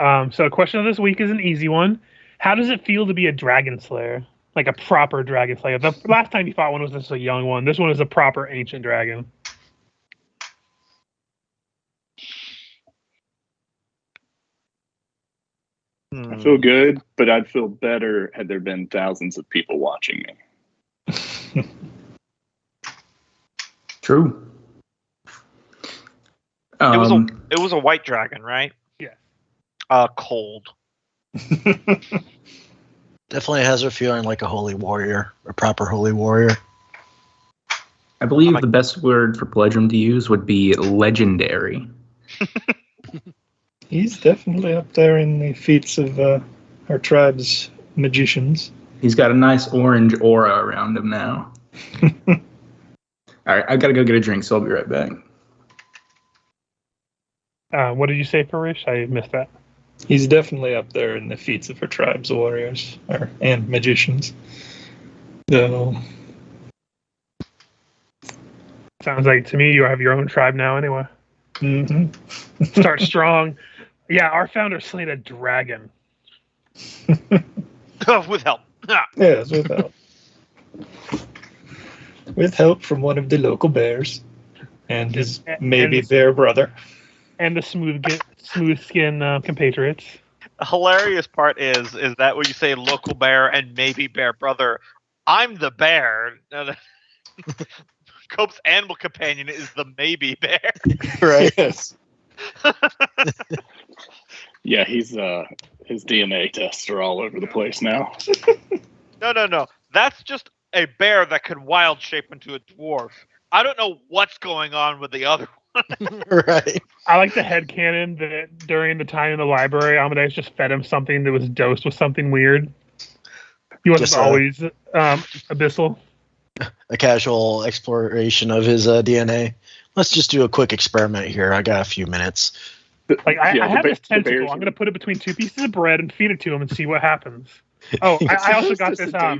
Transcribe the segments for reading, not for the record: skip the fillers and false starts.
So question of this week is an easy one. How does it feel to be a dragon slayer? Like a proper dragon slayer. The last time you fought one was just a young one. This one is a proper ancient dragon. I feel good, but I'd feel better had there been thousands of people watching me. True. It was a white dragon, right? Yeah. Cold. Definitely has her feeling like a holy warrior, a proper holy warrior. I believe the best word for Pledrum to use would be legendary. He's definitely up there in the feats of our tribe's magicians. He's got a nice orange aura around him now. All right, I gotta go get a drink, so I'll be right back. What did you say, Parish? I missed that. He's definitely up there in the feats of our tribe's warriors and magicians. So, Sounds like to me you have your own tribe now anyway. Start strong. Yeah, our founder slayed a dragon. With help. yes, with help. With help from one of the local bears and his bear brother. And the smooth skin compatriots. The hilarious part is that when you say local bear and maybe bear brother, I'm the bear. Cope's animal companion is the maybe bear. Right. Yes. Yeah, his DNA tests are all over the place now. No. That's just a bear that could wild shape into a dwarf. I don't know what's going on with the other one. Right. I like the headcanon that during the time in the library, Amadeus just fed him something that was dosed with something weird. He wasn't always abyssal. A casual exploration of his DNA. Let's just do a quick experiment here. I got a few minutes. Like I have this tentacle. I'm going to put it between two pieces of bread and feed it to him and see what happens. Oh, I also got this. I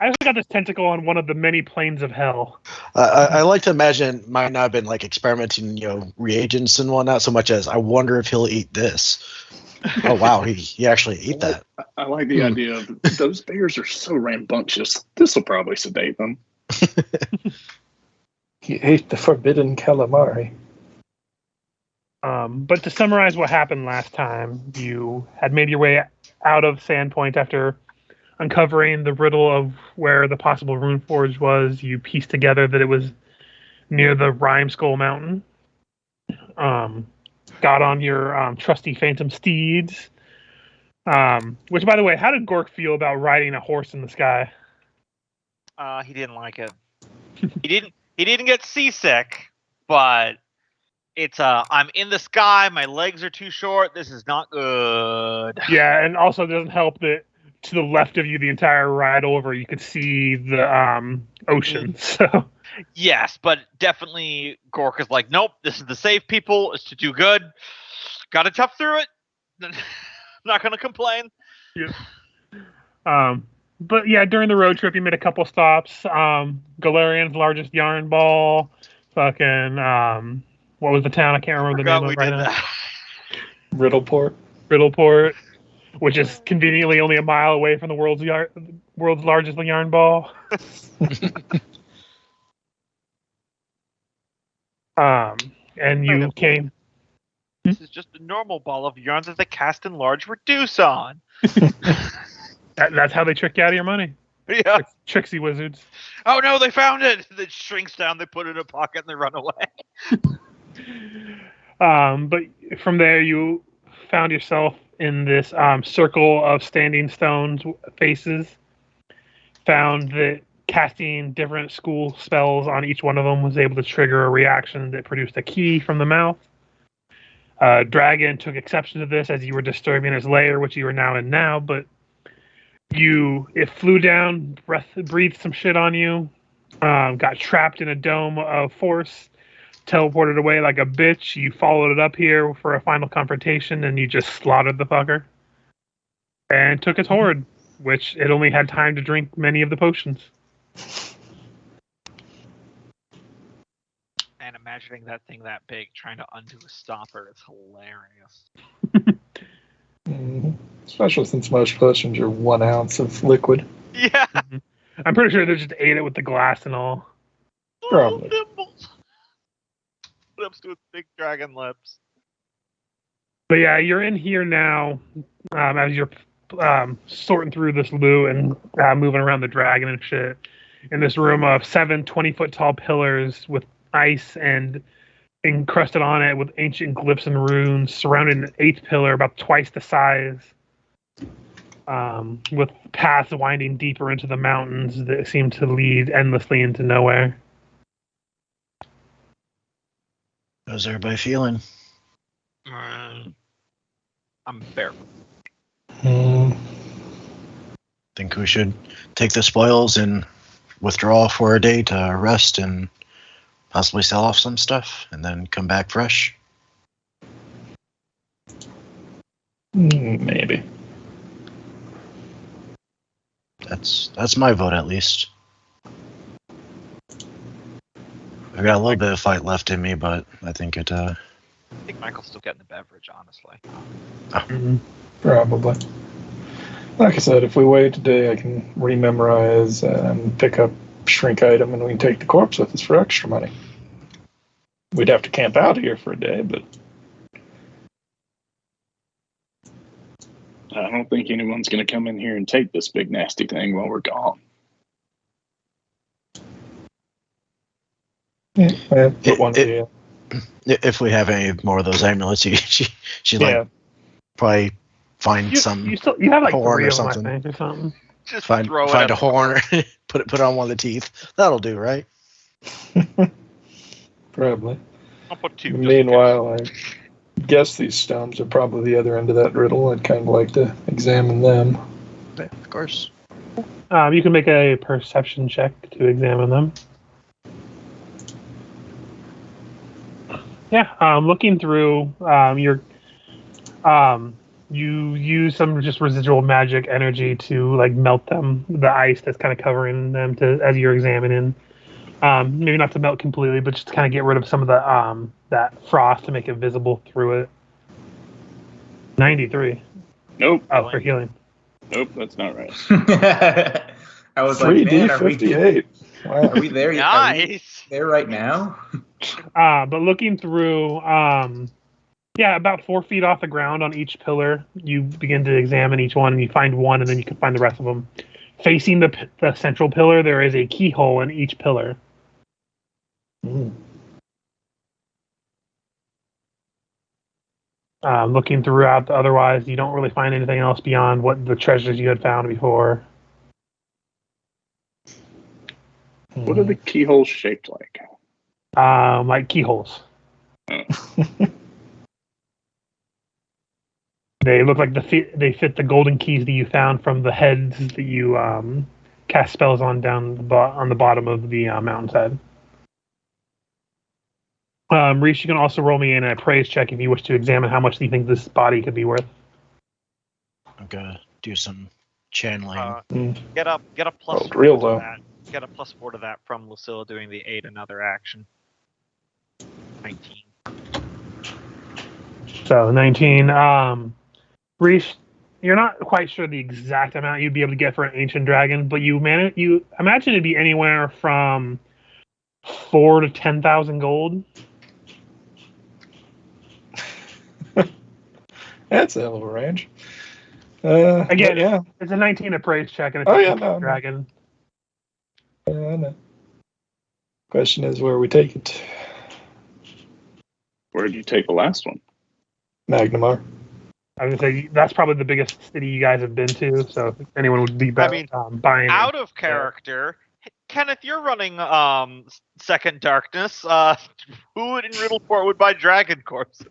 also got this tentacle on one of the many planes of hell. I like to imagine it might not have been like experimenting, reagents and whatnot, so much as I wonder if he'll eat this. Oh wow, he actually ate that. I like the idea of those bears are so rambunctious. This will probably sedate them. He ate the forbidden calamari. But to summarize what happened last time, you had made your way out of Sandpoint after uncovering the riddle of where the possible Runeforge was. You pieced together that it was near the Rime Skull Mountain. Got on your trusty Phantom steeds. Which, by the way, how did Gork feel about riding a horse in the sky? He didn't like it. He didn't get seasick, but it's I'm in the sky, my legs are too short, this is not good. Yeah, and also it doesn't help that to the left of you the entire ride over you could see the ocean. So yes, but definitely Gork is like, nope, this is the save people, it's to do good. Gotta tough through it. Not gonna complain. Yeah. But yeah, during the road trip you made a couple stops. Galarian's largest yarn ball, fucking what was the town? I can't remember the name of it right now. Riddleport, which is conveniently only a mile away from the world's largest yarn ball. And you came. This is just a normal ball of yarn that the cast and large reduce on. That's how they trick you out of your money. Yeah. Like tricksy wizards. Oh no, they found it! It shrinks down, they put it in a pocket, and they run away. But from there, you found yourself in this circle of standing stones faces. Found that casting different school spells on each one of them was able to trigger a reaction that produced a key from the mouth. Dragon took exception to this as you were disturbing his lair, which you are now in now, but it flew down, breathed some shit on you, got trapped in a dome of force, teleported away like a bitch. You followed it up here for a final confrontation, and you just slaughtered the fucker. And took its horde, which it only had time to drink many of the potions. And imagining that thing that big trying to undo a stopper is hilarious. Especially since most potions are 1 ounce of liquid. Yeah. I'm pretty sure they just ate it with the glass and all. Probably. Little dimples. Lips to its big dragon lips. But yeah, you're in here now as you're sorting through this loot and moving around the dragon and shit. In this room of 7 20-foot tall pillars with ice and encrusted on it with ancient glyphs and runes, surrounding an 8th pillar about twice the size, with paths winding deeper into the mountains that seem to lead endlessly into nowhere. How's everybody feeling? I'm bare. Think we should take the spoils and withdraw for a day to rest and possibly sell off some stuff and then come back fresh? Maybe. That's my vote, at least. I've got a little bit of fight left in me, but I think it. I think Michael's still getting the beverage, honestly. Probably. Like I said, if we wait today, I can rememorize and pick up shrink item, and we can take the corpse with us for extra money. We'd have to camp out here for a day, but I don't think anyone's going to come in here and take this big nasty thing while we're gone. put one here. If we have any more of those amulets, she like probably find some You have like horn 3 or of them, I something. think, or something. Just find throw find it a at horn, put it on one of the teeth. That'll do, right? Probably. I'll put 2. Meanwhile, I guess these stones are probably the other end of that riddle. I'd kind of like to examine them. Yeah, of course. You can make a perception check to examine them. Yeah, looking through, you use some just residual magic energy to like melt them, the ice that's kind of covering them as you're examining. Maybe not to melt completely, but just to kind of get rid of some of the that frost to make it visible through it. 93. Nope. Oh, for healing. Nope, that's not right. I was like, 3D man, are we 58. Wow. Are we there? Are we Nice. there right now? But looking through, about 4 feet off the ground on each pillar, you begin to examine each one, and you find one, and then you can find the rest of them. Facing the central pillar, there is a keyhole in each pillar. Looking throughout, otherwise, you don't really find anything else beyond what the treasures you had found before. What are the keyholes shaped like? Like keyholes. They look like they fit the golden keys that you found from the heads that you cast spells on down on the bottom of the mountainside. Reese, you can also roll me in a praise check if you wish to examine how much you think this body could be worth. I'm gonna do some channeling. Get a plus 4 real to low. that. Get a plus 4 to that from Lucilla doing the 8 another action. 19. So 19. Reese, you're not quite sure the exact amount you'd be able to get for an ancient dragon, but you imagine it'd be anywhere from 4,000 to 10,000 gold. That's a hell of a range. Again, yeah. It's a 19 appraise check, and it's No. dragon. I know. Question is where we take it. Where did you take the last one? Magnamar. I was gonna say that's probably the biggest city you guys have been to. So if anyone would be better buying Out of character, Kenneth, you're running Second Darkness. Who in Riddleport would buy dragon corpses?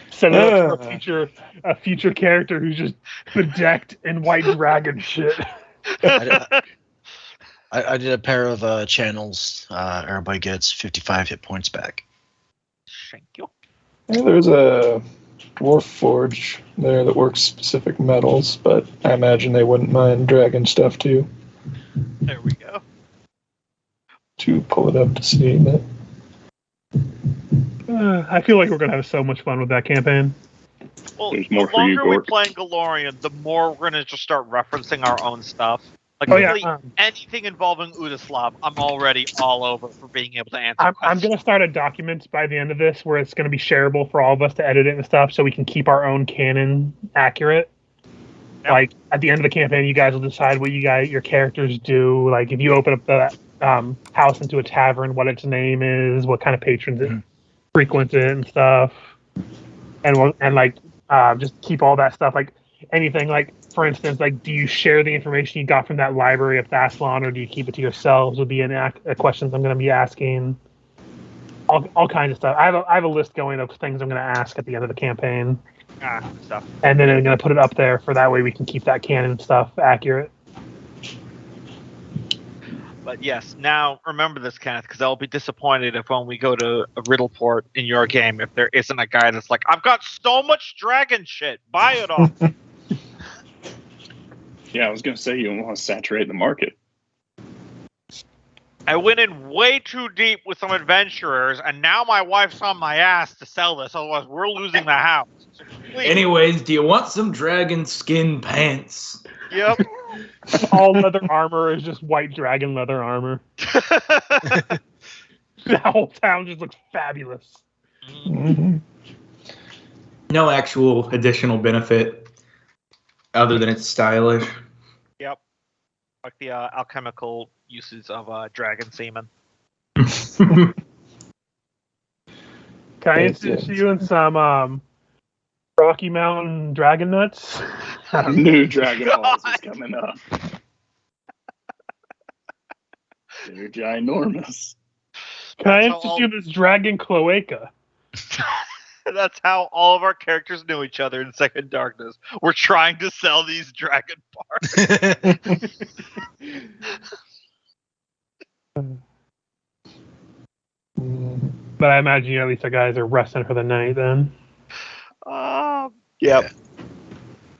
Set it up for a future character who's just bedecked in white dragon shit. I did a pair of channels. Everybody gets 55 hit points back. Thank you. Yeah, there's a dwarf forge there that works specific metals, but I imagine they wouldn't mind dragon stuff too. There we go. To pull it up to see that. I feel like we're gonna have so much fun with that campaign. Well, There's more the for you, longer we Gork. play in Galorian, the more we're gonna just start referencing our own stuff. Like Oh yeah, literally anything involving Udaslav, I'm already all over for being able to answer I'm questions. gonna start a document by the end of this where it's gonna be shareable for all of us to edit it and stuff, so we can keep our own canon accurate. Yep. Like at the end of the campaign, you guys will decide what your characters do. Like if you open up the house into a tavern, what its name is, what kind of patrons it frequented and stuff, and just keep all that stuff. Like anything, like for instance, like do you share the information you got from that library of Thassalon, or do you keep it to yourselves? Would be questions I'm going to be asking. All kinds of stuff. I have a list going of things I'm going to ask at the end of the campaign. Stuff. And then I'm going to put it up there for that way we can keep that canon stuff accurate. But yes, now remember this, Kenneth, because I'll be disappointed if when we go to a Riddleport in your game, if there isn't a guy that's like, I've got so much dragon shit, buy it all. Yeah, I was gonna say you don't want to saturate the market. I went in way too deep with some adventurers, and now my wife's on my ass to sell this, otherwise we're losing the house. So please. Anyways, do you want some dragon skin pants? Yep. All leather armor is just white dragon leather armor. The whole town just looks fabulous. Mm-hmm. No actual additional benefit other than it's stylish. Yep. Like the alchemical uses of dragon semen. Can I introduce you in some Rocky Mountain dragon nuts? New Dragon Balls is coming up. They're ginormous. Can I That's introduce you this dragon cloaca? That's how all of our characters knew each other in Second Darkness. We're trying to sell these dragon parts. But I imagine you at least the guys are resting for the night then. Yep.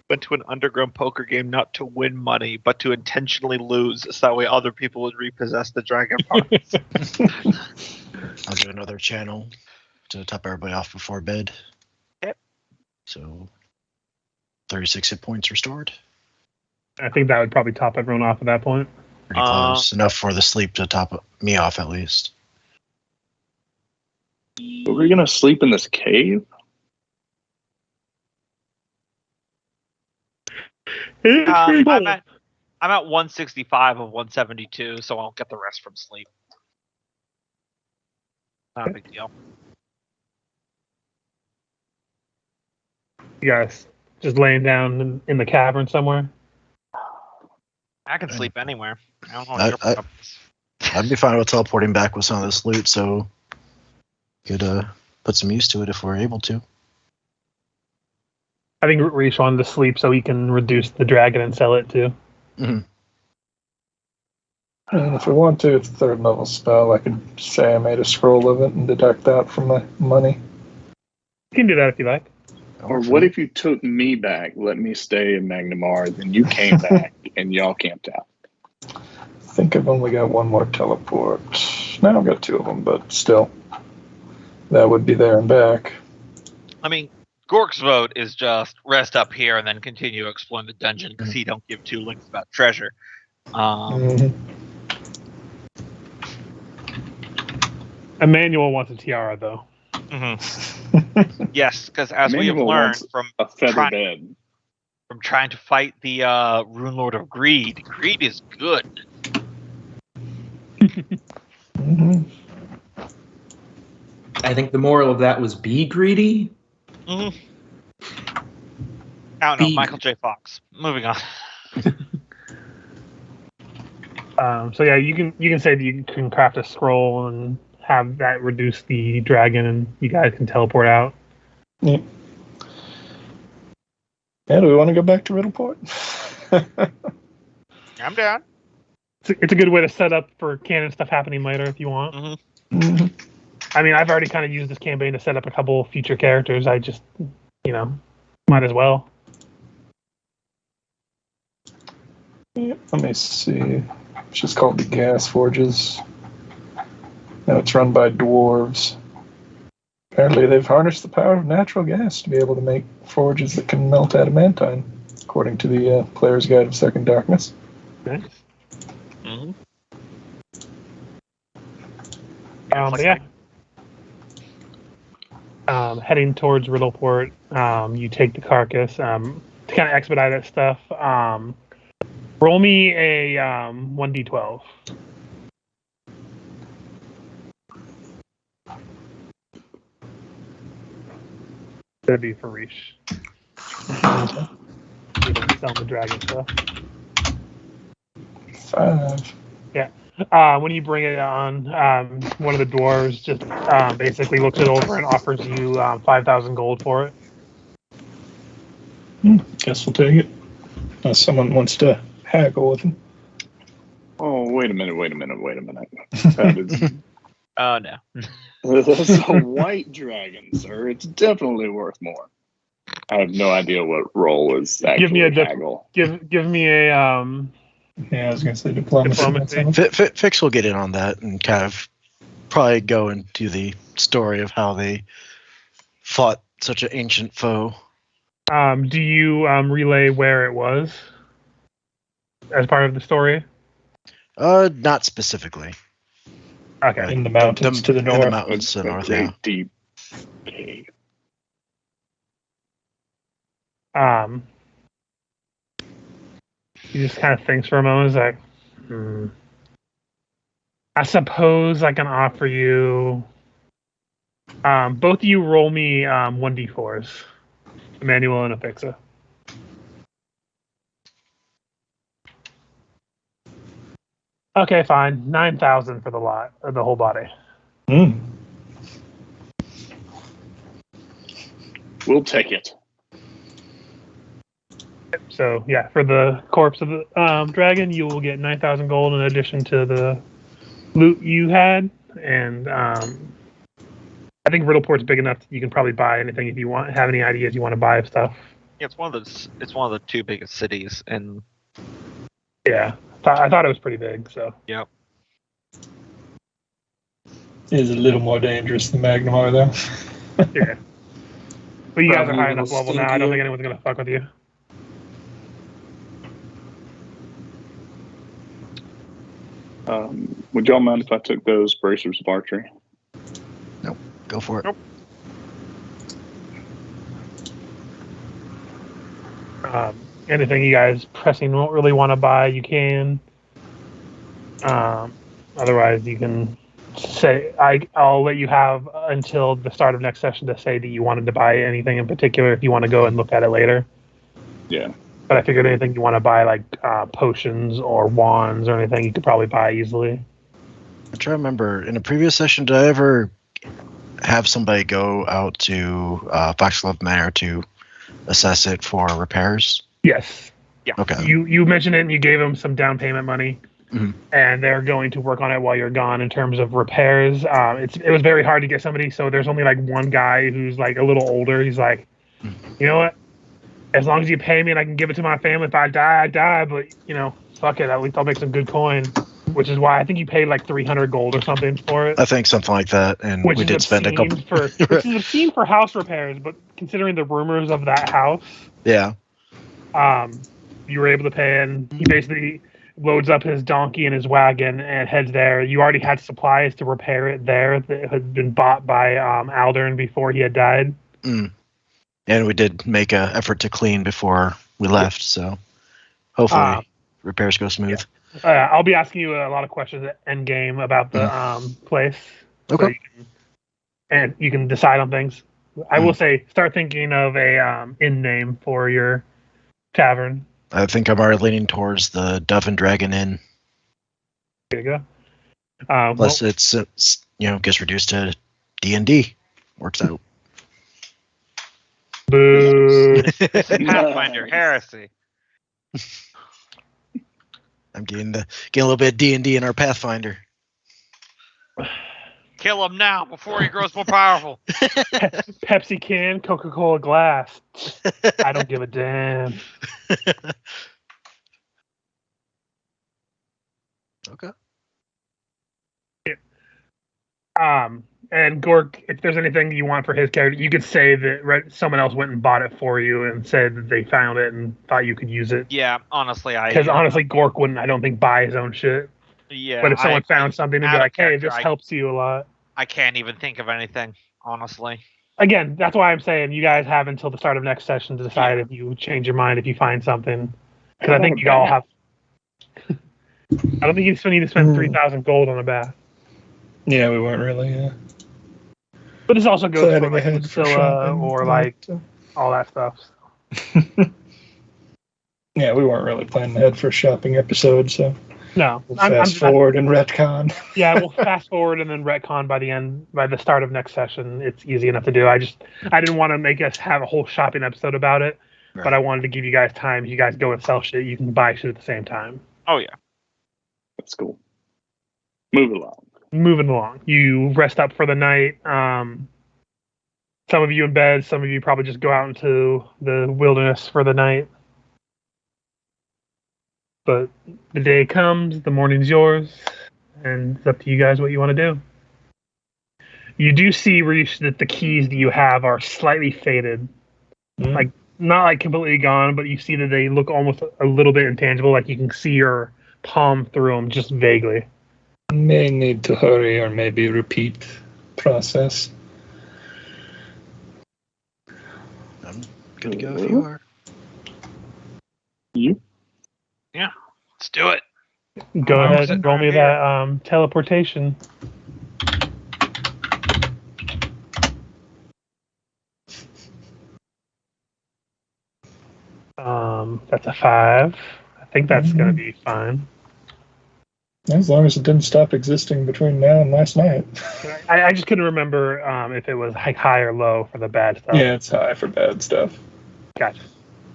Went to an underground poker game not to win money, but to intentionally lose, so that way other people would repossess the dragon parts. I'll do another channel to top everybody off before bed. Yep. So 36 hit points restored. I think that would probably top everyone off at that point. Pretty close. Enough for the sleep to top me off at least. But we're gonna sleep in this cave? I'm at 165 of 172, so I'll get the rest from sleep. Not a big deal. You guys just laying down in the cavern somewhere? I can sleep anywhere. I don't know what your problem is. I'd be fine with teleporting back with some of this loot, so could put some use to it if we're able to. I think Reach wanted to sleep so he can reduce the dragon and sell it too. Mm-hmm. And if we want to, it's a 3rd level spell. I could say I made a scroll of it and deduct that from my money. You can do that if you like. Or what if you took me back, let me stay in Magnamar, then you came back and y'all camped out? I think I've only got one more teleport. Now I've got 2 of them, but still. That would be there and back. I mean, Gork's vote is just rest up here and then continue exploring the dungeon because he don't give 2 links about treasure. Emmanuel wants a tiara though. Mm-hmm. Yes, because as we have Emmanuel learned wants from a feather bed. from trying to fight the Runelord of Greed, greed is good. Mm-hmm. I think the moral of that was be greedy. Mm-hmm. I don't know, Be- Michael J. Fox. Moving on. So yeah, you can say that you can craft a scroll and have that reduce the dragon, and you guys can teleport out. Yeah. Yeah, do we want to go back to Riddleport? I'm down. It's a good way to set up for canon stuff happening later if you want. Mm-hmm. Mm-hmm. I mean, I've already kind of used this campaign to set up a couple future characters. I just, might as well. Yeah, let me see. It's just called the Gas Forges. Now it's run by dwarves. Apparently, they've harnessed the power of natural gas to be able to make forges that can melt adamantine, according to the Player's Guide of Second Darkness. Nice. Mm-hmm. But yeah. Heading towards Riddleport, you take the carcass to kind of expedite that stuff. Roll me a 1d12. That'd be for Rish. You don't sell the dragon stuff. 5. When you bring it on, one of the dwarves just basically looks it over and offers you 5,000 gold for it. Guess we'll take it. Unless someone wants to haggle with him. Oh, wait a minute. That is, Oh no. that's a white dragon, sir. It's definitely worth more. I have no idea what role is actually Give me a haggle. give me a Yeah, I was going to say diplomacy. Diplomacy. Fix will get in on that and kind of probably go into the story of how they fought such an ancient foe. do you relay where it was as part of the story? Not specifically. Okay. In the mountains to the In the north. mountains to the north, Great yeah. deep cave. He just kind of thinks for a moment. He's like, I suppose I can offer you. Both of you roll me 1d4s, Emmanuel and Afixa. Okay, fine. 9,000 for the lot, or the whole body. We'll take it. So yeah, for the corpse of the dragon, you will get 9,000 gold in addition to the loot you had, and I think Riddleport's big enough that you can probably buy anything if you want. Have any ideas you want to buy of stuff? Yeah, it's one of the two biggest cities, and Yeah, I thought it was pretty big. So yep. It is a little more dangerous than Magnamar, though. yeah, but you guys are Probably high a enough little level now. I don't stinkier. think anyone's gonna fuck with you. Would y'all mind if I took those bracers of archery? Go for it. Nope. Anything you guys pressing won't really want to buy, you can. Otherwise, you can say I'll let you have until the start of next session to say that you wanted to buy anything in particular if you want to go and look at it later. Yeah. But I figured anything you want to buy, like potions or wands or anything, you could probably buy easily. I'm trying to remember, in a previous session, did I ever have somebody go out to Foxglove Manor to assess it for repairs? Yes. Yeah. Okay. You mentioned it and you gave them some down payment money. Mhm. And they're going to work on it while you're gone in terms of repairs. It was very hard to get somebody, so there's only like one guy who's like a little older. He's like, you know what? As long as you pay me and I can give it to my family, if I die, I die. But fuck it. At least I'll make some good coin. Which is why I think you paid like 300 gold or something for it. I think something like that, and Which we is did spend a couple. which is obscene for house repairs, but considering the rumors of that house, Yeah. you were able to pay, and he basically loads up his donkey and his wagon and heads there. You already had supplies to repair it there that had been bought by Aldern before he had died. And we did make an effort to clean before we left, so hopefully repairs go smooth. I'll be asking you a lot of questions at end game about the place. Okay. So you can decide on things. I will say, start thinking of a inn name for your tavern. I think I'm already leaning towards the Dove and Dragon Inn. There you go. Plus, it's gets reduced to D&D. Works out. Boo. Pathfinder heresy. I'm getting a little bit of D&D in our Pathfinder. Kill him now before he grows more powerful. Pepsi can, Coca-Cola glass. I don't give a damn. Okay. And Gork, if there's anything you want for his character, you could say that someone else went and bought it for you and said that they found it and thought you could use it. Yeah, honestly, Because honestly, Gork wouldn't, I don't think, buy his own shit. Yeah, But if someone found something and be out of like, "Hey, character, this helps you a lot," I can't even think of anything, honestly. again, that's why I'm saying you guys have until the start of next session to decide if you change your mind if you find something. Because I think you all have. I don't think you still need to spend 3,000 gold on a bath. Yeah, we weren't really. But this also goes for Planning like ahead for Lucilla shopping, or like all that stuff. Yeah, we weren't really planning ahead for a shopping episode, so No, we'll fast forward and retcon. Yeah, we'll fast forward and then retcon by the start of next session. It's easy enough to do. I didn't want to make us have a whole shopping episode about it, but I wanted to give you guys time. If you guys go and sell shit, you can buy shit at the same time. Oh yeah, that's cool. Move along. Moving along. You rest up for the night. Some of you in bed. Some of you probably just go out into the wilderness for the night. But the day comes, the morning's yours, and it's up to you guys what you want to do. You do see, Reese, that the keys that you have are slightly faded. Like, not like completely gone, but you see that they look almost a little bit intangible, like you can see your palm through them just vaguely. May need to hurry or maybe repeat process. I'm good to go if you are. You? Yeah, let's do it. Go ahead and roll me that teleportation. That's a 5. I think that's going to be fine. As long as it didn't stop existing between now and last night. I just couldn't remember if it was high or low for the bad stuff. Yeah, it's high for bad stuff. Gotcha.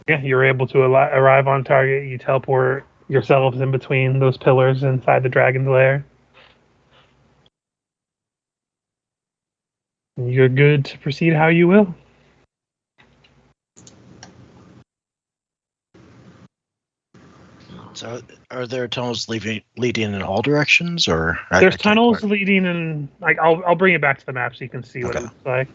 Yeah, you're able to arrive on target. You teleport yourselves in between those pillars inside the dragon's lair. And you're good to proceed how you will. So, are there tunnels leading in all directions, or there's tunnels leading in? Like, I'll bring it back to the map so you can see what it looks like.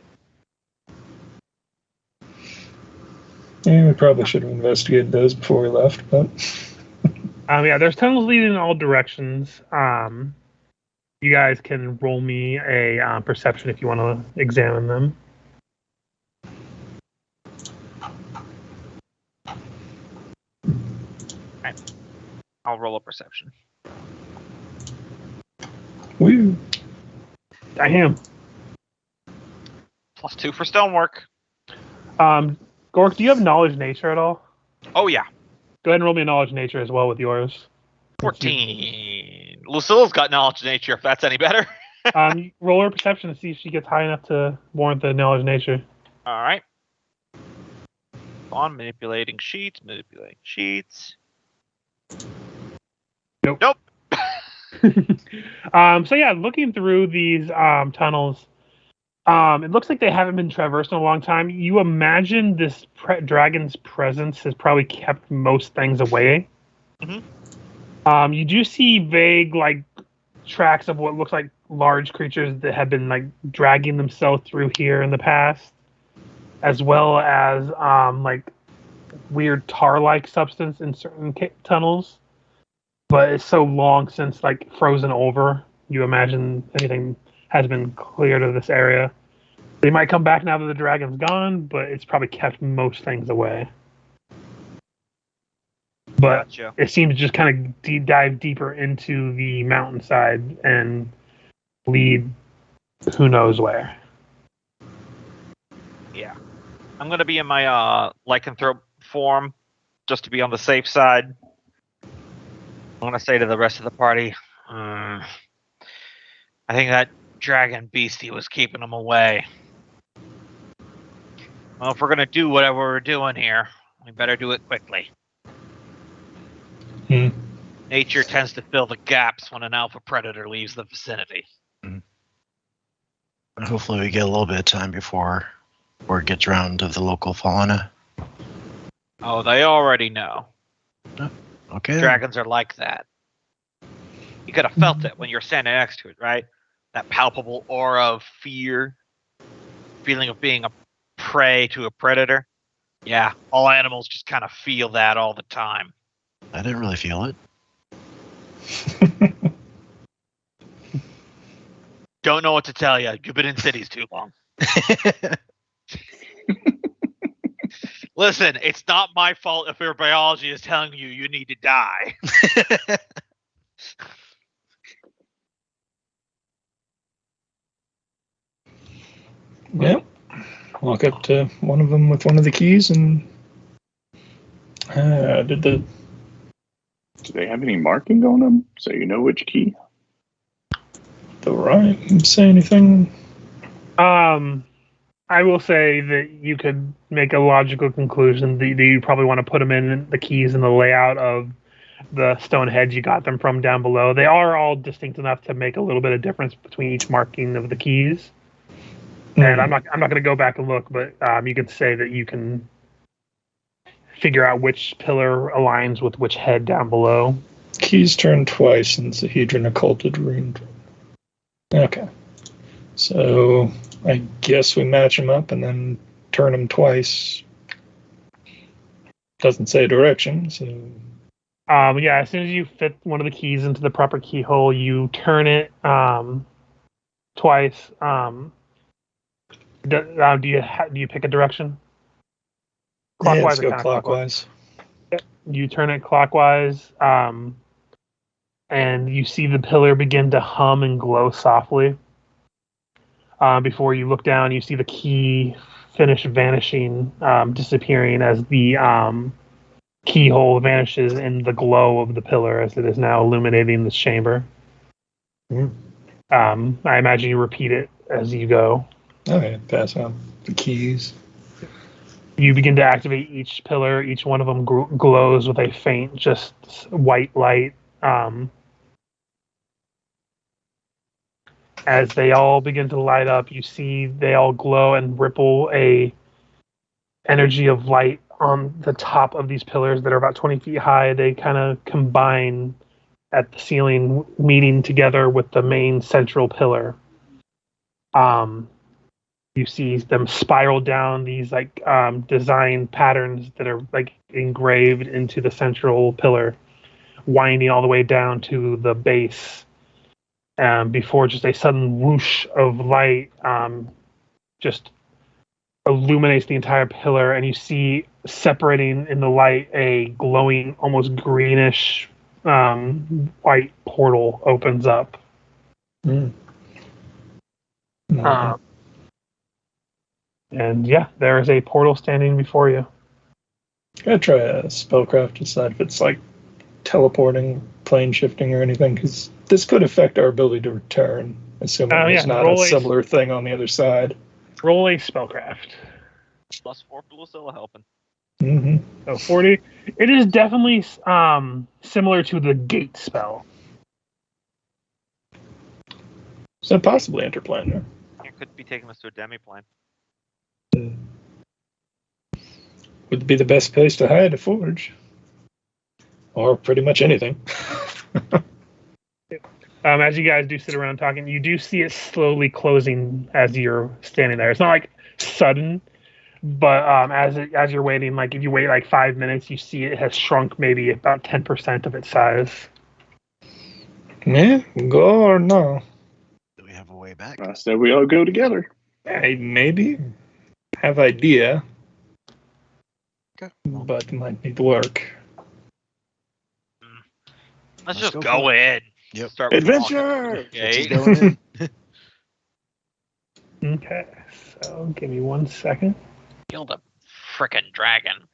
Yeah, we probably should have investigated those before we left, but. Yeah, there's tunnels leading in all directions. You guys can roll me a perception if you want to examine them. I'll roll a perception. Woo. Damn. +2 for stonework. Gork, do you have knowledge nature at all? Oh yeah. Go ahead and roll me a knowledge nature as well with yours. 14. Lucilla's got knowledge nature, if that's any better. Roll her perception to see if she gets high enough to warrant the knowledge nature. All right. On manipulating sheets. Nope. So yeah, looking through these tunnels, it looks like they haven't been traversed in a long time. You imagine this dragon's presence has probably kept most things away. Mm-hmm. You do see vague like tracks of what looks like large creatures that have been like dragging themselves through here in the past, as well as like weird tar-like substance in certain tunnels. But it's so long since like frozen over, you imagine anything has been cleared of this area. They might come back now that the dragon's gone, but it's probably kept most things away. But Gotcha. It seems to just kind of dive deeper into the mountainside and lead who knows where. Yeah. I'm going to be in my lycanthrope form just to be on the safe side. I want to say to the rest of the party, I think that dragon beastie was keeping them away. Well, if we're going to do whatever we're doing here, we better do it quickly. Nature tends to fill the gaps when an alpha predator leaves the vicinity. Hopefully we get a little bit of time before word gets around to the local fauna. Oh, they already know. Okay. Dragons are like that. You could have felt it when you're standing next to it, right? that palpable aura of fear, feeling of being a prey to a predator. Yeah, all animals just kind of feel that all the time. I didn't really feel it. Don't know what to tell you. You've been in cities too long. Listen, it's not my fault if your biology is telling you you need to die. Yep. Walk up to one of them with one of the keys and Do they have any marking on them so you know which key? the right say anything? I will say that you could make a logical conclusion that you probably want to put them in the keys in the layout of the stone heads you got them from down below. They are all distinct enough to make a little bit of difference between each marking of the keys. And I'm not going to go back and look, but you could say that you can figure out which pillar aligns with which head down below. Keys turn twice in Sahedron occulted rune. Okay. So I guess we match them up and then turn them twice. Doesn't say direction, so. Yeah, as soon as you fit one of the keys into the proper keyhole, you turn it twice. Do you pick a direction? Clockwise, Clockwise yeah, or let's go clockwise. Yep. You turn it clockwise, and you see the pillar begin to hum and glow softly. Before you look down, you see the key finish vanishing, disappearing as the keyhole vanishes in the glow of the pillar as it is now illuminating the chamber. I imagine you repeat it as you go. Okay, pass out the keys. You begin to activate each pillar. Each one of them glows with a faint, just white light. As they all begin to light up, you see they all glow and ripple a energy of light on the top of these pillars that are about 20 feet high. They kind of combine at the ceiling, meeting together with the main central pillar. You see them spiral down these design patterns that are like engraved into the central pillar, winding all the way down to the base. Before just a sudden whoosh of light just illuminates the entire pillar, and you see separating in the light a glowing, almost greenish white portal opens up. And yeah, there is a portal standing before you. Gotta try a spellcraft to decide if it's like teleporting, plane shifting, or anything, because this could affect our ability to return, assuming there's not a similar thing on the other side. Roll a spellcraft. +4 for Lucilla helping. Mm-hmm. So 40. It is definitely similar to the gate spell. Is that possibly interplanar? It could be taking us to a demi-plane. Would be the best place to hide a forge. Or pretty much anything. As you guys do sit around talking, you do see it slowly closing as you're standing there. It's not like sudden, but as you're waiting, like if you wait like 5 minutes, you see it has shrunk maybe about 10% of its size. Yeah, go or no? Do we have a way back? I said we all go together. I maybe have idea, Okay. but might need work. Let's Let's just go go in. Yep. Start Adventure! walking. Okay. Going in. Okay, so give me 1 second. Kill the frickin' dragon.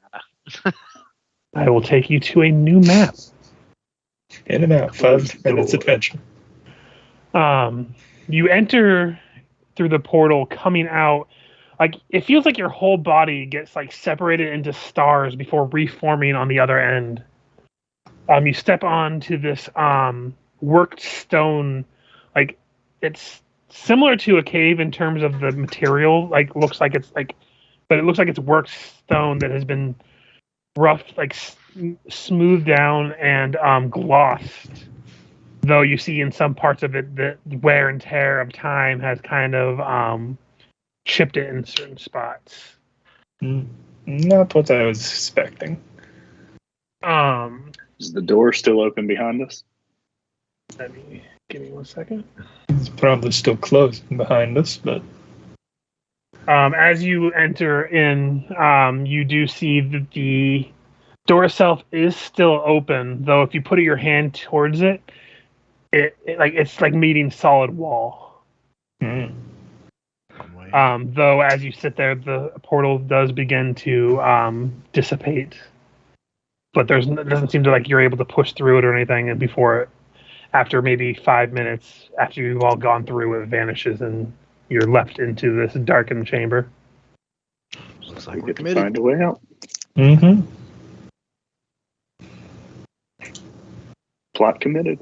I will take you to a new map. In and out, 5 minutes adventure. You enter through the portal, coming out. Like it feels like your whole body gets like separated into stars before reforming on the other end. You step onto this worked stone, like it's similar to a cave in terms of the material. Like looks like it's like, but it looks like it's worked stone that has been roughed, like smoothed down and glossed. Though you see in some parts of it that wear and tear of time has kind of chipped it in certain spots. Not what I was expecting. Is the door still open behind us? Give me 1 second. It's probably still closed behind us, but As you enter in, you do see that the door itself is still open. Though if you put your hand towards it, it's like meeting solid wall. Though as you sit there, the portal does begin to dissipate, but it doesn't seem to like you're able to push through it or anything. And after maybe 5 minutes, after you've all gone through, it vanishes and you're left into this darkened chamber. Looks like We we're get to committed. find a way out. mm-hmm. Plot committed.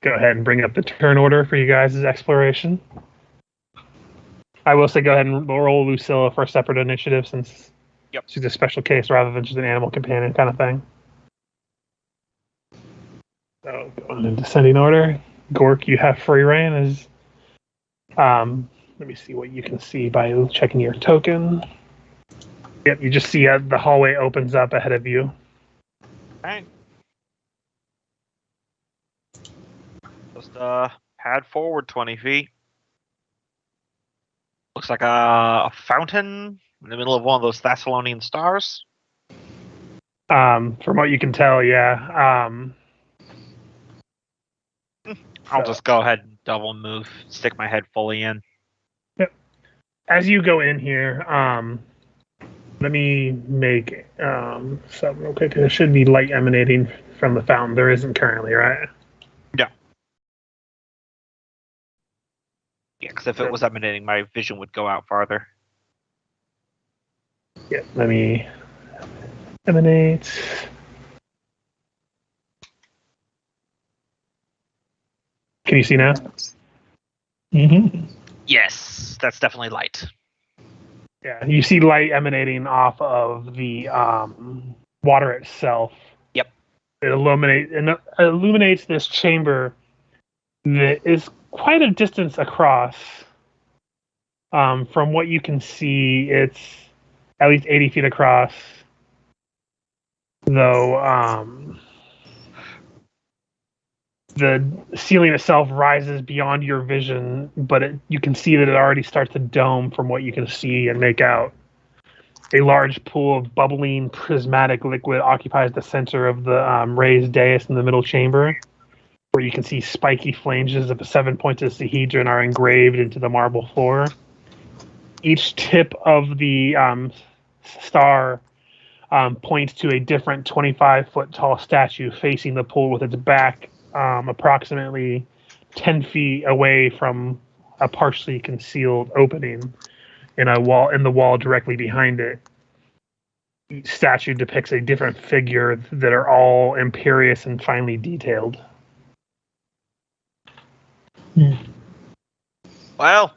Go ahead and bring up the turn order for you guys' exploration. I will say go ahead and roll Lucilla for a separate initiative since she's a special case rather than just an animal companion kind of thing. So going in descending order. Gork, you have free reign as let me see what you can see by checking your token. Yep, you just see the hallway opens up ahead of you. Alright. Just pad forward 20 feet. Looks like a fountain in the middle of one of those Thessalonian stars. From what you can tell, yeah. I'll just go ahead and double move, stick my head fully in. As you go in here, let me make something real quick. There should be light emanating from the fountain. There isn't currently, right? Yeah, because if it was emanating, my vision would go out farther. Yeah, let me emanate. Can you see now? Mm-hmm. Yes, that's definitely light. Yeah, you see light emanating off of the water itself. Yep. It illuminates this chamber that is quite a distance across. From what you can see, it's at least 80 feet across. Though the ceiling itself rises beyond your vision, but you can see that it already starts to dome from what you can see and make out. A large pool of bubbling prismatic liquid occupies the center of the raised dais in the middle chamber, where you can see spiky flanges of the 7-pointed Sahedron are engraved into the marble floor. Each tip of the star points to a different 25-foot tall statue facing the pool with its back approximately 10 feet away from a partially concealed opening in the wall directly behind it. Each statue depicts a different figure that are all imperious and finely detailed. Well,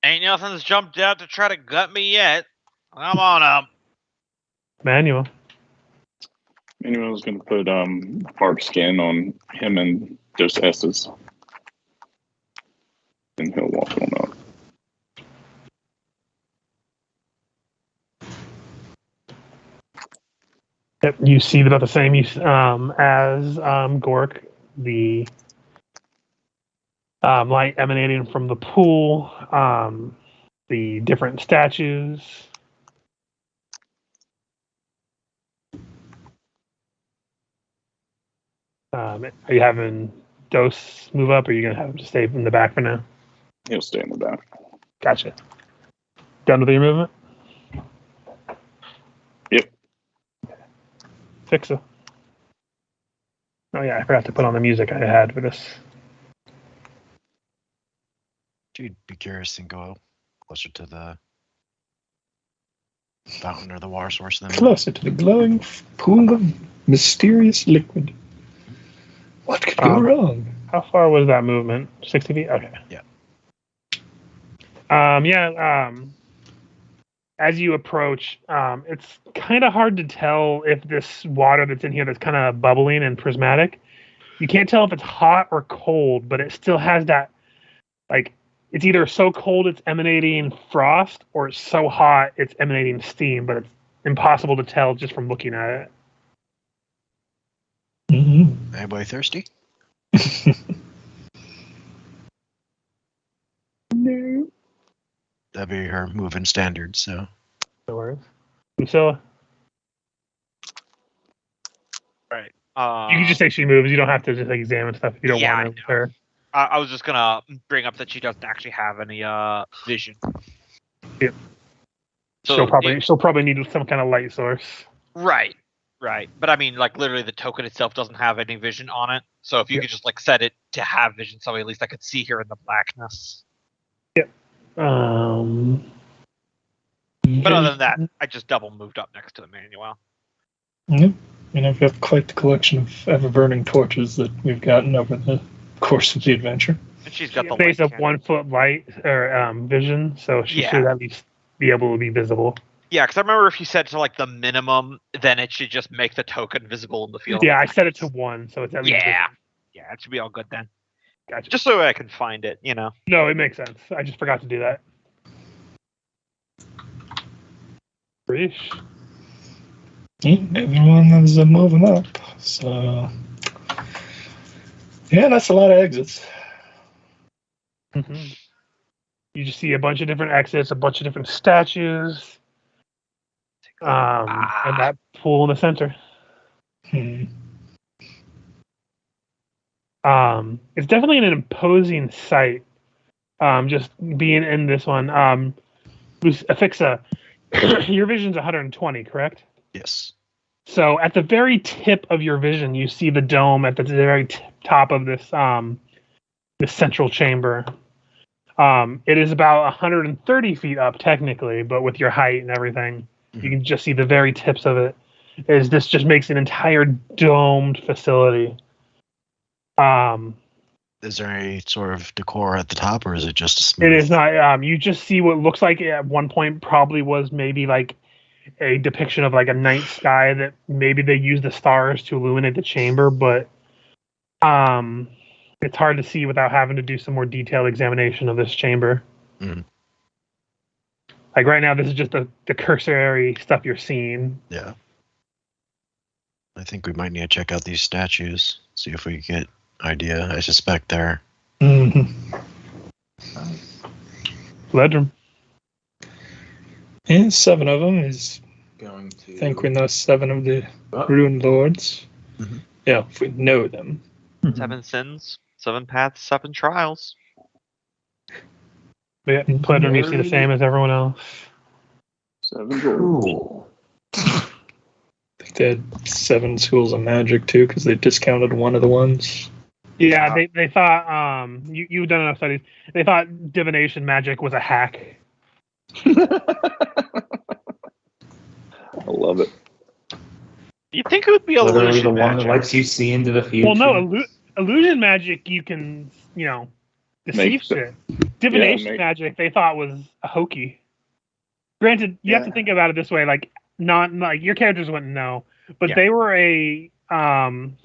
ain't nothing's jumped out to try to gut me yet. Come on up. Manuel. Anyone was going to put bark skin on him and Dos Estes. And he'll walk on up. Yep, you see about the same as Gork. The light emanating from the pool, the different statues. Are you having Dos move up, or are you going to have him stay in the back for now? He'll stay in the back. Gotcha. Done with your movement? Yep. Fixa. Oh yeah, I forgot to put on the music I had for this. Dude, be curious and go closer to the fountain or the water source. Then Closer to the glowing pool of mysterious liquid. What could go wrong? How far was that movement? 60 feet? Okay. Yeah. As you approach, it's kind of hard to tell if this water that's in here that's kind of bubbling and prismatic You can't tell if it's hot or cold, but it still has that, like, it's either so cold it's emanating frost, or it's so hot it's emanating steam, but it's impossible to tell just from looking at it. Mm-hmm. Anybody thirsty? No. That'd be her moving standard. So No worries. Lucilla, Right. you can just say she moves. You don't have to just examine stuff if you don't Yeah, want I to. know. Her. I was just gonna bring up that she doesn't actually have any vision. Yep. So she'll probably need some kind of light source. Right. But I mean, like, literally, the token itself doesn't have any vision on it. So if you Yep. could just like set it to have vision, so at least I could see her in the blackness. But other than that, I just double moved up next to Emmanuel. Yep. And I've got quite the collection of ever-burning torches that we've gotten over the course of the adventure. And she's got the base light of cannon. 1 foot light or vision, so she Yeah. should at least be able to be visible. Yeah, because I remember if you set to like the minimum, then it should just make the token visible in the field. Yeah, I set it to 1, so it's at least Yeah. visible. Yeah, it should be all good then. Gotcha. Just so I can find it, you know. No, it makes sense. I just forgot to do that. British. Everyone is moving up. So, yeah, that's a lot of exits. Mm-hmm. You just see a bunch of different exits, a bunch of different statues, and that pool in the center. It's definitely an imposing sight. Just being in this one. Affixa, your vision's 120, correct? yes. So at the very tip of your vision, you see the dome at the very top of this this central chamber. It is about 130 feet up technically, but with your height and everything, you can just see the very tips of it. This just makes an entire domed facility. Is there any sort of decor at the top, or is it just a smooth? It is not. You just see what looks like at one point probably was maybe like a depiction of like a night sky that maybe they used the stars to illuminate the chamber, but it's hard to see without having to do some more detailed examination of this chamber. Mhm. Like right now, this is just the cursory stuff you're seeing. Yeah. I think we might need to check out these statues, see if we get idea. I suspect they're Ledrum. And 7 of them is. Going to. I think we know 7 of the Oh, Runelords. Mhm. Yeah, if we know them. 7 sins, 7 paths, 7 trials. But yeah, Pledrum, you see the same as everyone else. 7 cool. I think they had 7 schools of magic too, because they discounted one of the ones. Yeah, they thought you've done enough studies. They thought divination magic was a hack. I love it. You think it would be Literally the illusion one that magic? lets you see into the future. Well, no, illusion magic you can, deceive Make shit. Divination make- magic they thought was a hokey. Granted, you have to Yeah. think about it this way: like, not like your characters wouldn't know, but Yeah. they were a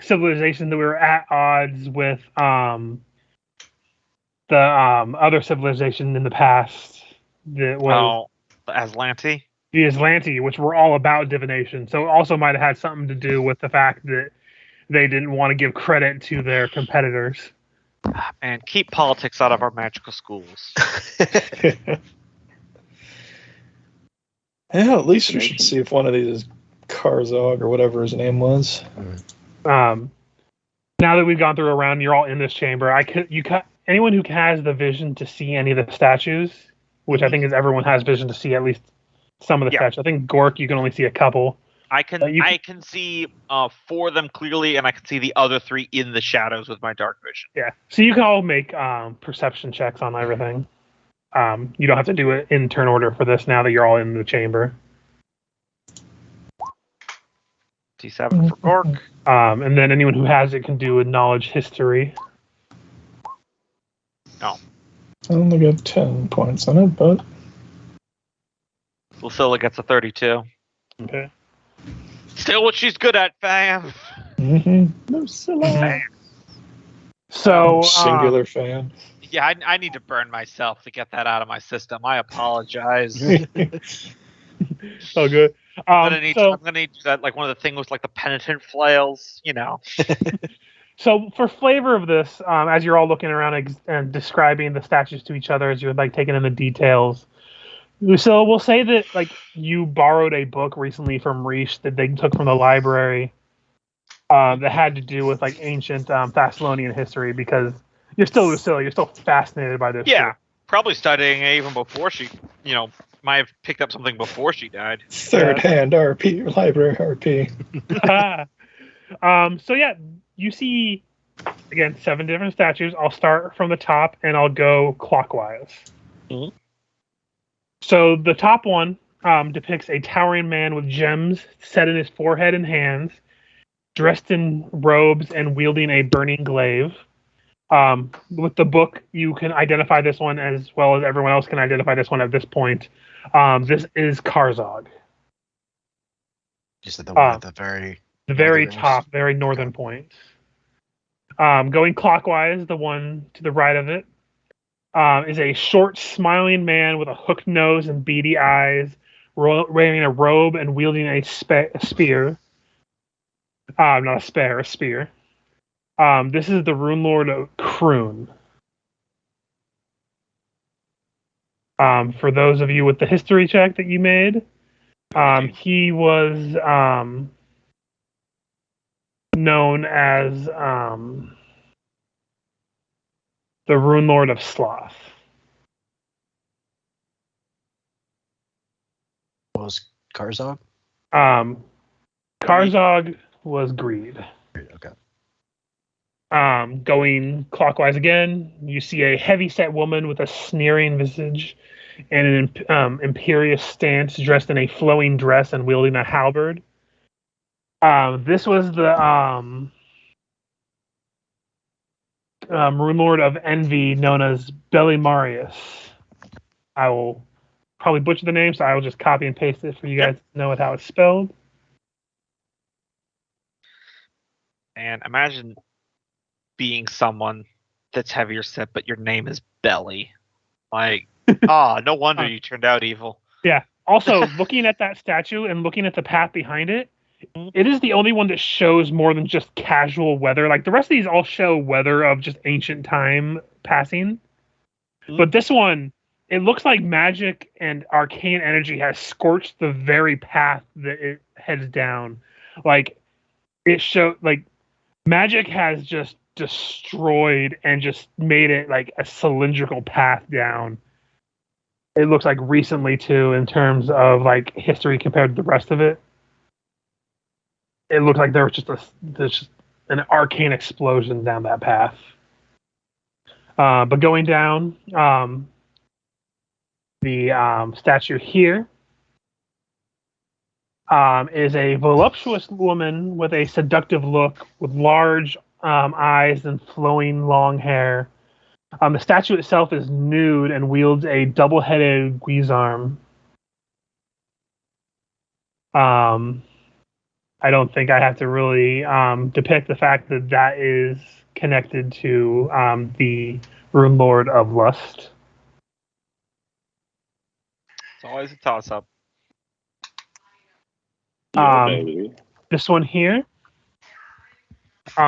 civilization that were at odds with the other civilization in the past that was the Aslanti? the Aslanti, which were all about divination. So it also might have had something to do with the fact that they didn't want to give credit to their competitors. And keep politics out of our magical schools. Yeah, at least we should see if one of these is Karzoug or whatever his name was. Now that we've gone through a round, you're all in this chamber. Anyone who has the vision to see any of the statues, which I think is everyone has vision to see at least some of the Yeah. statues. I think Gork, you can only see a couple. I can you can see 4 of them clearly, and I can see the other 3 in the shadows with my dark vision. Yeah. So you can all make perception checks on everything. You don't have to do it in turn order for this now that you're all in the chamber. T7 for Gork. And then anyone who has it can do a knowledge history. I only got 10 points on it, but Lucilla gets a 32. Okay. Still what she's good at, fam. mhm. No, Scylla. So Singular fan. Yeah, I need to burn myself to get that out of my system. I apologize. Oh, good. I'm gonna need to do that, like one of the things with like the penitent flails, you know. So for flavor of this, as you're all looking around and describing the statues to each other, as you're like taking in the details. So we'll say that like you borrowed a book recently from Riche that they took from the library that had to do with like ancient Thessalonian history because you're still Lucilla, you're still fascinated by this. Yeah, shit. probably studying it even before she, might have picked up something before she died. Third hand RP, library RP. So yeah, you see again 7 different statues. I'll start from the top and I'll go clockwise. Mhm. So the top one depicts a towering man with gems set in his forehead and hands, dressed in robes and wielding a burning glaive. With the book, you can identify this one as well as everyone else can identify this one at this point. This is Karzoug. You said the one at the very northernmost? top, very northern point. Going clockwise, the one to the right of it is a short, smiling man with a hooked nose and beady eyes, wearing a robe and wielding a spear. Not a spear, a spear. This is the Runelord of Kroon. For those of you with the history check that you made, he was known as the Runelord of Sloth. What was Karzoug? Karzoug was greed. Okay. Going clockwise again, you see a heavy-set woman with a sneering visage and an imperious stance, dressed in a flowing dress and wielding a halberd. This was the Runelord of Envy, known as Belimarius. I will probably butcher the name, so I will just copy and paste it for you guys to know how it's spelled. And imagine being someone that's heavier set, but your name is Belly. Like, no wonder you turned out evil. Yeah. Also, looking at that statue and looking at the path behind it, it is the only one that shows more than just casual weather. Like the rest of these all show weather of just ancient time passing. But this one, it looks like magic and arcane energy has scorched the very path that it heads down. Like it showed, like magic has just destroyed and just made it like a cylindrical path down. It looks like recently too, in terms of like history compared to the rest of it. It looked like there was just an arcane explosion down that path. But going down, the statue here is a voluptuous woman with a seductive look, with large eyes and flowing long hair. The statue itself is nude and wields a double-headed guisarme. I don't think I have to really depict the fact that that is connected to the Runelord of Lust. It's always a toss-up. Yeah, baby. This one here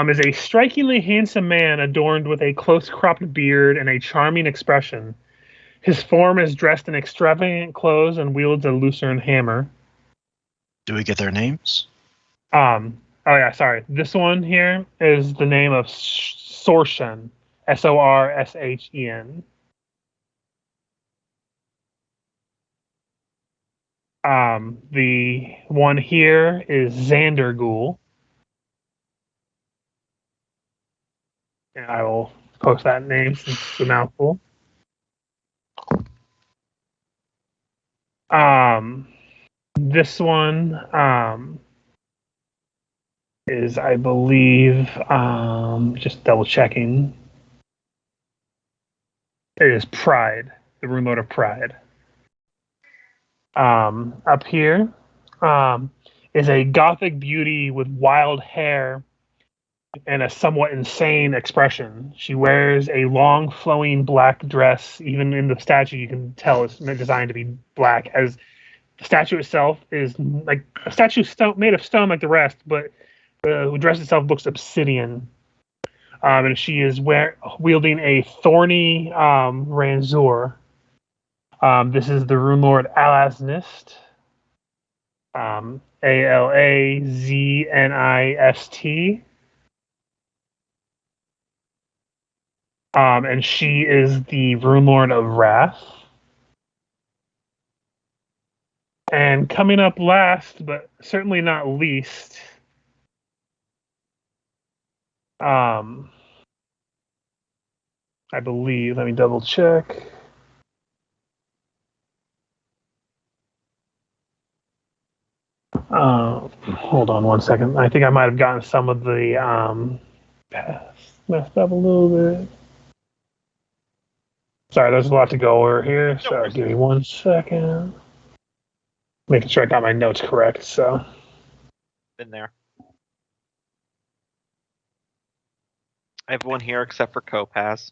is a strikingly handsome man adorned with a close-cropped beard and a charming expression. His form is dressed in extravagant clothes and wields a lucerne hammer. Do we get their names? Oh yeah, sorry. This one here is the name of Sorshen, Sorshen. The one here is Xander Ghoul. And I will post that name since it's a mouthful. This one is, I believe, just double checking. It is Pride, the Runelord of Pride. Up here is a gothic beauty with wild hair, and a somewhat insane expression. She wears a long, flowing black dress. Even in the statue, you can tell it's designed to be black, as the statue itself is like a statue made of stone like the rest, but the dress itself looks obsidian. And she is wielding a thorny Ranzor. This is the Runelord Alaznist. Alaznist. And she is the Runelord of Wrath. And coming up last, but certainly not least, I believe, let me double check. Hold on one second. I think I might have gotten some of the paths messed up a little bit. Sorry, there's a lot to go over here. So give me 1 second. Making sure I got my notes correct. So, Been there. I have one here except for Kopaz.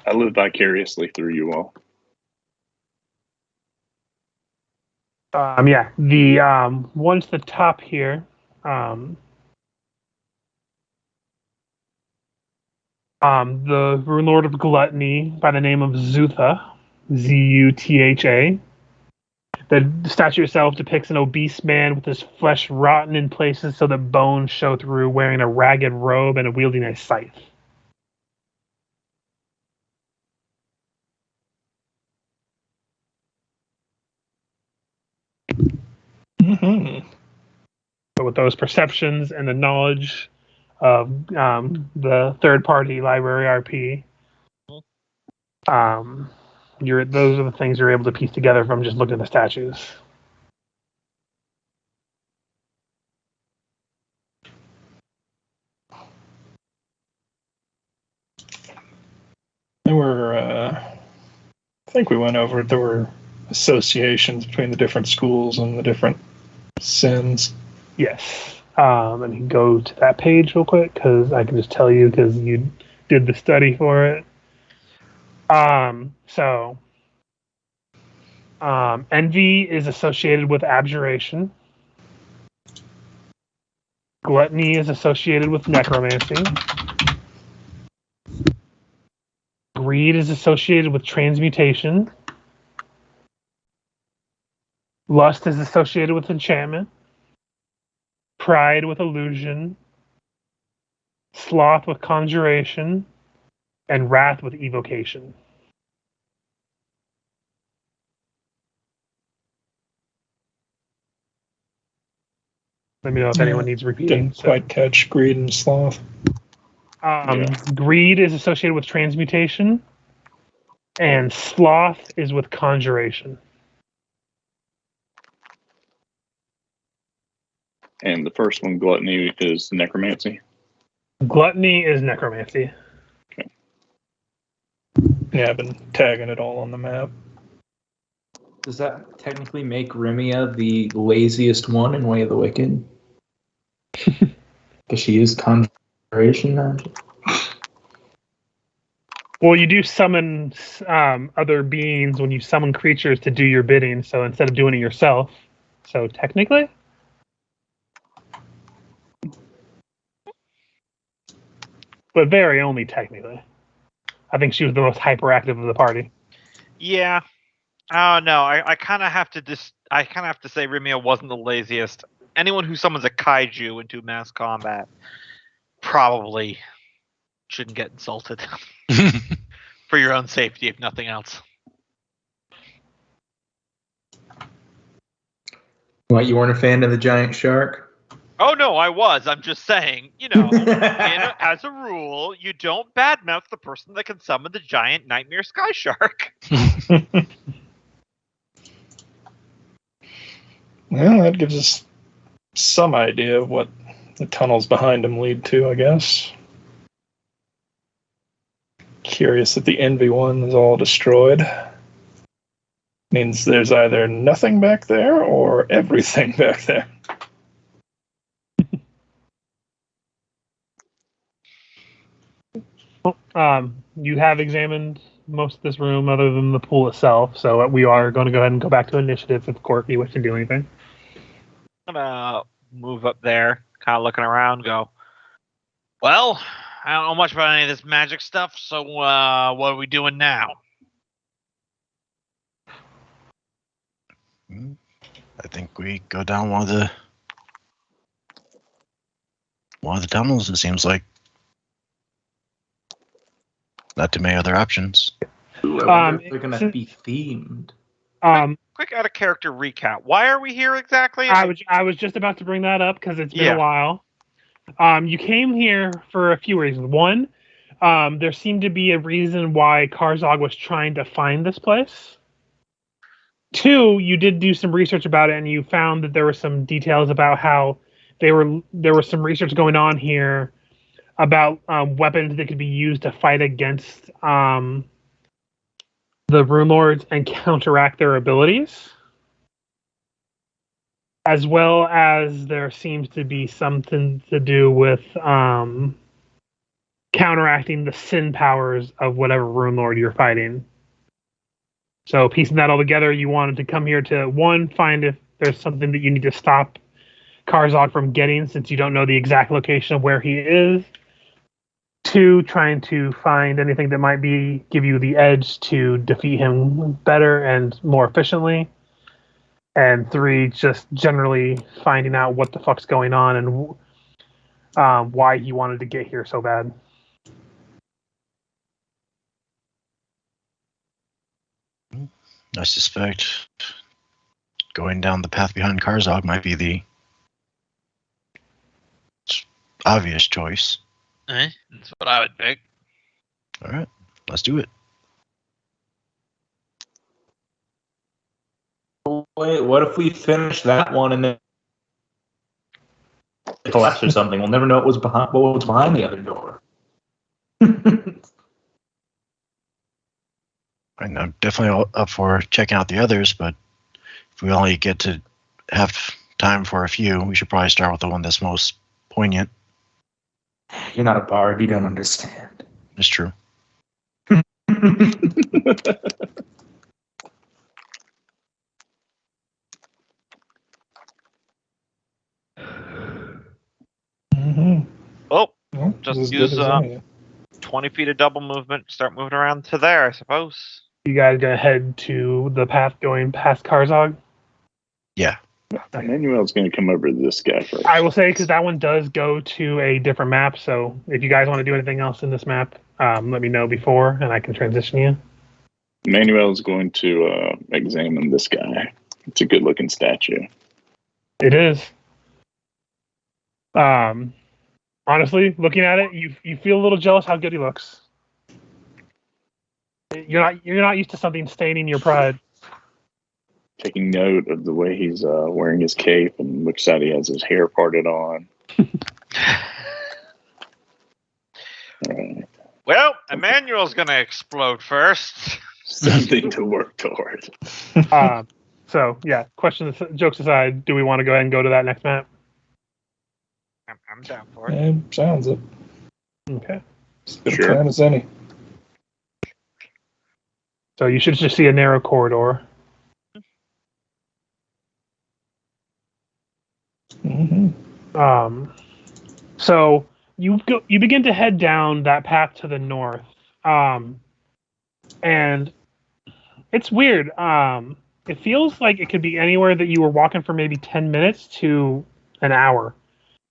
I live vicariously through you all. yeah, the one to the top here. The Runelord of Gluttony by the name of Zutha, Zutha. The statue itself depicts an obese man with his flesh rotten in places so that bones show through, wearing a ragged robe and wielding a scythe. Mm-hmm. So with those perceptions and the knowledge of the third-party library RP, those are the things you're able to piece together from just looking at the statues. There were, I think we went over it. There were associations between the different schools and the different sins. Yes. And you can go to that page real quick because I can just tell you because you did the study for it. Envy is associated with abjuration. Gluttony is associated with necromancy. Greed is associated with transmutation. Lust is associated with enchantment. Pride with illusion. Sloth with conjuration. And wrath with evocation. Let me know if anyone needs repeating. Didn't quite catch greed and sloth. Greed is associated with transmutation, and sloth is with conjuration. And the first one, gluttony, is necromancy. Gluttony is necromancy. Yeah, I've been tagging it all on the map. Does that technically make Rimia the laziest one in Way of the Wicked? Because she used conjuration magic. Well, you do summon other beings when you summon creatures to do your bidding, so instead of doing it yourself. So technically? But very only technically. I think she was the most hyperactive of the party. Yeah. Oh no, I kind of have to say Rimia wasn't the laziest. Anyone who summons a kaiju into mass combat probably shouldn't get insulted. For your own safety, if nothing else. What, you weren't a fan of the giant shark? Oh no, I was. I'm just saying, as a rule, you don't badmouth the person that can summon the giant nightmare sky shark. Well, that gives us some idea of what the tunnels behind him lead to, I guess. Curious that the Envy one is all destroyed. Means there's either nothing back there or everything back there. You have examined most of this room other than the pool itself, so we are going to go ahead and go back to initiative if Corky wishes to do anything. I'm gonna move up there, kind of looking around, go, well, I don't know much about any of this magic stuff, so what are we doing now? I think we go down one of the tunnels, it seems like. Not too many other options. Ooh, I wonder if they're gonna be themed. Quick out of character recap. Why are we here exactly? I was just about to bring that up because it's been a while. You came here for a few reasons. One, there seemed to be a reason why Karzoug was trying to find this place. Two, you did do some research about it, and you found that there were some details about how there was some research going on here about weapons that could be used to fight against the Runelords and counteract their abilities. As well as there seems to be something to do with counteracting the sin powers of whatever Runelord you're fighting. So piecing that all together, you wanted to come here to, one, find if there's something that you need to stop Karzoug from getting since you don't know the exact location of where he is. Two, trying to find anything that might give you the edge to defeat him better and more efficiently. And three, just generally finding out what the fuck's going on and why he wanted to get here so bad. I suspect going down the path behind Karzoug might be the obvious choice. That's what I would pick. All right, let's do it. Wait, what if we finish that one and then collapse or something? We'll never know what was behind the other door. And I'm definitely up for checking out the others, but if we only get to have time for a few, we should probably start with the one that's most poignant. You're not a bard, you don't understand. It's true. Mm-hmm. Oh, Well, just as use good as any. 20 feet of double movement, start moving around to there, I suppose. You guys gonna head to the path going past Karzoug? Yeah. Emmanuel's going to come over to this guy first. I will say, because that one does go to a different map, so if you guys want to do anything else in this map, let me know before, and I can transition you. Emmanuel's going to examine this guy. It's a good-looking statue. It is. Honestly, looking at it, you feel a little jealous how good he looks. You're not used to something staining your pride. Taking note of the way he's wearing his cape and which side he has his hair parted on. Right. Well, Emmanuel's gonna explode first. Something to work toward. So yeah, jokes aside, do we want to go ahead and go to that next map? I'm down for it. Yeah, sounds it. Okay. As good Sure. a plan as any. So you should just see a narrow corridor. Mm-hmm. So you begin to head down that path to the north, and it's weird. It feels like it could be anywhere that you were walking for maybe 10 minutes to an hour.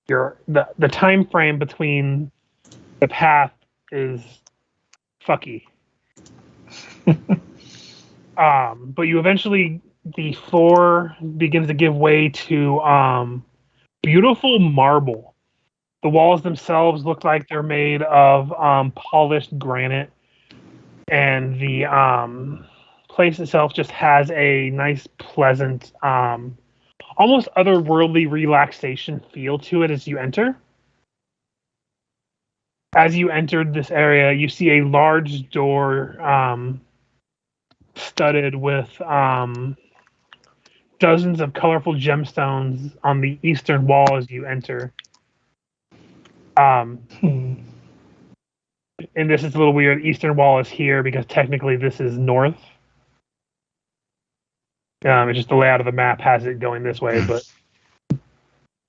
The time frame between the path is fucky. But you eventually, the floor begins to give way to beautiful marble. The walls themselves look like they're made of polished granite, and the place itself just has a nice, pleasant, almost otherworldly relaxation feel to it as you enter. As you entered this area, you see a large door studded with dozens of colorful gemstones on the eastern wall as you enter. And this is a little weird. Eastern wall is here because technically this is north. It's just the layout of the map has it going this way, but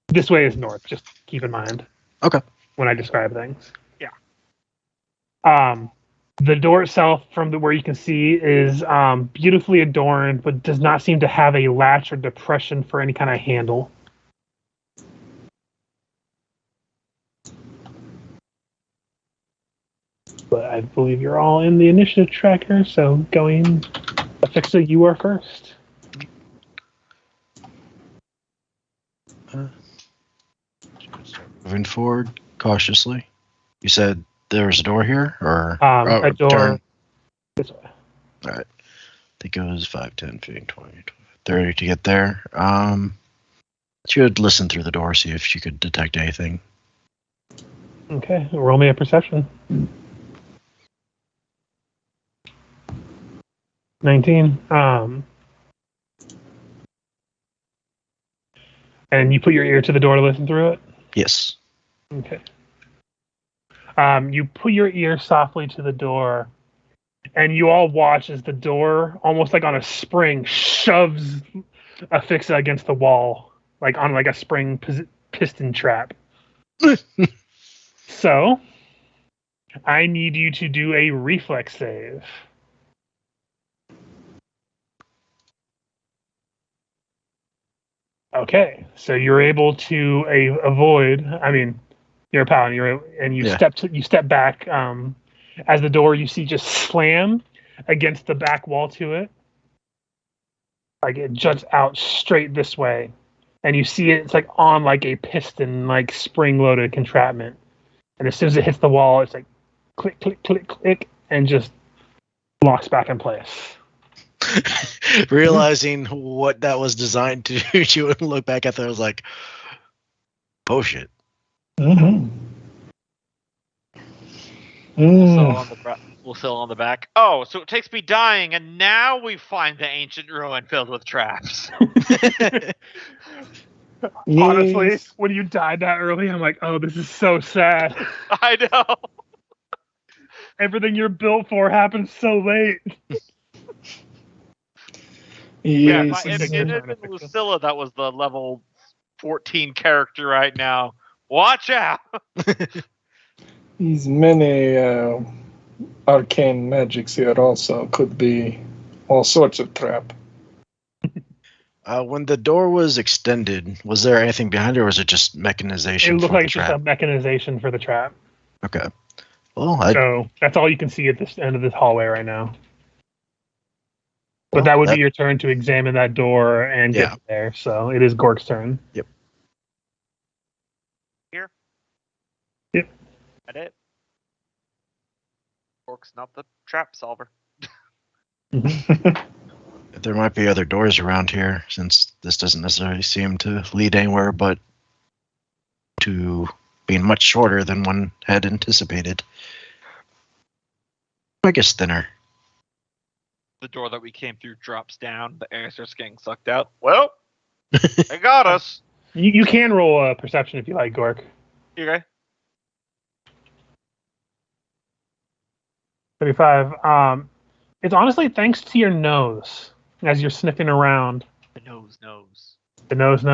this way is north. Just keep in mind. Okay. When I describe things. Yeah. The door itself, from where you can see, is beautifully adorned, but does not seem to have a latch or depression for any kind of handle. But I believe you're all in the initiative tracker, so going, Afixa, you are first. Moving forward cautiously. You said there's a door here, or A door turn. this way. All right. I think it was 5, 10, 15, 20, 30 to get there. She would listen through the door, see if she could detect anything. Okay, roll me a perception. 19. And you put your ear to the door to listen through it? Yes. Okay. You put your ear softly to the door, and you all watch as the door, almost like on a spring, shoves Afixa against the wall, like on like a spring piston trap. So, I need you to do a reflex save. Okay, so you're able to avoid. I mean, you're a paladin, and you step back. As the door you see just slam against the back wall to it, like it juts out straight this way, and you see it's like on like a piston, like spring-loaded contraption. And as soon as it hits the wall, it's like click, click, click, click, and just locks back in place. Realizing what that was designed to do, she would look back at that and was like, oh shit. Mm-hmm. We'll fill on the back. Oh, so it takes me dying, and now we find the ancient ruin filled with traps. Honestly, Yes. when you died that early, I'm like, oh, this is so sad. I know. Everything you're built for happens so late. Yeah, Yes. if it's- it had been Lucilla that was the level 14 character right now, watch out. These many arcane magics here also could be all sorts of trap. When the door was extended, was there anything behind it, or was it just mechanization? It looked for like the it's just trap? a mechanization for the trap. Okay. Well, So that's all you can see at this end of this hallway right now. But that would be your turn to examine that door and get there. So it is Gork's turn. Yep. Here. Yep. That it. Orc's not the trap solver. There might be other doors around here, since this doesn't necessarily seem to lead anywhere but to being much shorter than one had anticipated. I guess thinner. The door that we came through drops down. The air starts getting sucked out. Well, they got us. You can roll a perception if you like, Gork. You okay? 35. It's honestly thanks to your nose as you're sniffing around. The nose. The nose.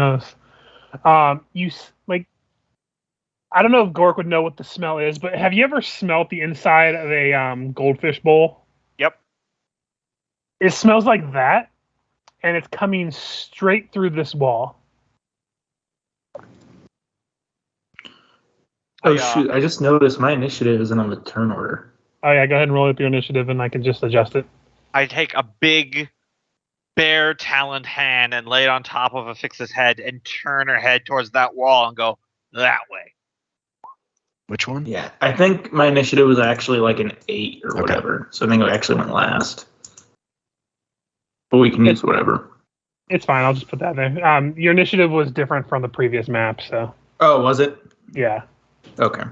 I don't know if Gork would know what the smell is, but have you ever smelt the inside of a goldfish bowl? Yep. It smells like that, and it's coming straight through this wall. Oh shoot! I just noticed my initiative isn't on the turn order. Oh yeah, go ahead and roll up your initiative, and I can just adjust it. I take a big, bare taloned hand and lay it on top of Afixa's head and turn her head towards that wall and go that way. Which one? Yeah, I think my initiative was actually like an 8 or Okay. whatever, so I think it actually went last. But we can use whatever. It's fine. I'll just put that there. Your initiative was different from the previous map, so Oh, was it? yeah. Okay.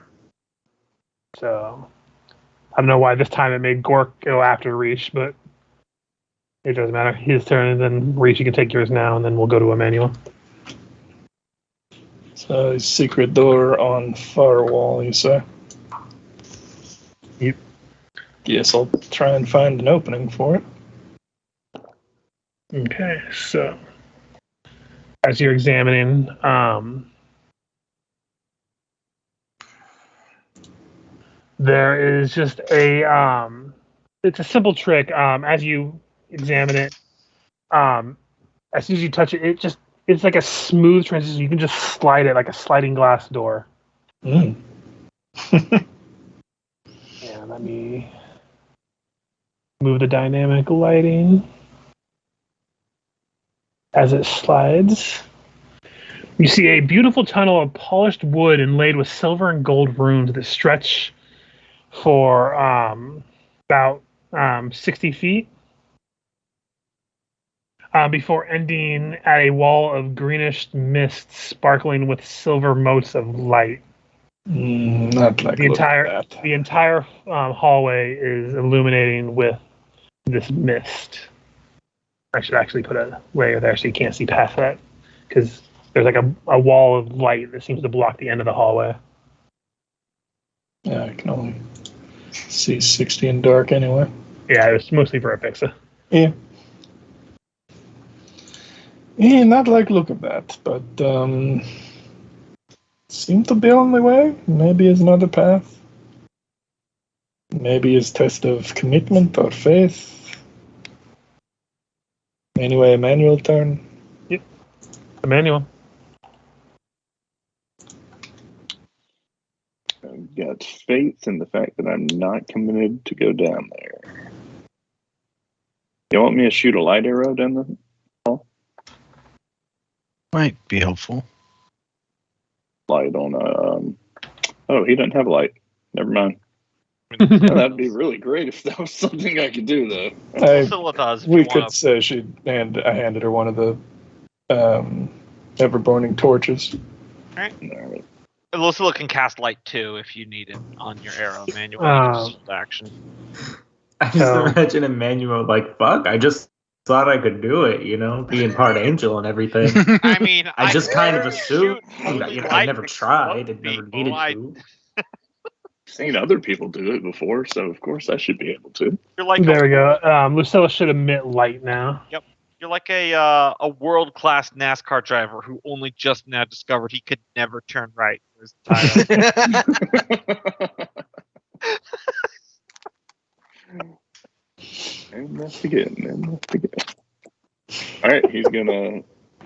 So I don't know why this time it made Gork go after Reach, but It doesn't matter. His turn, and then Reach, you can take yours now, and then we'll go to Emmanuel. So, secret door on far wall, you say? Yep. Yes, I'll try and find an opening for it. Okay, so as you're examining, there is just it's a simple trick. As you examine it, as soon as you touch it, it's like a smooth transition. You can just slide it like a sliding glass door. Mm. Yeah, let me move the dynamic lighting as it slides. You see a beautiful tunnel of polished wood inlaid with silver and gold runes that stretch for about 60 feet before ending at a wall of greenish mist sparkling with silver motes of light. Not like that. The entire hallway is illuminating with this mist. I should actually put a layer there so you can't see past that, because there's like a wall of light that seems to block the end of the hallway. Yeah, I can only see 60 in dark anyway. Yeah, it's mostly for a Pixa. Yeah. Yeah, not like look at that, but seem to be on the way. Maybe is another path. Maybe is test of commitment or faith. Anyway, Emmanuel turn. Yep. Emmanuel. I've got faith in the fact that I'm not committed to go down there. You want me to shoot a light arrow down the hall? Might be helpful. Light on oh, he doesn't have a light. Never mind. Well, that'd be really great if that was something I could do, though. Lucilla does. If We you could wanna... say I handed her one of the ever-burning torches. Alright. Lucilla can cast light too if you need it on your arrow, Emmanuel. Action. I just imagine Emmanuel like, fuck, I just thought I could do it, being part angel and everything. I mean, I just kind of assumed. shoot I never tried. It never needed to. I've seen other people do it before, so of course I should be able to. You're like There we go. Lucilla should emit light now. Yep. You're like a world-class NASCAR driver who only just now discovered he could never turn right. There's the title. Investigate. Alright, he's gonna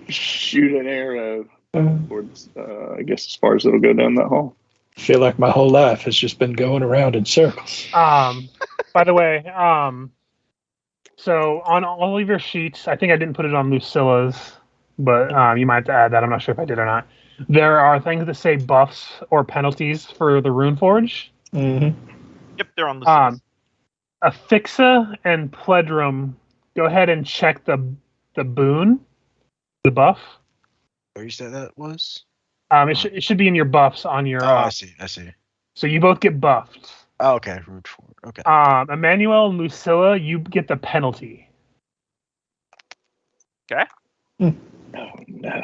shoot an arrow towards, I guess, as far as it'll go down that hall. I feel like my whole life has just been going around in circles. By the way, so on all of your sheets, I think I didn't put it on Lucilla's, but you might have to add that. I'm not sure if I did or not. There are things that say buffs or penalties for the Runeforge. Mm-hmm. Yep, they're on Lucilla's. Afixa and Pledrum, go ahead and check the boon, the buff. Where you said that was? It should be in your buffs on your. I see. So you both get buffed. Oh, okay, root for it. Okay. Emmanuel and Lucilla, you get the penalty. Okay. Oh no.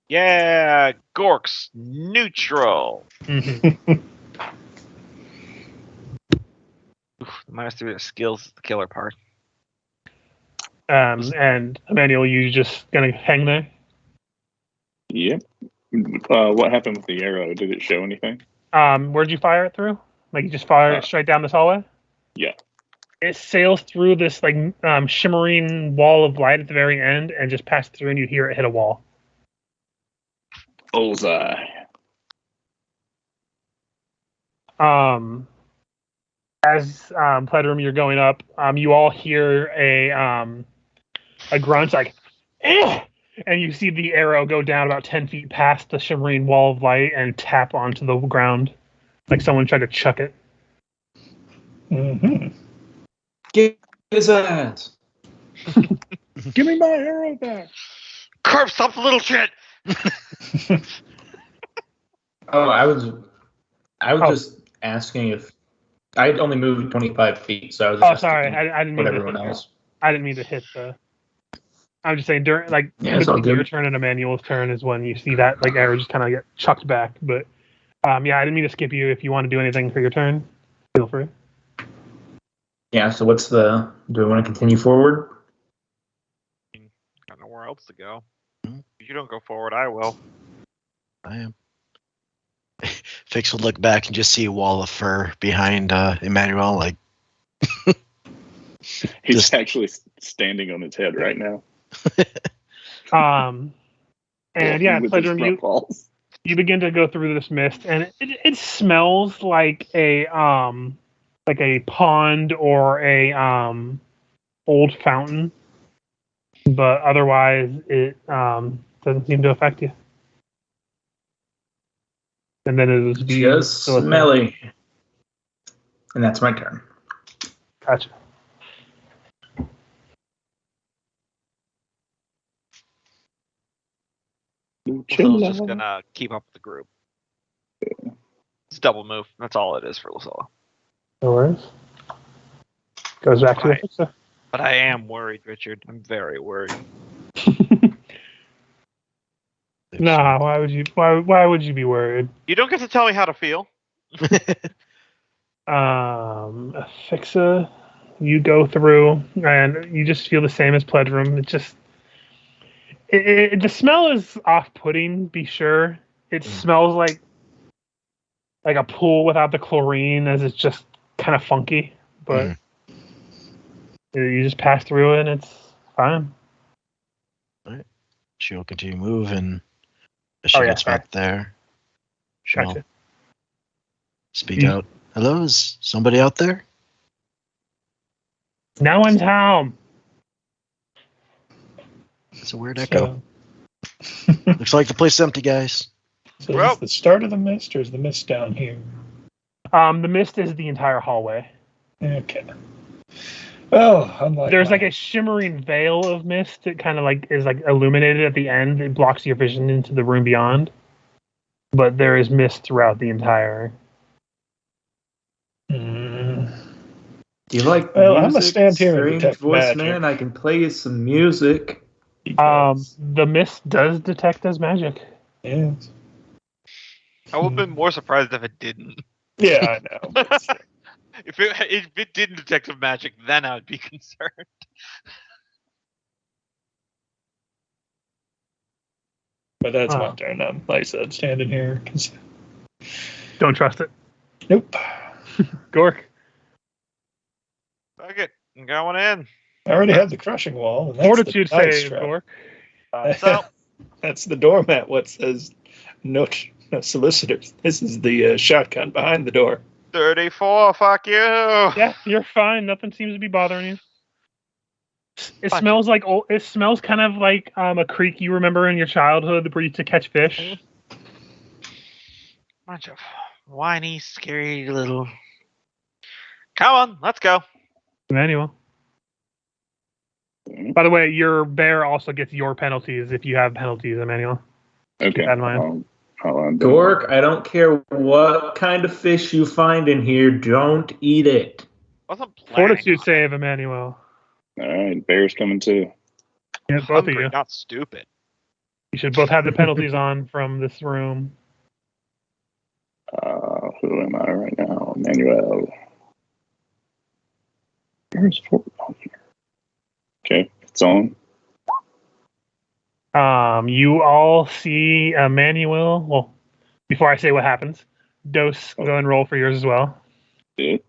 Yeah, Gorks neutral. Mm-hmm. -3 skills is the killer part. And Emmanuel, you just gonna hang there? Yep. What happened with the arrow? Did it show anything? Where'd you fire it through? Like you just fire it straight down this hallway? Yeah. It sails through this like shimmering wall of light at the very end and just passes through, and you hear it hit a wall. Bullseye. As Pledrum, you're going up, you all hear a grunt like, eh! And you see the arrow go down about 10 feet past the shimmering wall of light and tap onto the ground, like someone tried to chuck it. Mm-hmm. Get his ass. Give me my arrow back. Curb, stop the little shit. Oh, I was just asking if I'd only moved 25 feet, so I was just Oh, sorry, asking I didn't what mean everyone to. else. I didn't mean to hit the. I'm just saying during like Yeah, it's all between your good. turn and Emmanuel's turn is when you see that like arrow just kind of get chucked back. But yeah, I didn't mean to skip you. If you want to do anything for your turn, feel free. Yeah, so what's the... Do we want to continue forward? I got nowhere else to go. Hmm. If you don't go forward, I will. I am. Fix would look back and just see a wall of fur behind Emmanuel. Like He's Just- actually standing on his head right now. And yeah, with his Pledrum, front paws. you begin to go through this mist, and it smells like a pond or a old fountain, but otherwise it doesn't seem to affect you. And then it was Just smelly. And that's my turn. Gotcha. Lucilla's just gonna keep up with the group. It's a double move. That's all it is for Lucilla. No worries. Goes back to the Right. fixer. But I am worried, Richard. I'm very worried. Nah, why would you? Why would you be worried? You don't get to tell me how to feel. Afixa, you go through and you just feel the same as Pledrum. It just, the smell is off-putting. Be sure it smells like a pool without the chlorine, as it's just kind of funky. But you just pass through it, and it's fine. she will continue to move, and as she Oh, yeah, gets back there, she'll Gotcha. speak out. Hello, is somebody out there? Now in town. It's a weird echo. Looks like the place is empty, guys. So Well- is this the start of the mist, or is the mist down here? The mist is the entire hallway. Okay. Well, unlike There's my- like a shimmering veil of mist that kind of like is like illuminated at the end. It blocks your vision into the room beyond. But there is mist throughout the entire. Mm, Do you like Well, I'm music? gonna stand here and Strange detect voice magic. man, I can play you some music. because- The mist does detect as magic. yes. I would have been more surprised if it didn't. Yeah, I know. but- If it didn't detect some magic, then I would be concerned. But that's my Oh. turn. I'm, like I said, standing here. Don't trust it. Nope. Gork. Fuck it. I'm going in. I already have the crushing wall. And that's Fortitude the dice save, trap. Gork. So, That's the doormat. What says no solicitors? This is the shotgun behind the door. 34, fuck you. Yeah, you're fine. Nothing seems to be bothering you. It Fuck smells like old. It smells kind of like a creek you remember in your childhood where you used to catch fish. Bunch of whiny, scary little. Come on, let's go. Emmanuel. By the way, your bear also gets your penalties if you have penalties, Emmanuel. Okay. that in mind. I'll Gork, I don't care what kind of fish you find in here, don't eat it. Wasn't planning Fortitude on it. save, Emmanuel. All right, bear's coming too. Yeah, I'm both of hungry, you. not stupid. You should both have the penalties on from this room. Who am I right now? Emmanuel. Where's Fort? Oh, here. Okay, it's on. You all see Emmanuel. Well, before I say what happens, Dose, go and roll for yours as well. It.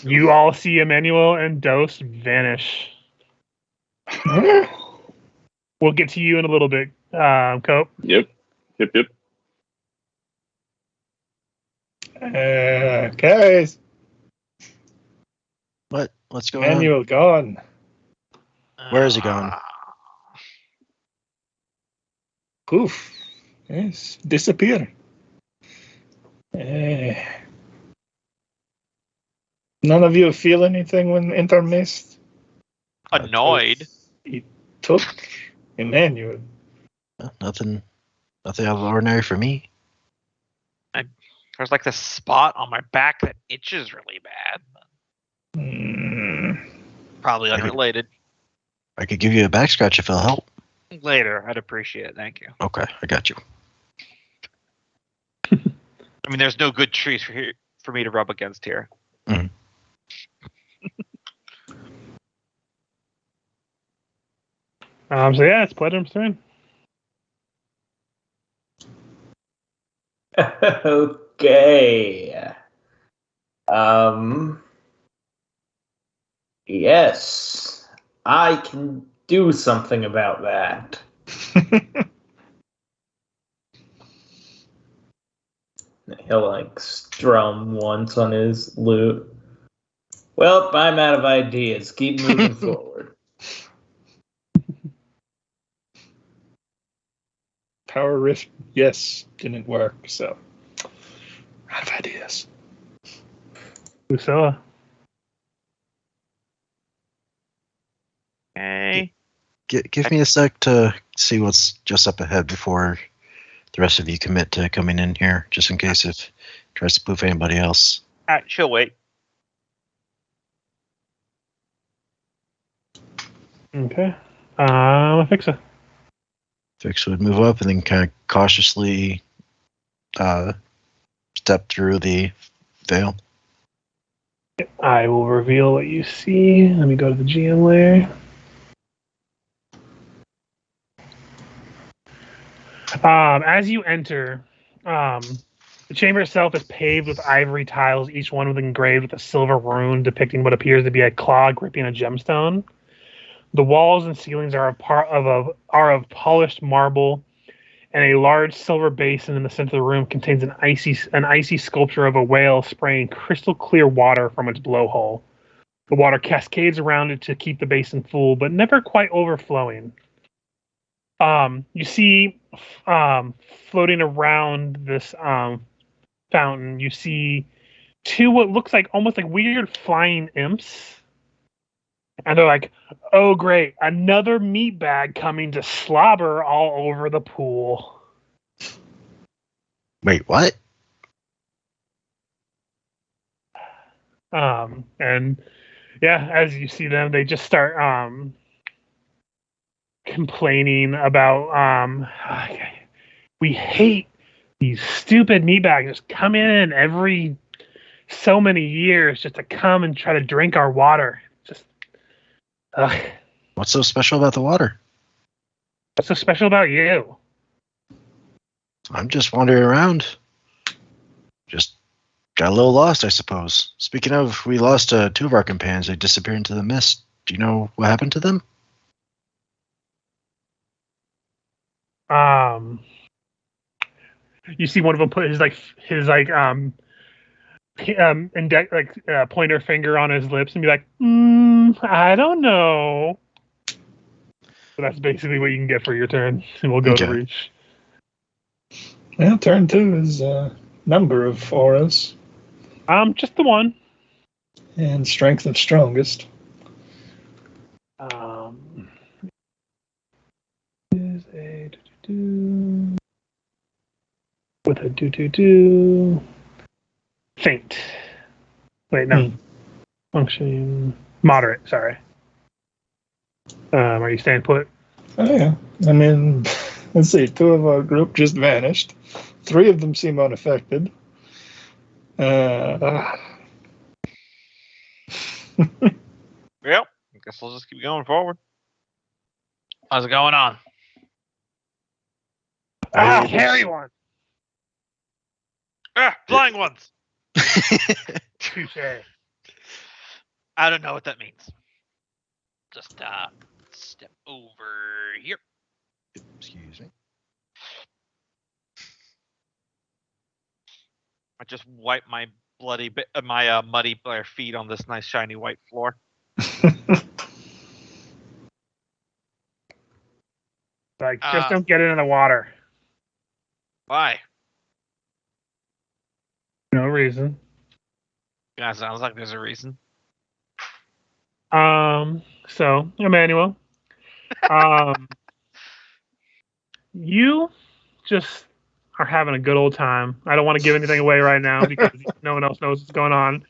You all see Emmanuel and Dose vanish. We'll get to you in a little bit, Cope. Yep. Guys, What's going Manuel gone. Where is he going? Poof. Yes, disappear. None of you feel anything when enter mist? Annoyed. He took Emmanuel. Nothing out of the ordinary for me. I There's like this spot on my back that itches really bad. Probably unrelated. I could give you a back scratch if it'll help. Later, I'd appreciate it. Thank you. Okay, I got you. I mean, there's no good trees for me to rub against here. Mhm. So yeah, it's Pledum's turn. Okay. Yes, I can do something about that. He'll like strum once on his lute. Well, I'm out of ideas. Keep moving forward. Power Rift, yes, didn't work, so. Out of ideas. Lucilla. Okay. Give me a sec to see what's just up ahead before the rest of you commit to coming in here, just in case if it tries to spoof anybody else. She'll wait. Okay. Fixa. Fix would move up and then kind of cautiously step through the veil. I will reveal what you see. Let me go to the GM layer. As you enter, the chamber itself is paved with ivory tiles, each one with engraved with a silver rune depicting what appears to be a claw gripping a gemstone. The walls and ceilings are of polished marble, and a large silver basin in the center of the room contains an icy sculpture of a whale spraying crystal clear water from its blowhole. The water cascades around it to keep the basin full, but never quite overflowing. You see, floating around this fountain, you see two what looks like almost like weird flying imps. And they're like, oh, great, another meat bag coming to slobber all over the pool. Wait, what? And yeah, as you see them, they just start complaining about we hate these stupid meat bags just come in every so many years just to come and try to drink our water. Just What's so special about the water? what's so special about you? I'm just wandering around. Just got a little lost, I suppose. Speaking of, we lost two of our companions. They disappeared into the mist. Do you know what happened to them? You see one of them put his pointer finger on his lips and be like, I don't know. So that's basically what you can get for your turn. And we'll go to Okay. reach. Well, turn 2 is a number of auras. Just the one. And strength of strongest. Is a do with a do faint. Wait, no. Function moderate. Sorry. Are you staying put? Oh, yeah. I mean, let's see. 2 of our group just vanished. 3 of them seem unaffected. Well, I guess I'll just keep going forward. How's it going on? Hairy one. Flying ones. Touche. I don't know what that means. Just step over here. Excuse me. I just wipe my muddy bare feet on this nice shiny white floor. Like, just don't get it in the water. Why? No reason. Yeah, sounds like there's a reason. So, Emmanuel, you just, are having a good old time. I don't want to give anything away right now because no one else knows what's going on.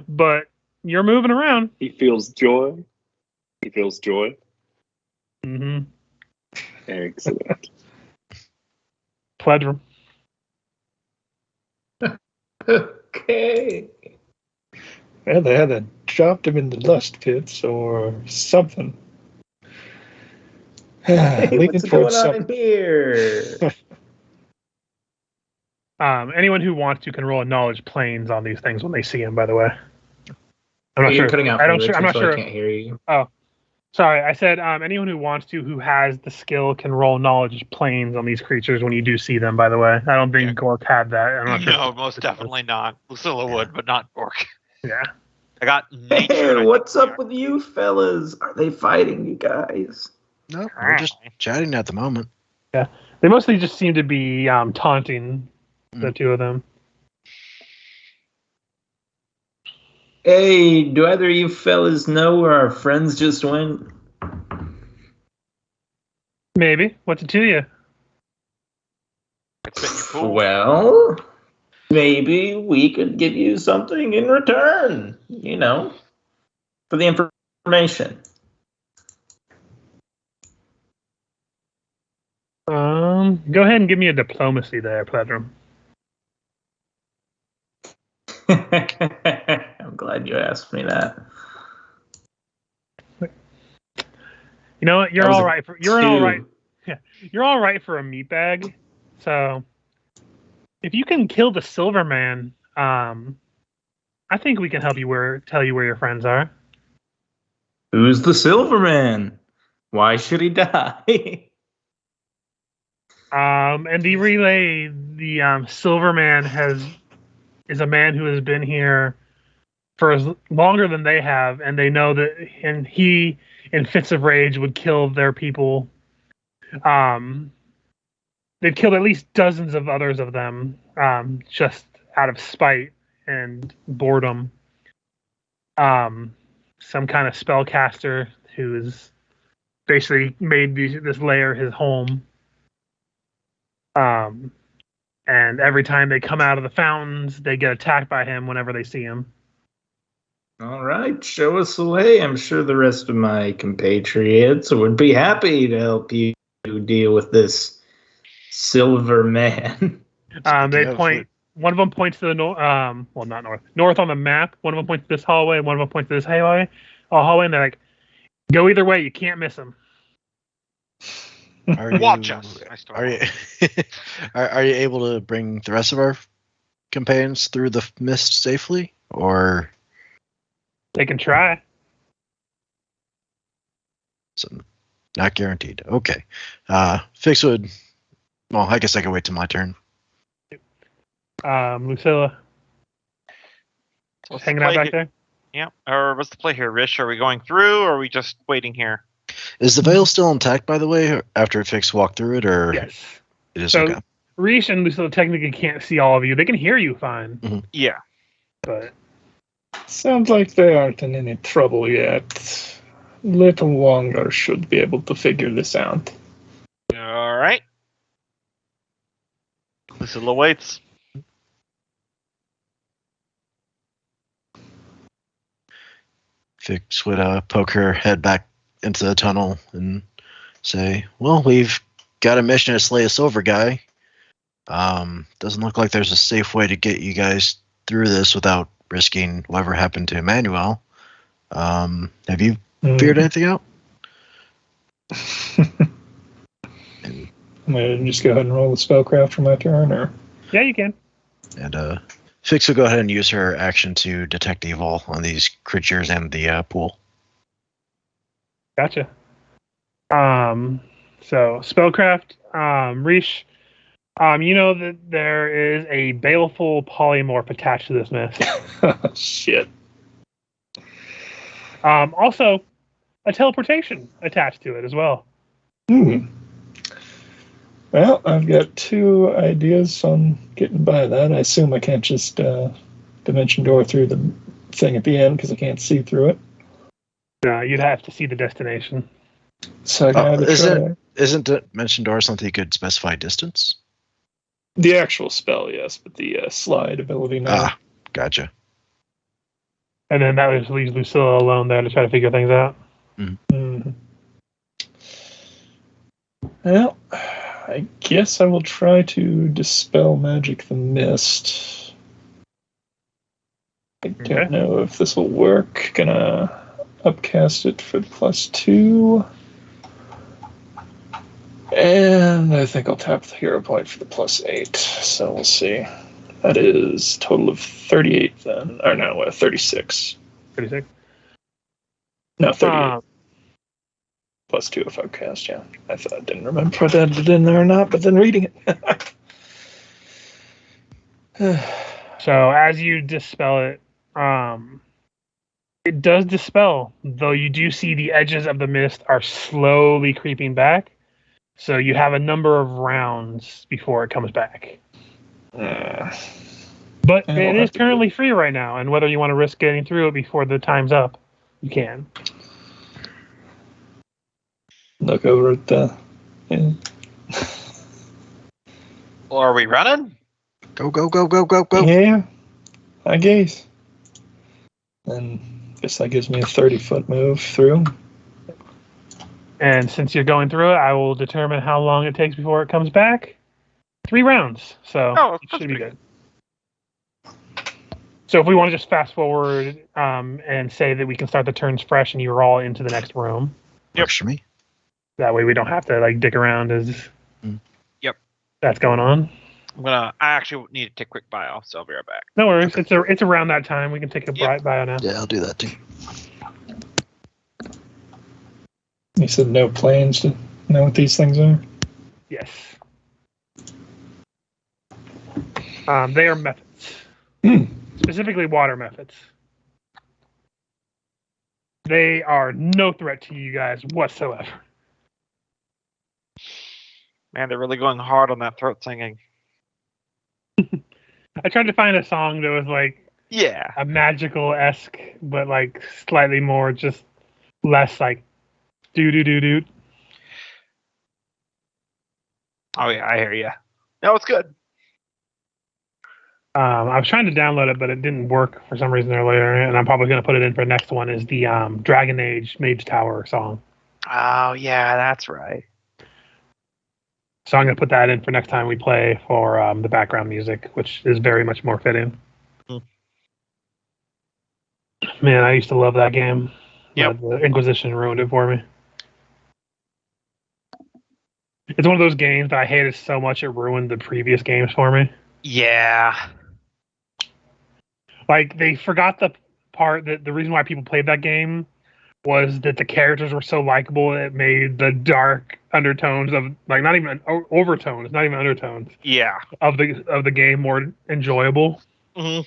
But you're moving around. He feels joy. He feels joy. Mm-hmm. Excellent. Pledrum. Okay. Well, they either dropped him in the lust pits or something. Hey, Leaning what's towards going on something. in here? Anyone who wants to can roll a knowledge planes on these things when they see them. By the way, I'm not You're sure. cutting out. I for don't. me, Sure, I'm Richard, not so sure. I can't hear you. Sorry, I said anyone who wants to, who has the skill, can roll knowledge planes on these creatures when you do see them. By the way, I don't think Yeah. Gork had that. I'm not sure. No, most definitely not. Lucilla would, but not Bork. Yeah. I got nature. Hey, and I what's think- up with you fellas? Are they fighting you guys? No, we're just chatting at the moment. They mostly just seem to be taunting the two of them. Hey, do either of you fellas know where our friends just went? Maybe. What's it to you? It's been your pool. Well, maybe we could give you something in return, for the information. Go ahead and give me a diplomacy there, Pledrum. I'm glad you asked me that. You know what? You're That was all a right for you're all 2. right. Yeah, you're all right for a meat bag. So, if you can kill the Silver Man, I think we can help you tell you where your friends are. Who's the Silverman? Why should he die? And the relay, the Silver Man is a man who has been here for longer than they have, and they know that, and he, in fits of rage, would kill their people. They've killed at least dozens of others of them, just out of spite and boredom. Some kind of spellcaster who's basically made this lair his home. And every time they come out of the fountains, they get attacked by him whenever they see him. All right, show us the way. I'm sure the rest of my compatriots would be happy to help you deal with this Silver Man. They point. One of them points to the north. Well, not north on the map. One of them points to this hallway. One of them points to this hallway. And they're like, "Go either way. You can't miss them." Watch us. Are you are you able to bring the rest of our companions through the mist safely, or They can try. so not guaranteed? Okay, Fix would. Well, I guess I can wait till my turn. Lucilla, What's the hanging out play back here? there. Yeah. Or what's the play here, Rish? Are we going through, or are we just waiting here? Is the veil still intact, by the way, after Fix walked through it, or Yes. it is So okay? Rish and Lucilla technically can't see all of you. They can hear you fine, Yeah. but Sounds like they aren't in any trouble yet. Little longer should be able to figure this out. All right. Lucilla waits. Fix would poke her head back into the tunnel and say, "Well, we've got a mission to slay a silver guy. Doesn't look like there's a safe way to get you guys through this without risking whatever happened to Emmanuel. Have you figured anything out?" I'm gonna just go ahead and roll the spellcraft for my turn, or yeah, you can. And Fix will go ahead and use her action to detect evil on these creatures and the pool. Gotcha. So spellcraft, Rish, you know that there is a baleful polymorph attached to this mist. shit. Also, a teleportation attached to it as well. Well, I've got 2 ideas on getting by that. I assume I can't just dimension door through the thing at the end because I can't see through it. You'd have to see the destination. So I can either try. Isn't Dimension Door something you could specify distance? The actual spell, yes, but the slide ability, no. Ah, gotcha. And then that just leaves Lucilla alone there to try to figure things out. Mhm. Well, I guess I will try to dispel magic the mist. I don't Okay. know if this will work. Gonna upcast it for the +2. And I think I'll tap the hero point for the +8. So we'll see. That is a total of 38 then. Or no, 36. 36. No, 38. +2 if upcast, yeah. I didn't remember if I added it in there or not, but then reading it. So as you dispel it, it does dispel, though you do see the edges of the mist are slowly creeping back. So you have a number of rounds before it comes back. But And it we'll is have to currently free right now, and whether you want to risk getting through it before the time's up, you can. look over at the. Yeah. Well, are we running? Go, go, go, go, go, go. Yeah, I guess. And I guess that gives me a 30-foot move through. And since you're going through it, I will determine how long it takes before it comes back. 3 rounds, so Oh, it that's should be pretty good. So if we want to just fast forward and say that we can start the turns fresh and you're all into the next room, Works for me. that way we don't have to like dick around as Yep. that's going on. I actually need to take a quick bio, so I'll be right back. No worries, it's around that time. We can take a Yep. bio now. Yeah, I'll do that too. You said no plans to know what these things are? Yes. They are methods. Specifically water methods. They are no threat to you guys whatsoever. Man, they're really going hard on that throat singing. I tried to find a song that was like Yeah. a magical-esque, but like slightly more just less like do. Oh yeah, I hear you. No, it's good. I was trying to download it, but it didn't work for some reason earlier, and I'm probably going to put it in for the next one. Is the Dragon Age Mage Tower song? Oh yeah, that's right. So I'm going to put that in for next time we play for the background music, which is very much more fitting. Man, I used to love that game. Yep. The Inquisition ruined it for me. It's one of those games that I hated so much it ruined the previous games for me. Yeah. Like, they forgot the part that the reason why people played that game was that the characters were so likable it made the dark undertones of, like, not even overtones, not even undertones Yeah. of the game more enjoyable. Mm-hmm.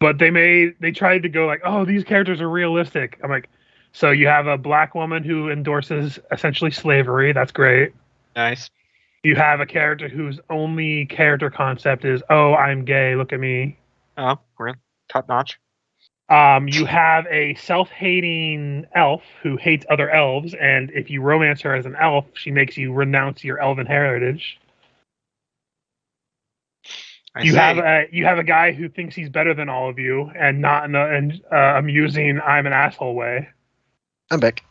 But they tried to go like, oh, these characters are realistic. I'm like, so you have a black woman who endorses essentially slavery. That's great. Nice. You have a character whose only character concept is, oh, I'm gay. Look at me. Oh, we're top notch. You have a self-hating elf who hates other elves, and if you romance her as an elf, she makes you renounce your elven heritage. You have a guy who thinks he's better than all of you, and not in an amusing "I'm an asshole" way. I'm back.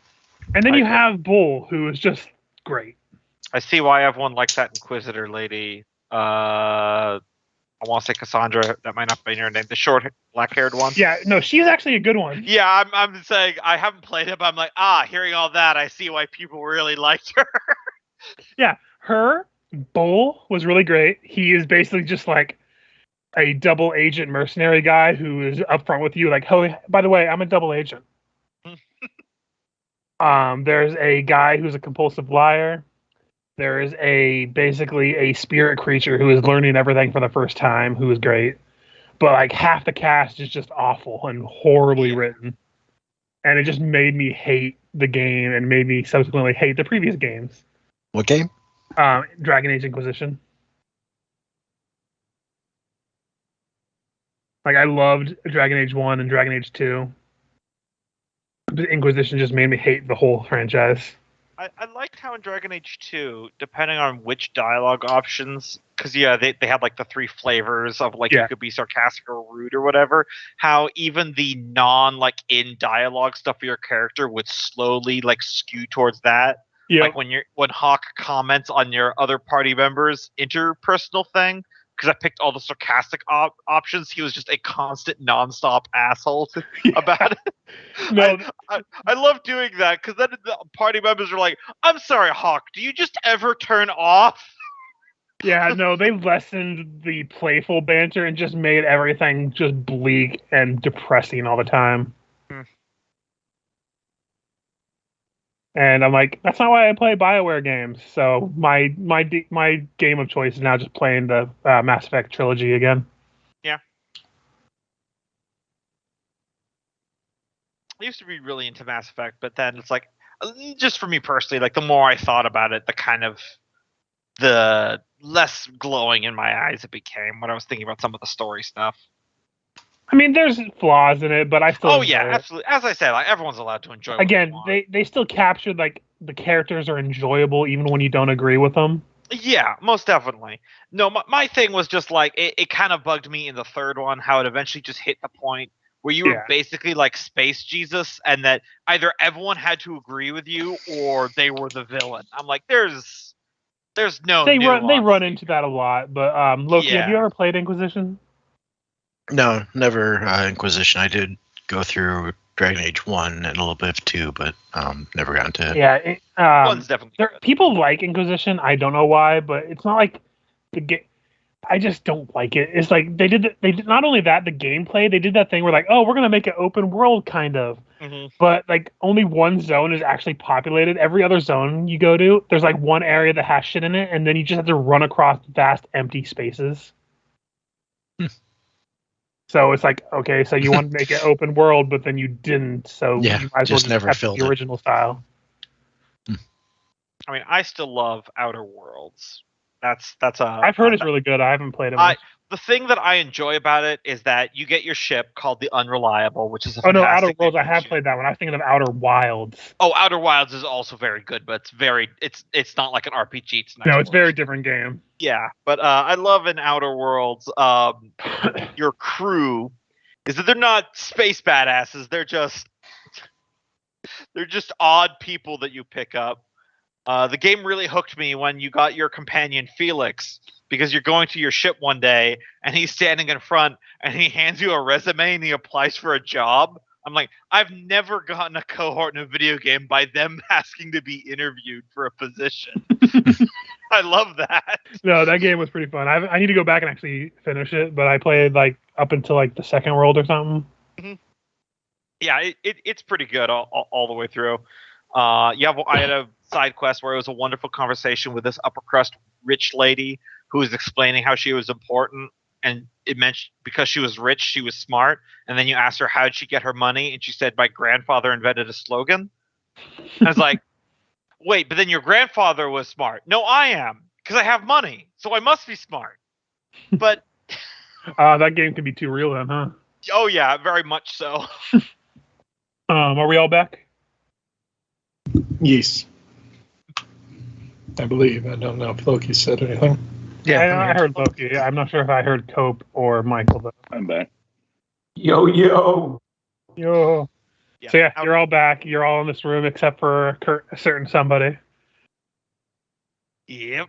And then you have Bull, who is just great. I see why everyone likes that Inquisitor lady. I want to say Cassandra. That might not be her name. The short, black-haired one. Yeah, no, she's actually a good one. Yeah, I'm saying I haven't played it, but I'm like, hearing all that, I see why people really liked her. Yeah, her Bull was really great. He is basically just like a double agent mercenary guy who is upfront with you, like, oh, by the way, I'm a double agent. There's a guy who's a compulsive liar. There is basically a spirit creature who is learning everything for the first time, who is great. But like half the cast is just awful and horribly written. And it just made me hate the game and made me subsequently hate the previous games. What game? Dragon Age Inquisition. Like, I loved Dragon Age 1 and Dragon Age 2. But Inquisition just made me hate the whole franchise. I liked how in Dragon Age 2, depending on which dialogue options, because they had like the 3 flavors of like you could be sarcastic or rude or whatever. How even the non like in dialogue stuff for your character would slowly like skew towards that. Yeah. Like when Hawk comments on your other party members' interpersonal thing, because I picked all the sarcastic options, he was just a constant nonstop asshole about it. No, I love doing that because then the party members are like, "I'm sorry, Hawk. Do you just ever turn off?" yeah, no, they lessened the playful banter and just made everything just bleak and depressing all the time. And I'm like, that's not why I play BioWare games. So my game of choice is now just playing the Mass Effect trilogy again. Yeah. I used to be really into Mass Effect, but then it's like, just for me personally, like the more I thought about it, the less glowing in my eyes it became when I was thinking about some of the story stuff. I mean, there's flaws in it, but I still enjoy it. Absolutely. As I said, like everyone's allowed to enjoy. Again, they still captured like the characters are enjoyable even when you don't agree with them. Yeah, most definitely. No, my thing was just like it kind of bugged me in the third one how it eventually just hit the point where you were basically like Space Jesus, and that either everyone had to agree with you or they were the villain. I'm like, there's no. They run into that a lot, but Loki, have you ever played Inquisition? No, never Inquisition. I did go through Dragon Age 1 and a little bit of 2, but never got into it. Yeah, one's definitely good. People like Inquisition. I don't know why, but it's not like the game. I just don't like it. It's like they did not only that, the gameplay, they did that thing where like, oh, we're gonna make it open world kind of. Mm-hmm. But like only one zone is actually populated. Every other zone you go to, there's like one area that has shit in it, and then you just have to run across vast empty spaces. So it's like, okay, so you want to make it open world, but then you didn't, so yeah, you might as well just never have filled the original style. I mean, I still love Outer Worlds. That's I've heard it's really good. I haven't played it much. The thing that I enjoy about it is that you get your ship called the Unreliable, which is a Outer fantastic Worlds. I have played that one. I was thinking of Outer Wilds. Oh, Outer Wilds is also very good, but it's not like an RPG. It's no, it's a very different game. Yeah, but I love in Outer Worlds, your crew is that they're not space badasses. They're just odd people that you pick up. The game really hooked me when you got your companion Felix, because you're going to your ship one day and he's standing in front and he hands you a resume and he applies for a job. I'm like, I've never gotten a cohort in a video game by them asking to be interviewed for a position. I love that. No, that game was pretty fun. I need to go back and actually finish it, but I played like up until like the second world or something. Mm-hmm. Yeah, it's pretty good all the way through. I had a side quest where it was a wonderful conversation with this upper crust rich lady who was explaining how she was important, and it meant because she was rich, she was smart. And then you asked her how did she get her money, and she said, "My grandfather invented a slogan." I was like, wait, but then your grandfather was smart. No, I am, because I have money, so I must be smart. But that game can be too real then, huh? Oh yeah, very much so. Are we all back? Yes. I believe. I don't know if Loki said anything. Yeah, I heard Loki. I'm not sure if I heard Cope or Michael, though. I'm back. Yo. Yeah, so yeah, you're all back. You're all in this room except for a certain somebody. Yep.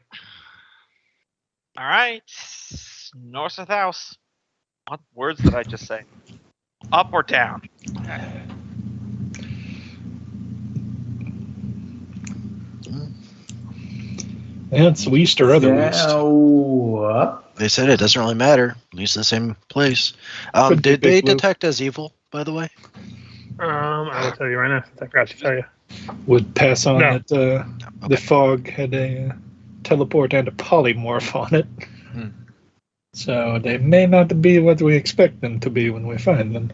All right. North or south? What words did I just say? Up or down? It's east or other east. They said it doesn't really matter. Least the same place. Did they detect as evil, by the way? I will tell you right now. I forgot to tell you. Would pass on that the fog had a teleport and a polymorph on it. So they may not be what we expect them to be when we find them.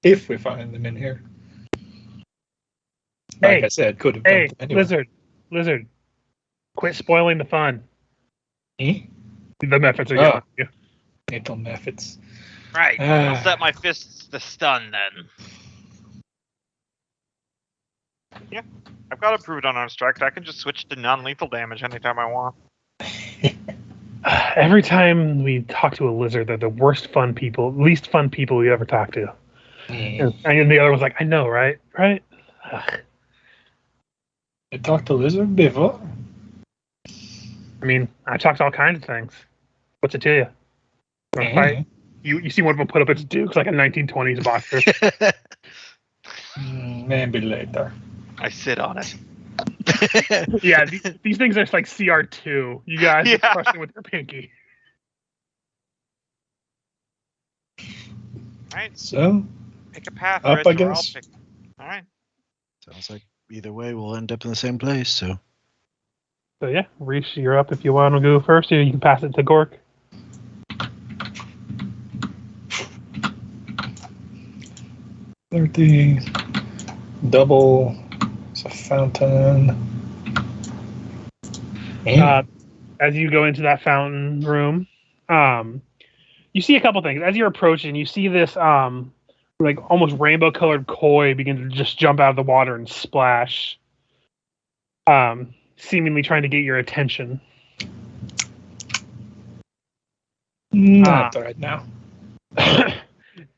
If we find them in here. Like I said, could have Hey, anyway. Lizard. Quit spoiling the fun. Eh? The methods are yelling at you. Mental methods. Right. I'll set my fists to stun then. I've got approved unarmed strikes. I can just switch to non-lethal damage anytime I want. Every time we talk to a lizard, they're the least fun people we ever talk to. And the other was like, I know, right? Right? Ugh. I talked to lizard before. I mean, I talked to all kinds of things. What's it to you? Wanna fight? You see one of them put up its dukes like a 1920s boxer. Maybe later. I sit on it. Yeah, these things are just like CR2. You guys Yeah. just crush it with your pinky. Alright, So, pick a path, Up, Rich, I or I'll guess. pick. Alright. Sounds like either way we'll end up in the same place. So So yeah, Reese, you're up if you want to go first, or you can pass it to Gork. the double. It's a fountain. As you go into that fountain room, you see a couple things. As you're approaching, you see this like almost rainbow colored koi begin to just jump out of the water and splash, seemingly trying to get your attention. Not right now.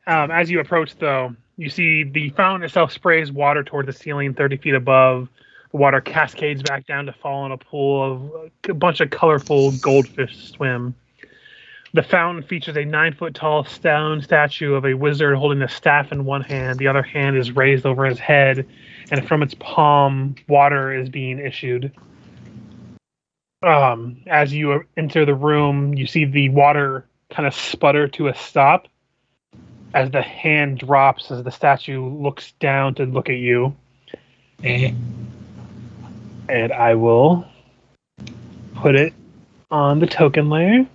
As you approach, though, you see the fountain itself sprays water toward the ceiling 30 feet above. The water cascades back down to fall in a pool of a bunch of colorful goldfish swim. The fountain features a 9-foot-tall stone statue of a wizard holding a staff in one hand. The other hand is raised over his head, and from its palm, water is being issued. As you enter the room, you see the water kind of sputter to a stop as the hand drops as the statue looks down to look at you. And I will put it on the token layer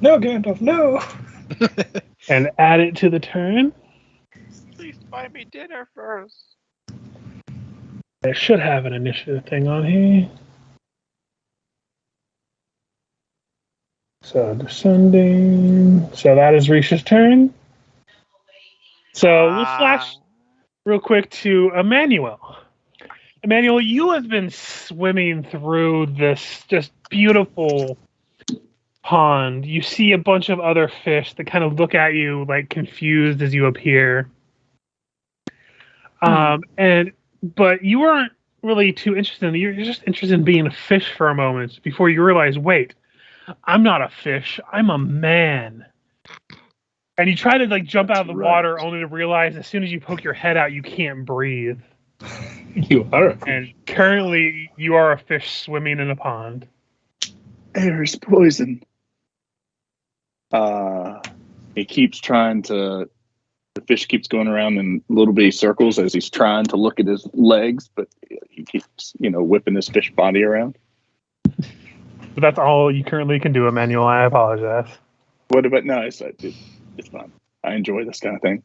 No, Gandalf, no. and add it to the turn. Please buy me dinner first. I should have an initiative thing on here. So descending. So that is Risha's turn. So we'll flash real quick to Emmanuel. Emmanuel, you have been swimming through this just beautiful pond. You see a bunch of other fish that kind of look at you like confused as you appear. But you weren't really too interested in it. You're just interested in being a fish for a moment before you realize, wait, I'm not a fish, I'm a man. And you try to like jump out of the water only to realize as soon as you poke your head out, you can't breathe. You are. And currently, you are a fish swimming in a pond. Air is poison. He keeps trying to. The fish keeps going around in little bitty circles as he's trying to look at his legs, but he keeps, whipping his fish body around. But that's all you currently can do, Emmanuel. I apologize. What about? No, it's fine. I enjoy this kind of thing.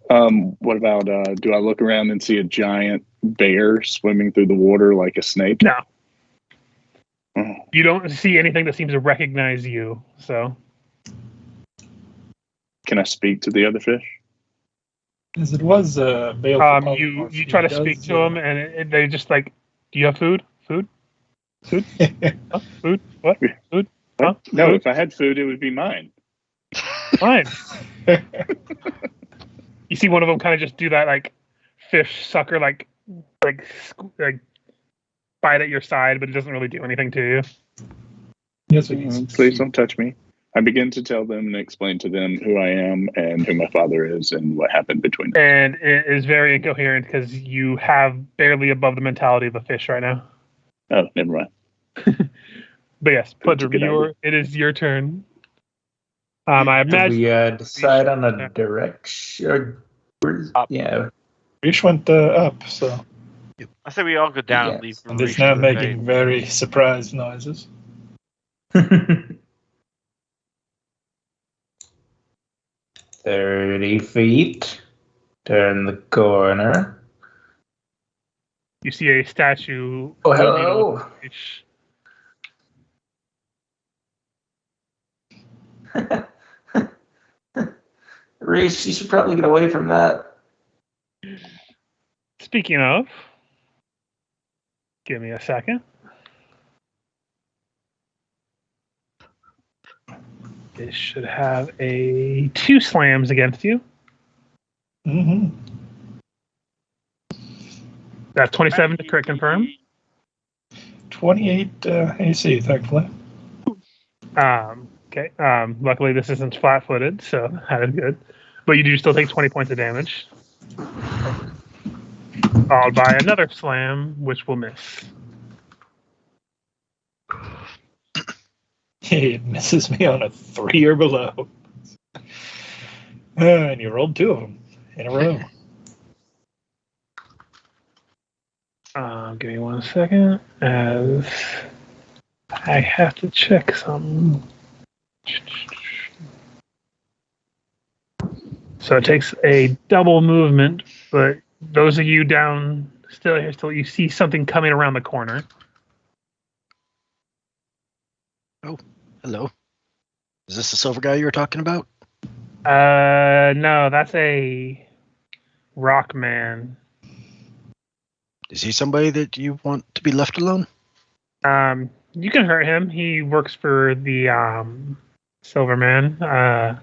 What about? Do I look around and see a giant bear swimming through the water like a snake? No. You don't see anything that seems to recognize you. So, can I speak to the other fish? As it was baleful. you try to speak to them, and they just like, do you have food? Food? Huh? Food? What? Food? Huh? No, Food? if I had food, it would be mine. Fine. You see one of them kind of just do that like fish sucker like bite at your side, but it doesn't really do anything to you. Yes, Please don't touch me. I begin to tell them and explain to them who I am and who my father is and what happened between them. And it is very incoherent because you have barely above the mentality of a fish right now. Oh, never mind. But yes, Pudrum, good idea. it is your turn. I imagine we decide on a direction. Yeah. Fish went up, so. I say we all go down and Yes. leave. And it's now making very surprised noises. 30 feet. Turn the corner. you see a statue. Oh, hello. Fish. Reese, you should probably get away from that. Speaking of, give me a second. This should have a 2 slams against you. Mm-hmm. That's 27 to crit confirm. 28 AC, thankfully. Okay. Luckily, this isn't flat-footed, so that is good. But you do still take 20 points of damage. Followed by another slam, which will miss. It misses me on a 3 or below. And you rolled 2 of them in a row. Give me 1 second, as I have to check something. So it takes a double movement, but those of you down still here, you see something coming around the corner. Oh, hello. Is this the silver guy you were talking about? No, that's a rock man. Is he somebody that you want to be left alone? You can hurt him. He works for the Silver Man.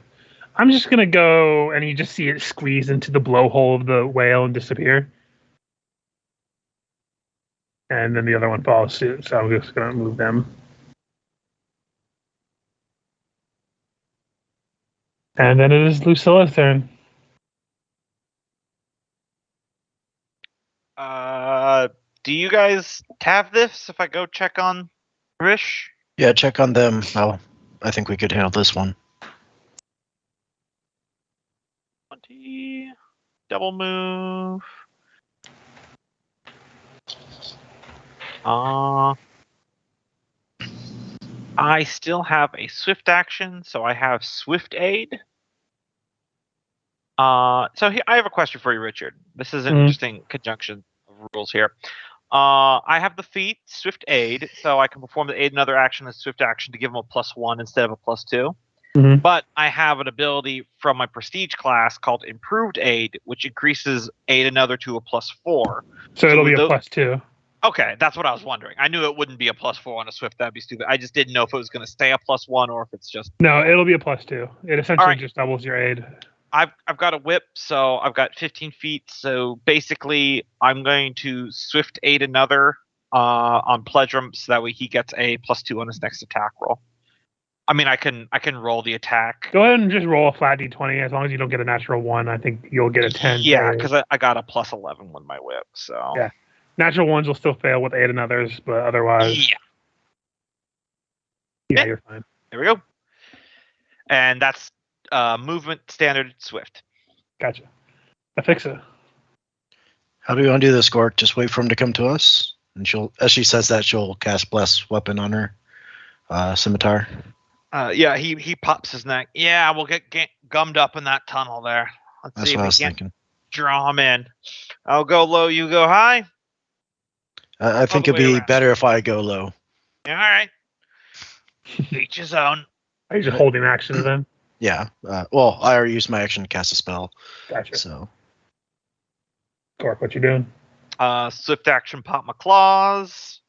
I'm just gonna go, and you just see it squeeze into the blowhole of the whale and disappear. And then the other one follows suit, so I'm just gonna move them. And then it is Lucilla's turn. Do you guys have this? If I go check on Rish? Yeah, check on them. I think we could handle this one. 20. Double move. I still have a swift action, so I have swift aid. I have a question for you, Richard. This is an interesting conjunction of rules here. I have the feat swift aid, so I can perform the aid another action as swift action to give him a +1 instead of a +2. Mm-hmm. But I have an ability from my prestige class called improved aid, which increases aid another to a +4. So it'll be a +2. Okay, that's what I was wondering. I knew it wouldn't be a +4 on a swift. That'd be stupid. I just didn't know if it was going to stay a +1 or if it's just... No, it'll be a +2. It essentially just doubles your aid. I've got a whip, so I've got 15 feet. So basically, I'm going to swift aid another on Pledrum, so that way he gets a +2 on his next attack roll. I mean, I can roll the attack. Go ahead and just roll a flat d20. As long as you don't get a natural 1, I think you'll get a 10. Yeah, because I got a +11 with my whip. So yeah, natural 1s will still fail with aid and others, but otherwise, yeah, you're fine. There we go. And that's movement standard swift. Gotcha. Affixa. How do we want to do this, Gork? Just wait for him to come to us, and as she says that, she'll cast Bless Weapon on her scimitar. Yeah, he pops his neck. Yeah, we'll get gummed up in that tunnel there. That's what I was thinking. Draw him in. I'll go low, you go high. I think it'd be better if I go low. All right. Each his own. Are you just holding actions then? Yeah. Well, I already used my action to cast a spell. Gotcha. So. Gork, what you doing? Swift action, pop my claws.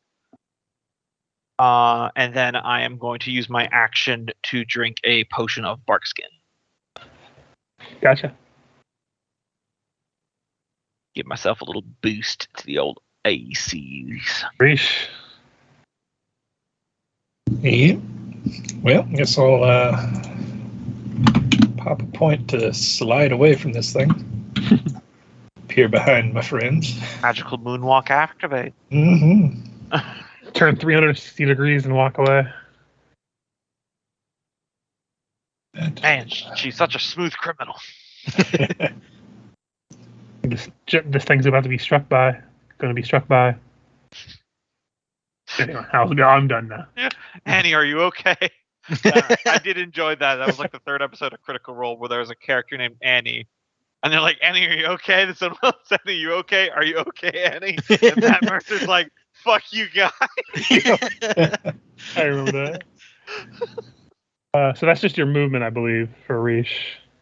And then I am going to use my action to drink a potion of bark skin. Gotcha. Give myself a little boost to the old ACs. Reesh. Yeah. Well, I guess I'll pop a point to slide away from this thing. Appear behind my friends. Magical moonwalk activate. Mm-hmm. Turn 360 degrees and walk away. Man, she's such a smooth criminal. This thing's about to be struck by. Going to be struck by. Anyway, I'm done now. Annie, are you okay? I did enjoy that. That was like the 3rd episode of Critical Role where there was a character named Annie. And they're like, Annie, are you okay? And someone else said, are you okay? Are you okay, Annie? And Matt Mercer's like, fuck you guys. I remember that. So that's just your movement, I believe, for Reesh.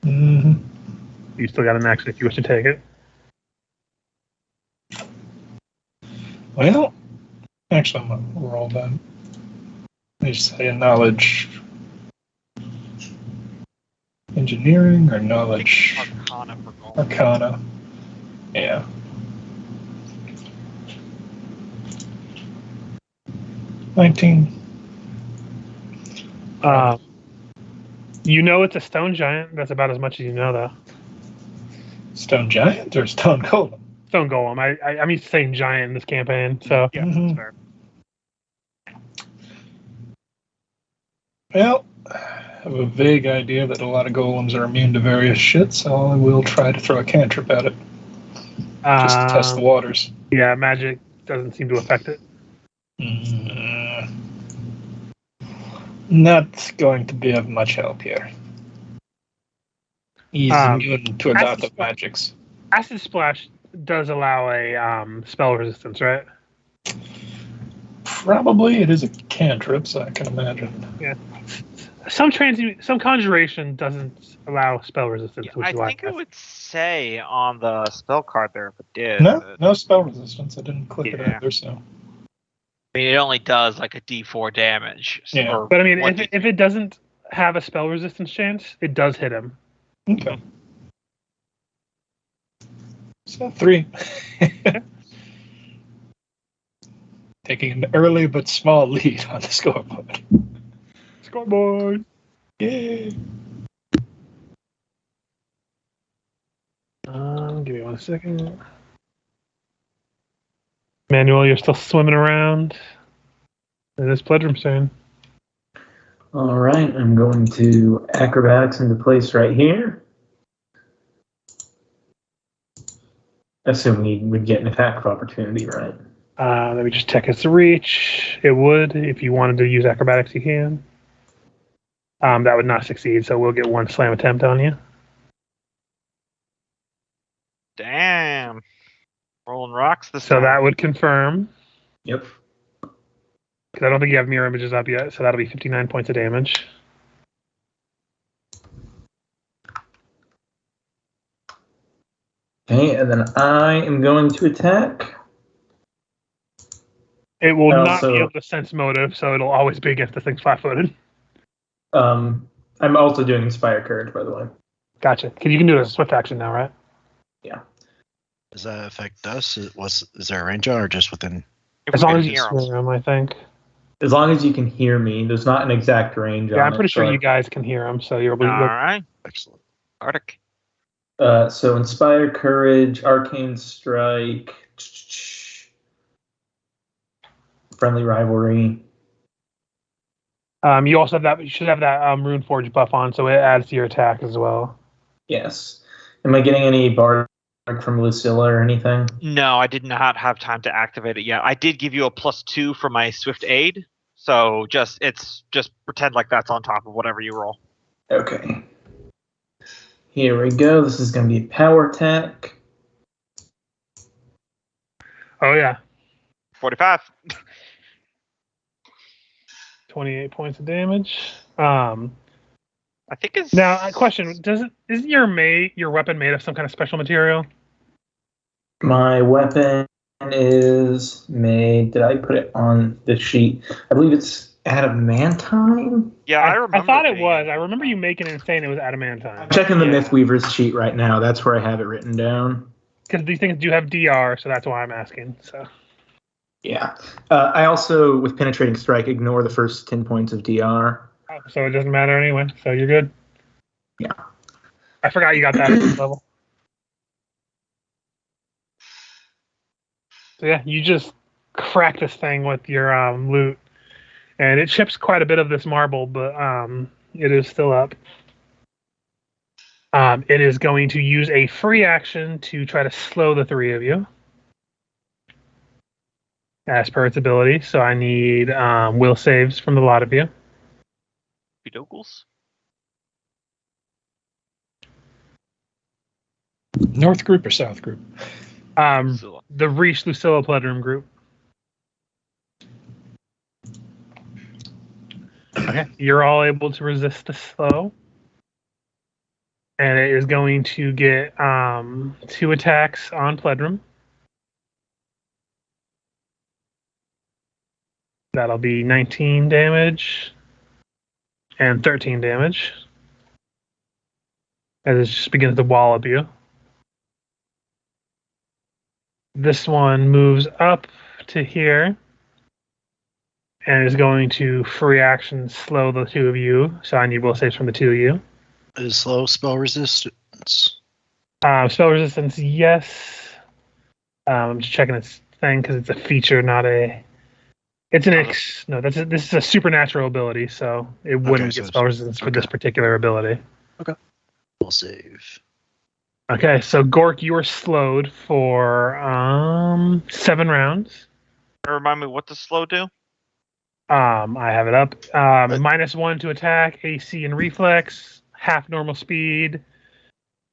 Mm-hmm. You still got an action if you wish to take it. Well, actually, I'm going to roll that. Let me say knowledge engineering or knowledge Arcana for gold. arcana. Yeah. $19. You know it's a stone giant. That's about as much as you know, though. Stone giant or stone golem? Stone golem. I'm used to saying giant in this campaign, so Yeah, Mhm. that's fair. Well, I have a vague idea that a lot of golems are immune to various shit, so I will try to throw a cantrip at it. Just to test the waters. Yeah, magic doesn't seem to affect it. Not going to be of much help here. He's immune to a lot of magics. Acid Splash does allow a spell resistance, right? Probably it is a cantrip, so I can imagine. Yeah. Some conjuration doesn't allow spell resistance, which I is why think it would say on the spell card there if it did. No spell resistance. I didn't click it Yeah. either, so. I mean, it only does like a D4 damage. Yeah. Or But I mean, one if it doesn't have a spell resistance chance, it does hit him. Okay. So 3. Taking an early but small lead on the scoreboard. Scoreboard! Yay! Give me 1 second. Manuel, you're still swimming around. It is Pledrum's turn. All right, I'm going to acrobatics into place right here. Assuming he would get an attack of opportunity, right? Let me just check its reach. It would. If you wanted to use acrobatics, you can. That would not succeed, so we'll get 1 slam attempt on you. Damn. Rolling rocks this So time. that would confirm. Yep. Because I don't think you have mirror images up yet, so that'll be 59 points of damage. Okay, and then I am going to attack. It will not Also- be able to sense motive, so it'll always be against the thing's flat-footed. I'm also doing Inspire Courage, by the way. Gotcha. Because you can do it as a swift action now, right? Yeah. Does that affect us? Is there a range on or just within? If As we long can as you hear 'em. hear him, I think. As long as you can hear me, there's not an exact range on it. Yeah, I'm pretty sure so you guys can hear him, so you'll be. All right. Excellent. Arctic. So Inspire Courage, Arcane Strike, Friendly Rivalry. You also have that. You should have that Runeforge buff on, so it adds to your attack as well. Yes. Am I getting any bardic from Lucilla or anything? No, I did not have time to activate it yet. I did give you a +2 for my Swift Aid, so just pretend like that's on top of whatever you roll. Okay. Here we go. This is going to be a power attack. Oh yeah, 45. 28 points of damage. I think it's Now, a question: isn't your weapon made of some kind of special material? My weapon is made. Did I put it on the sheet? I believe it's adamantine. Yeah, I remember. I thought it being- was. I remember you making it saying it was adamantine. I'm checking the Yeah. Mythweaver's sheet right now. That's where I have it written down. Because these things do have DR, so that's why I'm asking. So Yeah. I also, with Penetrating Strike, ignore the first 10 points of DR. it doesn't matter anyway. So you're good. Yeah. I forgot you got that at this level. So yeah, you just crack this thing with your loot, and it chips quite a bit of this marble, but it is still up. It is going to use a free action to try to slow the 3 of you, as per its ability. So I need will saves from the lot of you. Pedocles? North group or south group? The Reach Lucilla Pledrum group. Okay, you're all able to resist the slow. And it is going to get 2 attacks on Pledrum. That'll be 19 damage and 13 damage. As it just begins to wallop you. This one moves up to here and is going to free action slow the two of you. So I need will saves from the two of you. Is slow spell resistance? Spell resistance, yes. I'm just checking its thing because it's a feature, not a. It's an X. No, this is a supernatural ability, so it wouldn't so get spell resistance for this particular ability. We'll save. Okay, so Gork, you are slowed for 7 rounds. Remind me, what does slow do? I have it up. -1 to attack, AC and reflex, half normal speed,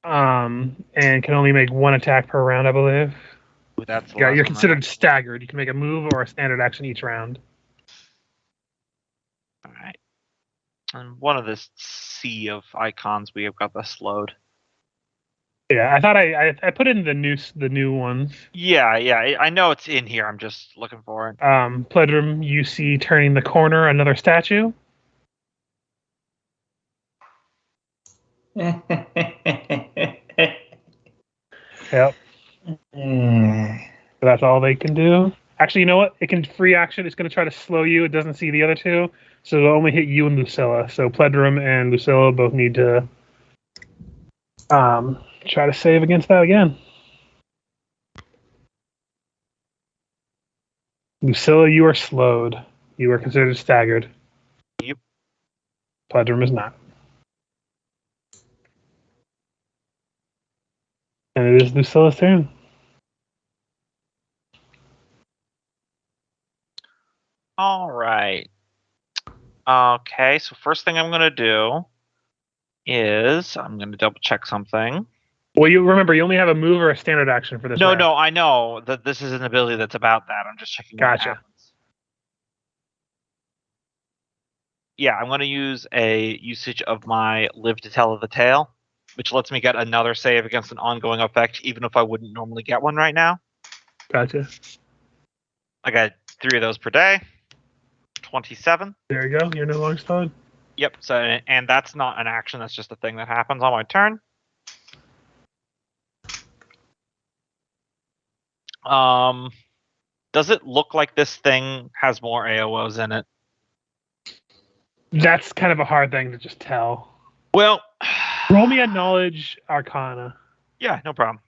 and can only make 1 attack per round, I believe. Ooh, that's the Yeah, last you're one I considered had. staggered. You can make a move or a standard action each round. All right. And one of this sea of icons, we have got the slowed. Yeah, I thought I put in the new ones. Yeah, I know it's in here. I'm just looking for it. Pledrum, you see turning the corner another statue. Yep. So that's all they can do. Actually, you know what? It can free action. It's going to try to slow you. It doesn't see the other two, so it'll only hit you and Lucilla. So Pledrum and Lucilla both need to try to save against that again. Lucilla, you are slowed. You are considered staggered. Yep. Pledrum is not. And it is Lucilla's turn. All right. Okay, so first thing I'm going to do is I'm going to double check something. Well, you remember, you only have a move or a standard action for this round. No, I know that this is an ability that's about that. I'm just checking what Gotcha. happens. Yeah, I'm going to use a usage of my Live to Tell of the Tale, which lets me get another save against an ongoing effect, even if I wouldn't normally get one right now. Gotcha. I got 3 of those per day. 27. There you go. You're no longer slowed. Yep. So, and that's not an action. That's just a thing that happens on my turn. Does it look like this thing has more AOs in it? That's kind of a hard thing to just tell. Well, roll me a knowledge arcana. Yeah, no problem.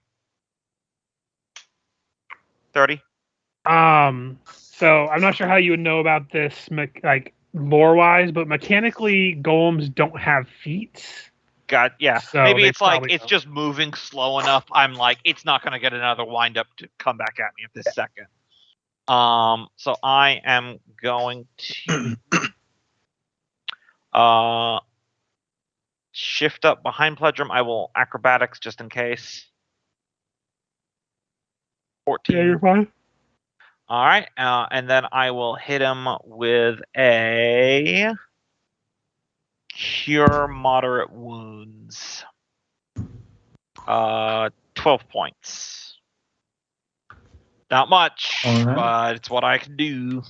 30. So I'm not sure how you would know about this, like lore-wise, but mechanically, golems don't have feet. God, yeah. So maybe they it's like probably it's don't. just moving slow enough. I'm like, it's not going to get another wind up to come back at me at this second. So I am going to shift up behind Pledrum. I will acrobatics just in case. 14. Yeah, you're fine. All right, and then I will hit him with a Cure Moderate Wounds. 12 points. Not much, All right. but it's what I can do.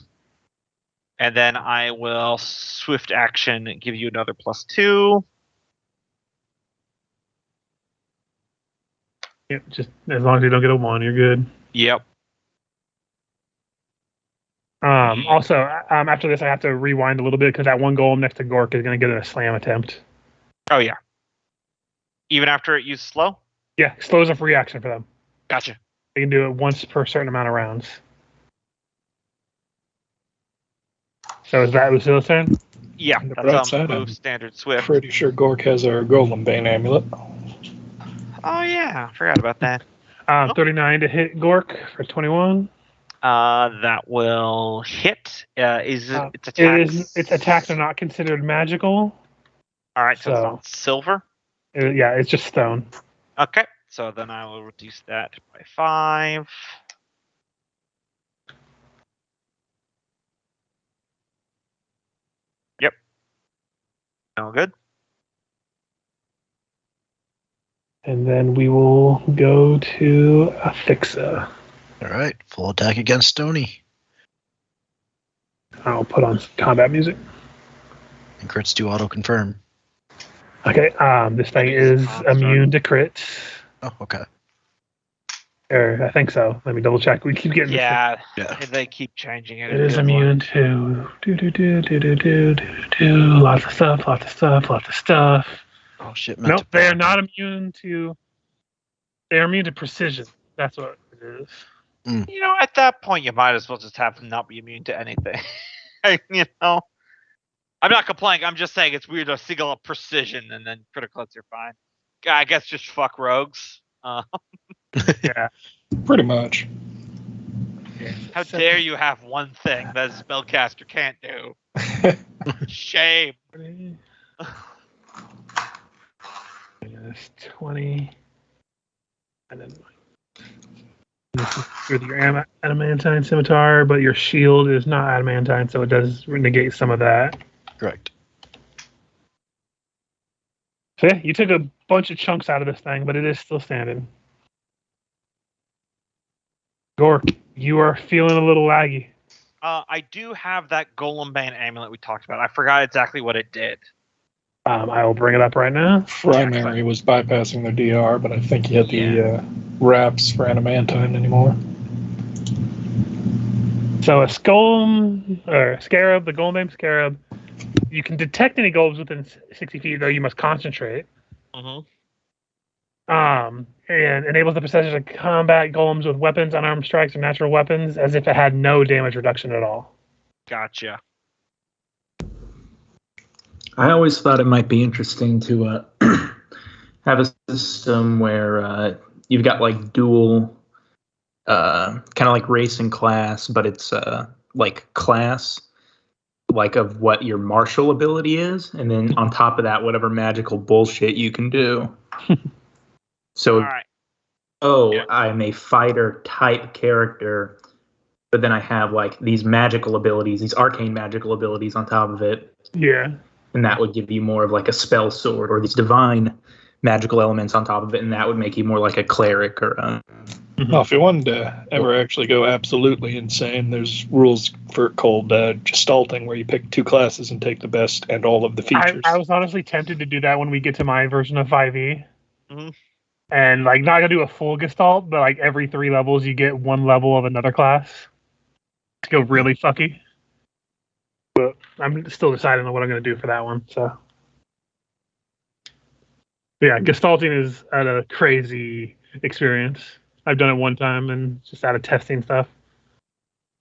And then I will swift action and give you another +2. Yep, just as long as you don't get a 1, you're good. Yep. Also, after this, I have to rewind a little bit because that one golem next to Gork is going to get a slam attempt. Oh, yeah. Even after it uses slow? Yeah, slow is a free action for them. Gotcha. They can do it once per certain amount of rounds. So is that Lucilla's turn? Yeah, On the that's bright side, move I'm standard swift. Pretty sure Gork has our Golem Bane amulet. Oh, yeah. Forgot about that. 39 to hit Gork for 21. That will hit. Its attacks? Its attacks are not considered magical. All right, so it's so- not silver. Yeah, it's just stone. Okay, so then I will reduce that by 5. Yep. All good. And then we will go to Afixa. All right, full attack against Stony. I'll put on some combat music. And crits do auto confirm. Okay, this thing Maybe it's is construct. immune to crits. Oh, okay. Or I think so. Let me double check. We keep getting Yeah, Yeah. they keep changing it. It is feels immune to lots of stuff, lots of stuff, lots of stuff. Oh shit. Nope, they are not immune to. They are immune to precision. That's what it is. like- You know, at that point, you might as well just have them not be immune to anything. You know, I'm not complaining. I'm just saying it's weird to single up precision and then critical hits. You're fine. I guess just fuck rogues. Yeah. Pretty much. How dare you have one thing that a spellcaster can't do? Shame. Minus 20. And then this is with your adamantine scimitar, but your shield is not adamantine, so it does negate some of that. Correct. So yeah, you took a bunch of chunks out of this thing, but it is still standing. Gork, you are feeling a little laggy. I do have that Golem Bane amulet we talked about. I forgot exactly what it did. I will bring it up right now. Primary was bypassing their DR, but I think he had the wraps for adamantine anymore. So a scarab, the Golem Bane scarab, you can detect any golems within 60 feet, though you must concentrate. Mm-hmm. And enables the percentage of combat golems with weapons, unarmed strikes, or natural weapons as if it had no damage reduction at all. Gotcha. I always thought it might be interesting to have a system where you've got like dual, kind of like race and class, but it's like class, like of what your martial ability is, and then on top of that, whatever magical bullshit you can do. So, All right. Yeah. I'm a fighter type character, but then I have like these magical abilities, these arcane magical abilities on top of it. Yeah. And that would give you more of like a spell sword or these divine magical elements on top of it, and that would make you more like a cleric or Well, if you wanted to ever actually go absolutely insane, there's rules called gestalting, where you pick two classes and take the best and all of the features. I was honestly tempted to do that when we get to my version of 5e. Mm-hmm. And like not gonna do a full gestalt, but like every 3 levels you get 1 level of another class to go really fucky. But I'm still deciding on what I'm gonna do for that one. So yeah, gestalting is a crazy experience. I've done it one time and just out of testing stuff.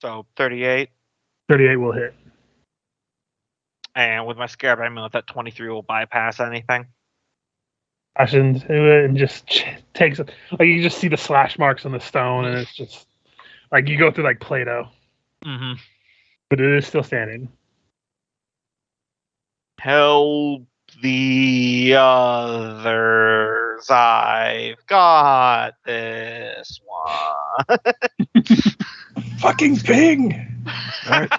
So 38. 38 will hit. And with my Scarab Amulet, that 23 will bypass anything. Slash into it and just takes it. Like you just see the slash marks on the stone, and it's just like you go through like Play-Doh. Mm-hmm. But it is still standing. Help the others. I've got this one. Fucking ping! All right.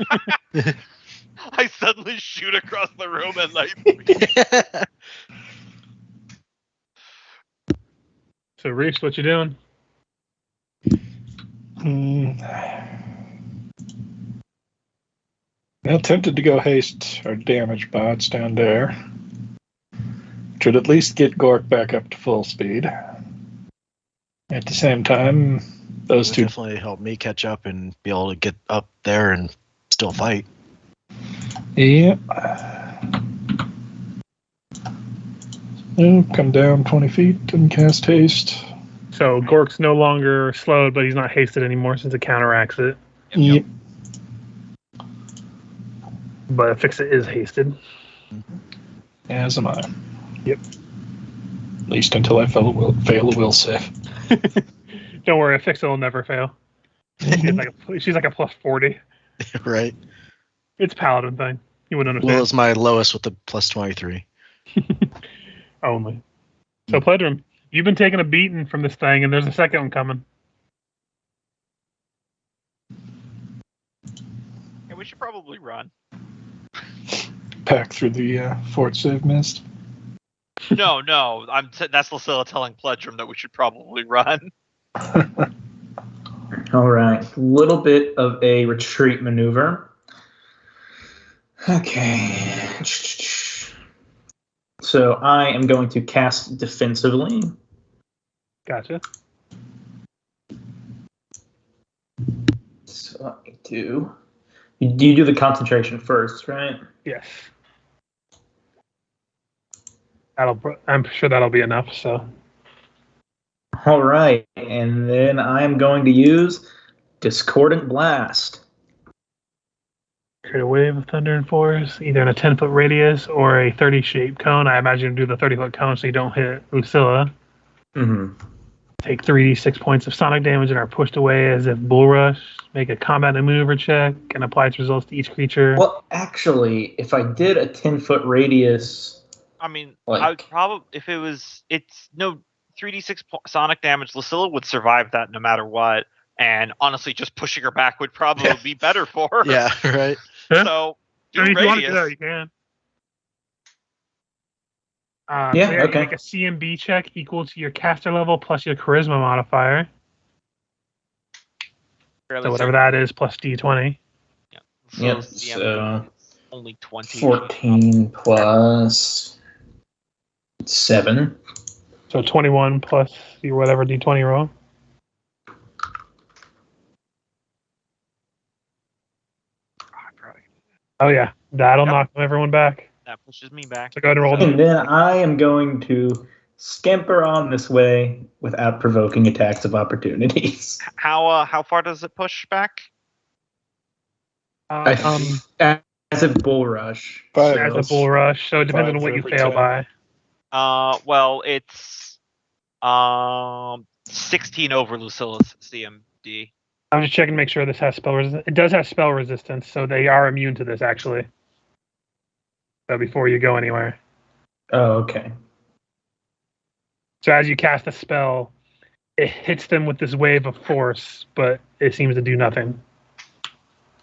I suddenly shoot across the room and like. So Reese, what you doing? Now tempted to go haste our damage bots down there. Should at least get Gork back up to full speed. At the same time, those Would two definitely help me catch up and be able to get up there and still fight. Yeah. Come down 20 feet and cast haste. So Gork's no longer slowed, but he's not hasted anymore since it counteracts it. Yep. But Fix-It is hasted. As am I. Yep. At least until I fail a will save. Don't worry, Fix-It will never fail. She's like a plus 40. Right. It's Paladin thing. You wouldn't understand. Well, it's my lowest with the plus 23. Only. So Pledrum, you've been taking a beating from this thing, and there's a second one coming. Yeah, we should probably run. Pack through the fort save mist. No, that's Lucilla telling Pledrum that we should probably run. All right, a little bit of a retreat maneuver. Okay. So I am going to cast defensively. Gotcha. So I do. You do the concentration first, right? Yes. I'm sure that'll be enough. So All right, and then I am going to use Discordant Blast. create a wave of thunder and force, either in a 10-foot radius or a 30-shape cone. I imagine do the 30-foot cone so you don't hit Lucilla. Mm-hmm. Take 3d6 points of sonic damage and are pushed away as if bull rush. Make a combat and maneuver check and apply its results to each creature. Well, actually, if I did a 10-foot radius, I mean, Like- I would probably if it's no 3d6 sonic damage. Lucilla would survive that no matter what, and honestly, just pushing her back would probably be better for her. Yeah, right. So do I mean, if you want to radius. do that, you can. Yeah, You okay. make a CMB check equal to your caster level plus your charisma modifier. Fairly So whatever certain. that is, plus D20. Yep, the so it's only 20. 14 plus 7. So 21 plus your whatever D20 roll. Oh yeah, that'll Yep. knock everyone back. That pushes me back. So go ahead and roll. And then I am going to scamper on this way without provoking attacks of opportunities. How far does it push back? As a bull rush. Five. as a bull rush, so it depends on Five what for you every fail 10. by. Well, it's 16 over Lucilla's CMD. I'm just checking to make sure this has spell resistance. It does have spell resistance, so they are immune to this actually. So before you go anywhere. Oh, okay. So as you cast a spell, it hits them with this wave of force, but it seems to do nothing.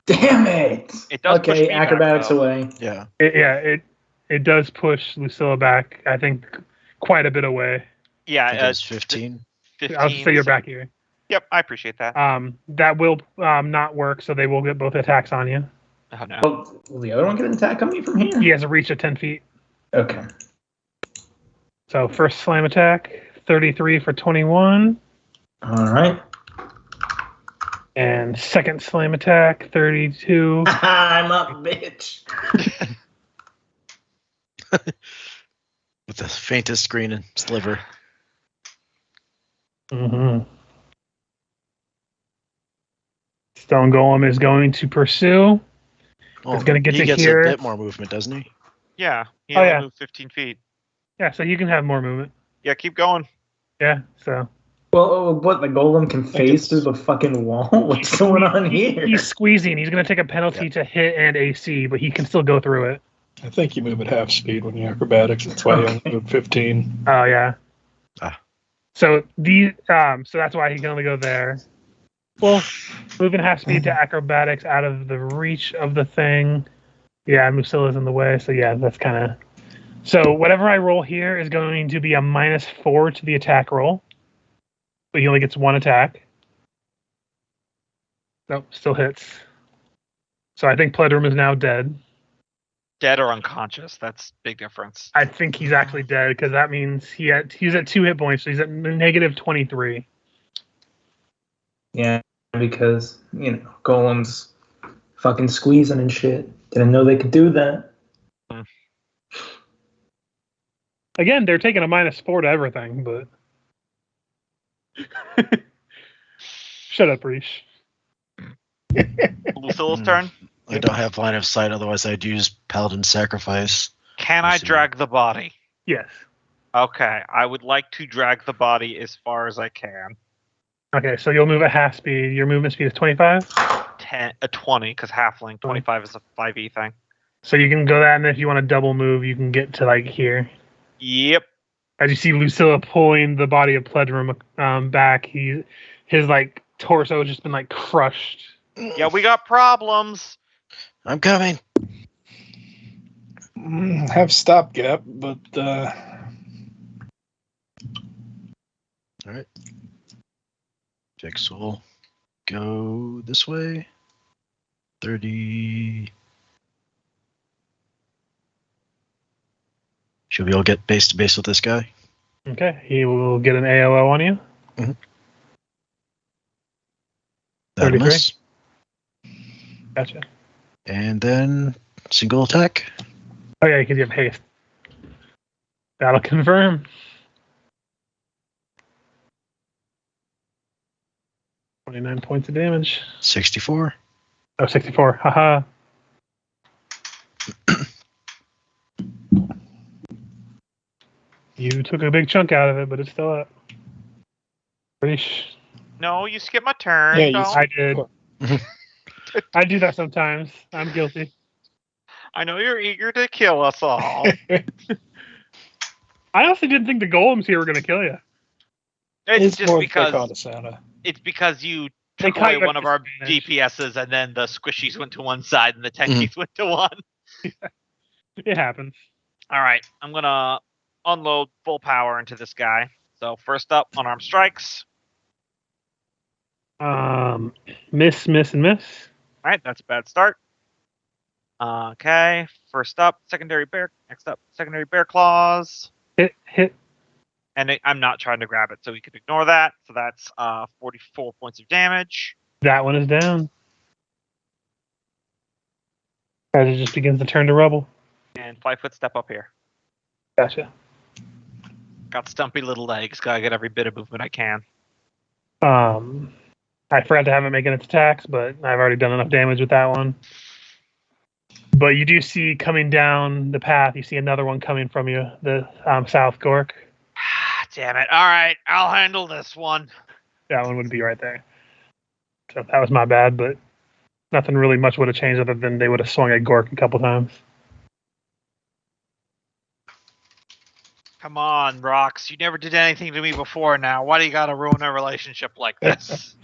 Damn it! It does push Okay, me back, acrobatics though. away. Yeah. It does push Lucilla back, I think, quite a bit away. Yeah, It is 15. 15. I'll just say you're back here. Yep, I appreciate that. That will not work, so they will get both attacks on you. Oh no. Oh, will the other one get an attack on me from here? He has a reach of 10 feet. Okay. So first slam attack, 33 for 21. All right. And second slam attack, 32. I'm up, bitch. With the faintest green and sliver. Mm-hmm. Stone Golem is going to pursue. Well, gonna get he to gets here. a bit more movement, doesn't he? Yeah, he Oh, only yeah. moved 15 feet. Yeah, so you can have more movement. Yeah, keep going. Yeah, so. Well, what, the golem can phase through the fucking wall? What's going on here? He's squeezing. He's going to take a penalty to hit and AC, but he can still go through it. I think you move at half speed when you acrobatics. That's why you only move 15. Oh, yeah. Ah. So so that's why he can only go there. Well, moving half speed to acrobatics out of the reach of the thing. Yeah, Lucilla's in the way, so yeah, that's kind of. So whatever I roll here is going to be a -4 to the attack roll. But he only gets one attack. Nope, still hits. So I think Pledrum is now dead. Dead or unconscious. That's big difference. I think he's actually dead because that means he's at 2 hit points, so he's at -23. Yeah, because, golems fucking squeezing and shit. Didn't know they could do that. Again, they're taking a -4 to everything, but. Shut up, Reesh. Lucilla's turn. I don't have line of sight, otherwise I'd use Paladin Sacrifice. Can I Let's see. drag the body? Yes. Okay, I would like to drag the body as far as I can. Okay, so you'll move at half speed. Your movement speed is 25. 20, because halfling. 25 is a 5e thing. So you can go that, and if you want to double move, you can get to like here. Yep. As you see Lucilla pulling the body of Pledrum back, his like torso has just been like crushed. Yeah, we got problems. I'm coming. Have stopgap, but All right. Jax will go this way. 30. Should we all get base to base with this guy? Okay, he will get an AOO on you. That'll 33. miss. Gotcha. And then single attack. Oh yeah, because you have haste. That'll confirm. 29 points of damage. 64. Oh, 64. Haha. You took a big chunk out of it, but it's still up. Reach. No, you skipped my turn. Yeah, you don't. I did. I do that sometimes. I'm guilty. I know you're eager to kill us all. I honestly didn't think the golems here were going to kill you. It's just more because like Santa. it's because you They took caught away you at one of our disadvantage. DPSs, and then the squishies went to one side and the tankies went to one. It happens. All right, I'm gonna unload full power into this guy. So first up, unarmed strikes. Miss, and miss. All right, that's a bad start. Okay, first up, secondary bear. Next up, secondary bear claws. Hit. And I'm not trying to grab it, so we could ignore that. So that's 44 points of damage. That one is down. As it just begins to turn to rubble. And 5-foot step up here. Gotcha. Got stumpy little legs. Gotta get every bit of movement I can. I forgot to have it making its attacks, but I've already done enough damage with that one. But you do see coming down the path, you see another one coming from you, the South Gork. Damn it. All right, I'll handle this one. That one would be right there. So that was my bad, but nothing really much would have changed other than they would have swung at Gork a couple times. Come on, Rox. You never did anything to me before now. Why do you gotta ruin a relationship like this?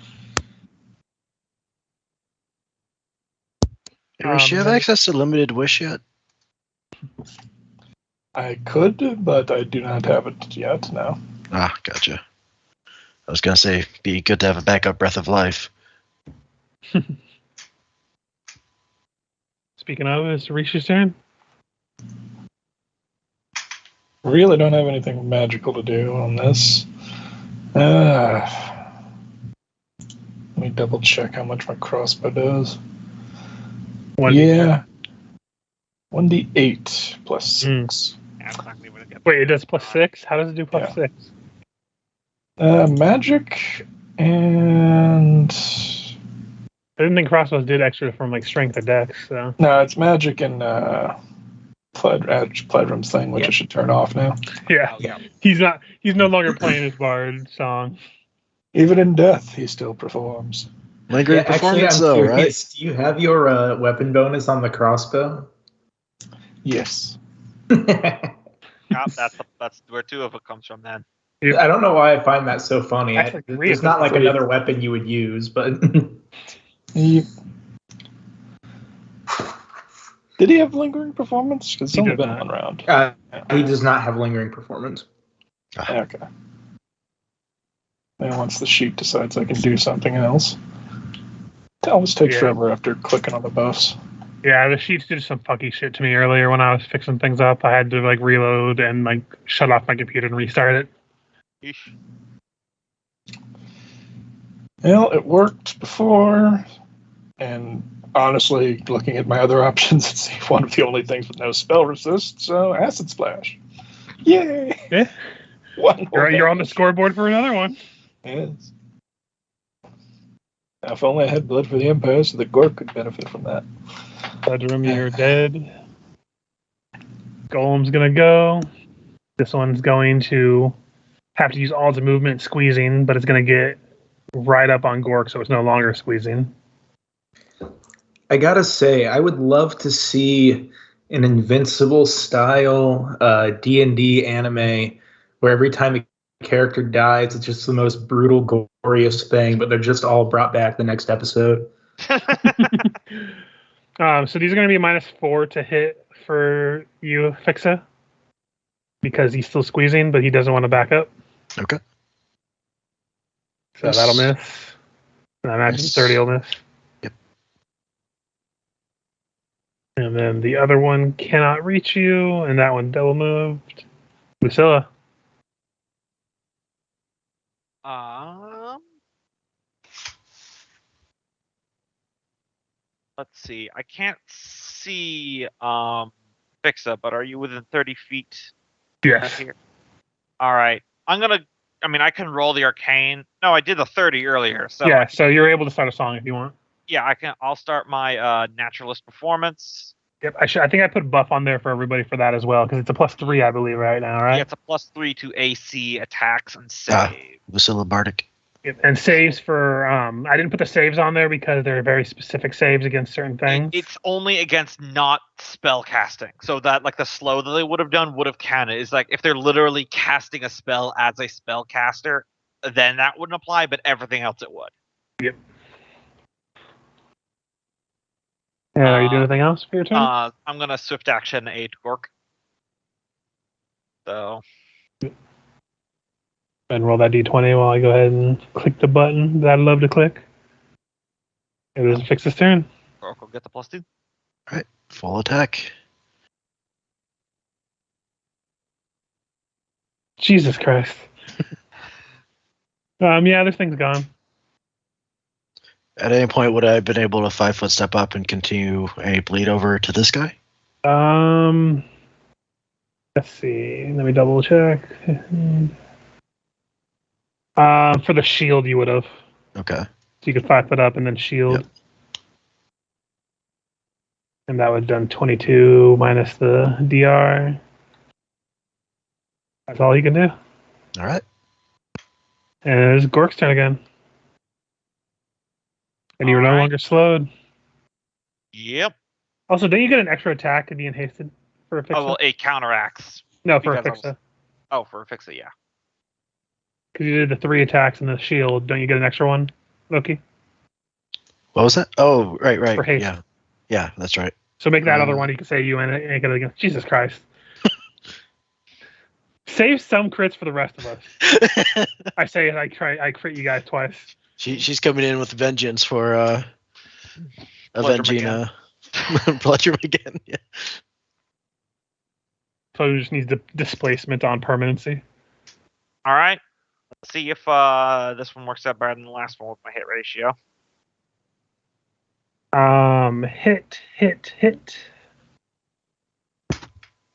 Hey, Rich, do you have access to limited wish yet? I could, but I do not have it yet now. Ah, gotcha. I was gonna say, be good to have a backup breath of life. Speaking of, it's Risha's turn. Really don't have anything magical to do on this. Let me double check how much my crossbow does. 1d8 plus 6. Yeah, I'm not gonna be able to get Wait, it does plus 6? How does it do plus 6? Magic and I didn't think crossbows did extra from like strength or dex, so. no, it's magic and Pledrum's thing, which I should turn off now. Yeah. Yeah. He's no longer playing his bard song. Even in death, he still performs. Lingering performance, though, right? Do you have your weapon bonus on the crossbow? Yes. Yeah, that's where 2 of it comes from then. I don't know why I find that so funny. That's like three It's of not them. like another weapon you would use, but Did he have lingering performance? Because it's He only did been not. one round. he does not have lingering performance. Okay. And once the sheet decides I can do something else. It always takes forever after clicking on the buffs. Yeah, the sheets did some fucky shit to me earlier when I was fixing things up. I had to like reload and like shut off my computer and restart it. Yeesh. Well, it worked before, and honestly, looking at my other options, it's one of the only things with no spell resist, so Acid Splash. Yay! Yeah. One more You're on the damage. scoreboard for another one. Yes. Now, if only I had blood for the Empire so that Gork could benefit from that. Bedroom, you're dead. Golem's gonna go. This one's going to have to use all its movement squeezing, but it's gonna get right up on Gork, so it's no longer squeezing. I gotta say, I would love to see an Invincible style D&D anime where every time a character dies, it's just the most brutal, glorious thing, but they're just all brought back the next episode. So these are going to be -4 to hit for you, Fixa, because he's still squeezing, but he doesn't want to back up. Okay. So that'll miss. And I imagine 30 will miss. Yep. And then the other one cannot reach you, and that one double moved. Lucilla. Let's see. I can't see Fixa, but are you within 30 feet Yes. here? All right. I can roll the arcane. No, I did the 30 earlier. So Yeah, so you're able to start a song if you want. yeah, I'll start my naturalist performance. Yep, I think I put a buff on there for everybody for that as well, because it's a +3, I believe, right now, right? Yeah, it's a +3 to AC attacks and Ah. save. Lucilla Bardic. Yep, and saves for I didn't put the saves on there because they're very specific saves against certain things. It's only against not spell casting. So that like the slow that they would have done would have counted. It's like if they're literally casting a spell as a spell caster, then that wouldn't apply, but everything else it would. Yep. And are you doing anything else for your turn? I'm gonna swift action aid Gork. So And roll that d20 while I go ahead and click the button that I love to click. It is Fix's turn. Gork will get the +2. All right, full attack. Jesus Christ. Yeah, this thing's gone. At any point, would I have been able to 5-foot step up and continue a bleed over to this guy? Let's see. Let me double check. For the shield, you would have. Okay. So you could 5-foot up and then shield. Yep. And that would have done 22 minus the DR. That's all you can do. All right. And it's Gork's turn again. And you're no Alright. longer slowed. Yep. Also, don't you get an extra attack to being hasted for a Fixa? Oh well, it counteracts. No, for a because I Fixa. For a Fixa, yeah. Because you did the 3 attacks and the shield. Don't you get an extra one, Loki? What was that? Oh, right. For haste. Yeah. Yeah, that's right. So make that other one. You can say you ain't it again. Jesus Christ. Save some crits for the rest of us. I say it. I crit you guys twice. She's coming in with vengeance for avenging again. Bludgeon again. Yeah. So it just needs the displacement on permanency. All right. Let's see if this one works out better than the last one with my hit ratio. Hit.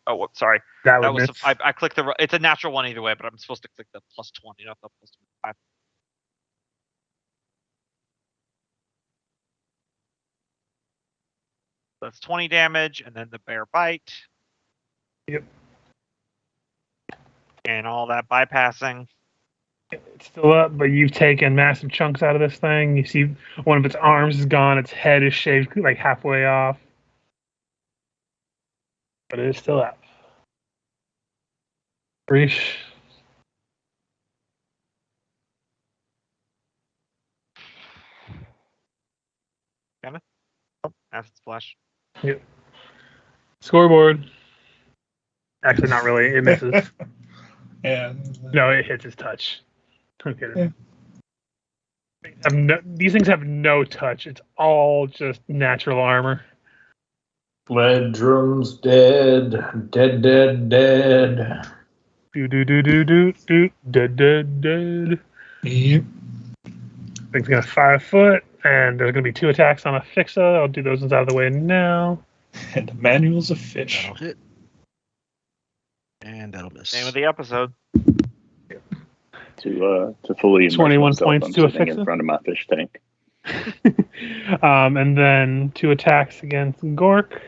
Oh, whoops, sorry. That That would was miss. I clicked the. It's a natural one either way, but I'm supposed to click the +20, not the +25. That's 20 damage, and then the bear bite. Yep. And all that bypassing. It's still up, but you've taken massive chunks out of this thing. You see one of its arms is gone. Its head is shaved like halfway off. But it is still up. Reesh. Oh, acid splash. Scoreboard. Actually, not really. It misses. And No, it hits his touch. Okay. These things have no touch. It's all just natural armor. Ledrum's dead. Dead. Dead. yep. Thing's gonna 5-foot, and there's gonna be 2 attacks on a Fixa. I'll do those ones out of the way now. And the manuals of fish. That'll hit. And that'll miss. Name of the episode. To fully immerse 21 myself, points I'm to a sitting Fixa? in front of my fish tank. And then 2 attacks against Gork.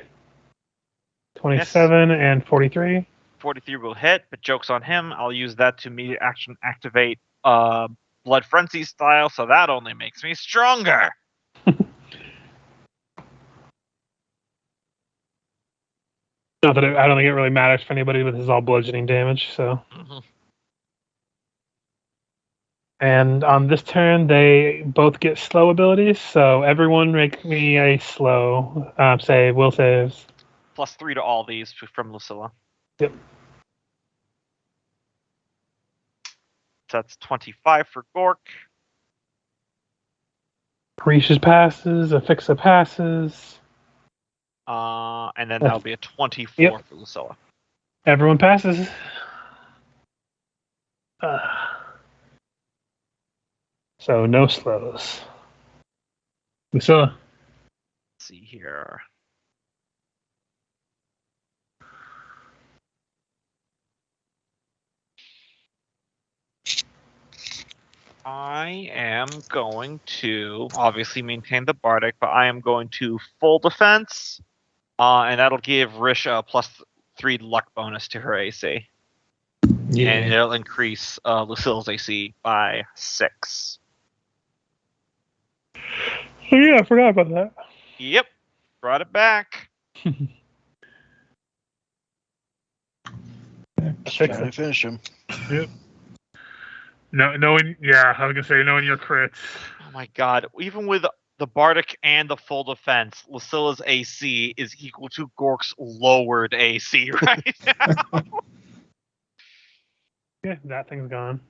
27 and 43. 43 will hit, but joke's on him. I'll use that to immediate action activate Blood Frenzy style, so that only makes me stronger. Not that I don't think it really matters for anybody, but this is all bludgeoning damage. So, and on this turn, they both get slow abilities. So everyone make me a slow save. Will saves. +3 to all these from Lucilla. Yep. So that's 25 for Gork. Risha's passes. Afixa passes. And then that'll be a 24 Yep. for Lucilla. Everyone passes. So no slows. Lucilla. Let's see here. I am going to obviously maintain the Bardic, but I am going to full defense, and that'll give Rish a +3 luck bonus to her AC. And it'll increase Lucilla's AC by 6. Oh yeah, I forgot about that. Yep, brought it back. Fix Trying it. to finish him. Yep. No, knowing, yeah, I was gonna say knowing your crits. Oh my god! Even with the Bardic and the full defense, Lucilla's AC is equal to Gork's lowered AC right now. Yeah, that thing's gone.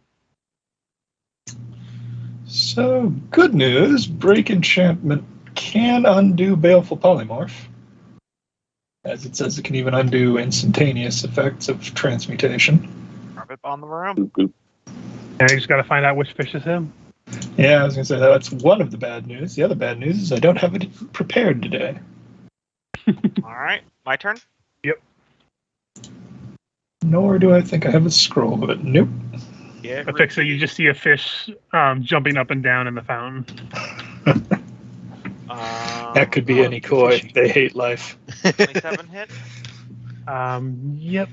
So, good news. Break enchantment can undo Baleful Polymorph. As it says, it can even undo instantaneous effects of transmutation. Rub it on the room. Boop, boop. Now you just gotta find out which fish is him. Yeah, I was going to say that's one of the bad news. The other bad news is I don't have it prepared today. All right, my turn. Nor do I think I have a scroll of it. Nope. Yeah. Fix it. You just see a fish jumping up and down in the fountain. That could be any koi. They hate life. 27 hit. Yep.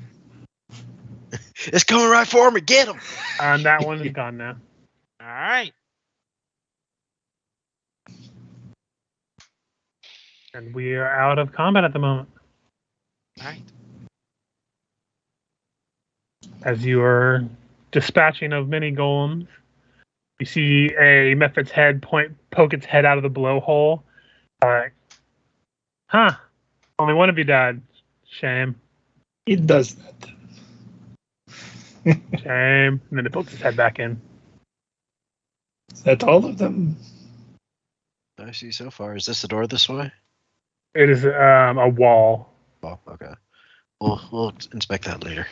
It's coming right for me. Get him. And that one is gone now. All right. And we are out of combat at the moment. All right. As you are dispatching of mini golems, you see a Mephit's head poke its head out of the blowhole. Huh. Only one of you died. Shame. It does that. Shame. And then it pokes its head back in. Is that all of them? I see so far. Is this the door this way? It is a wall. Oh, okay. We'll inspect that later.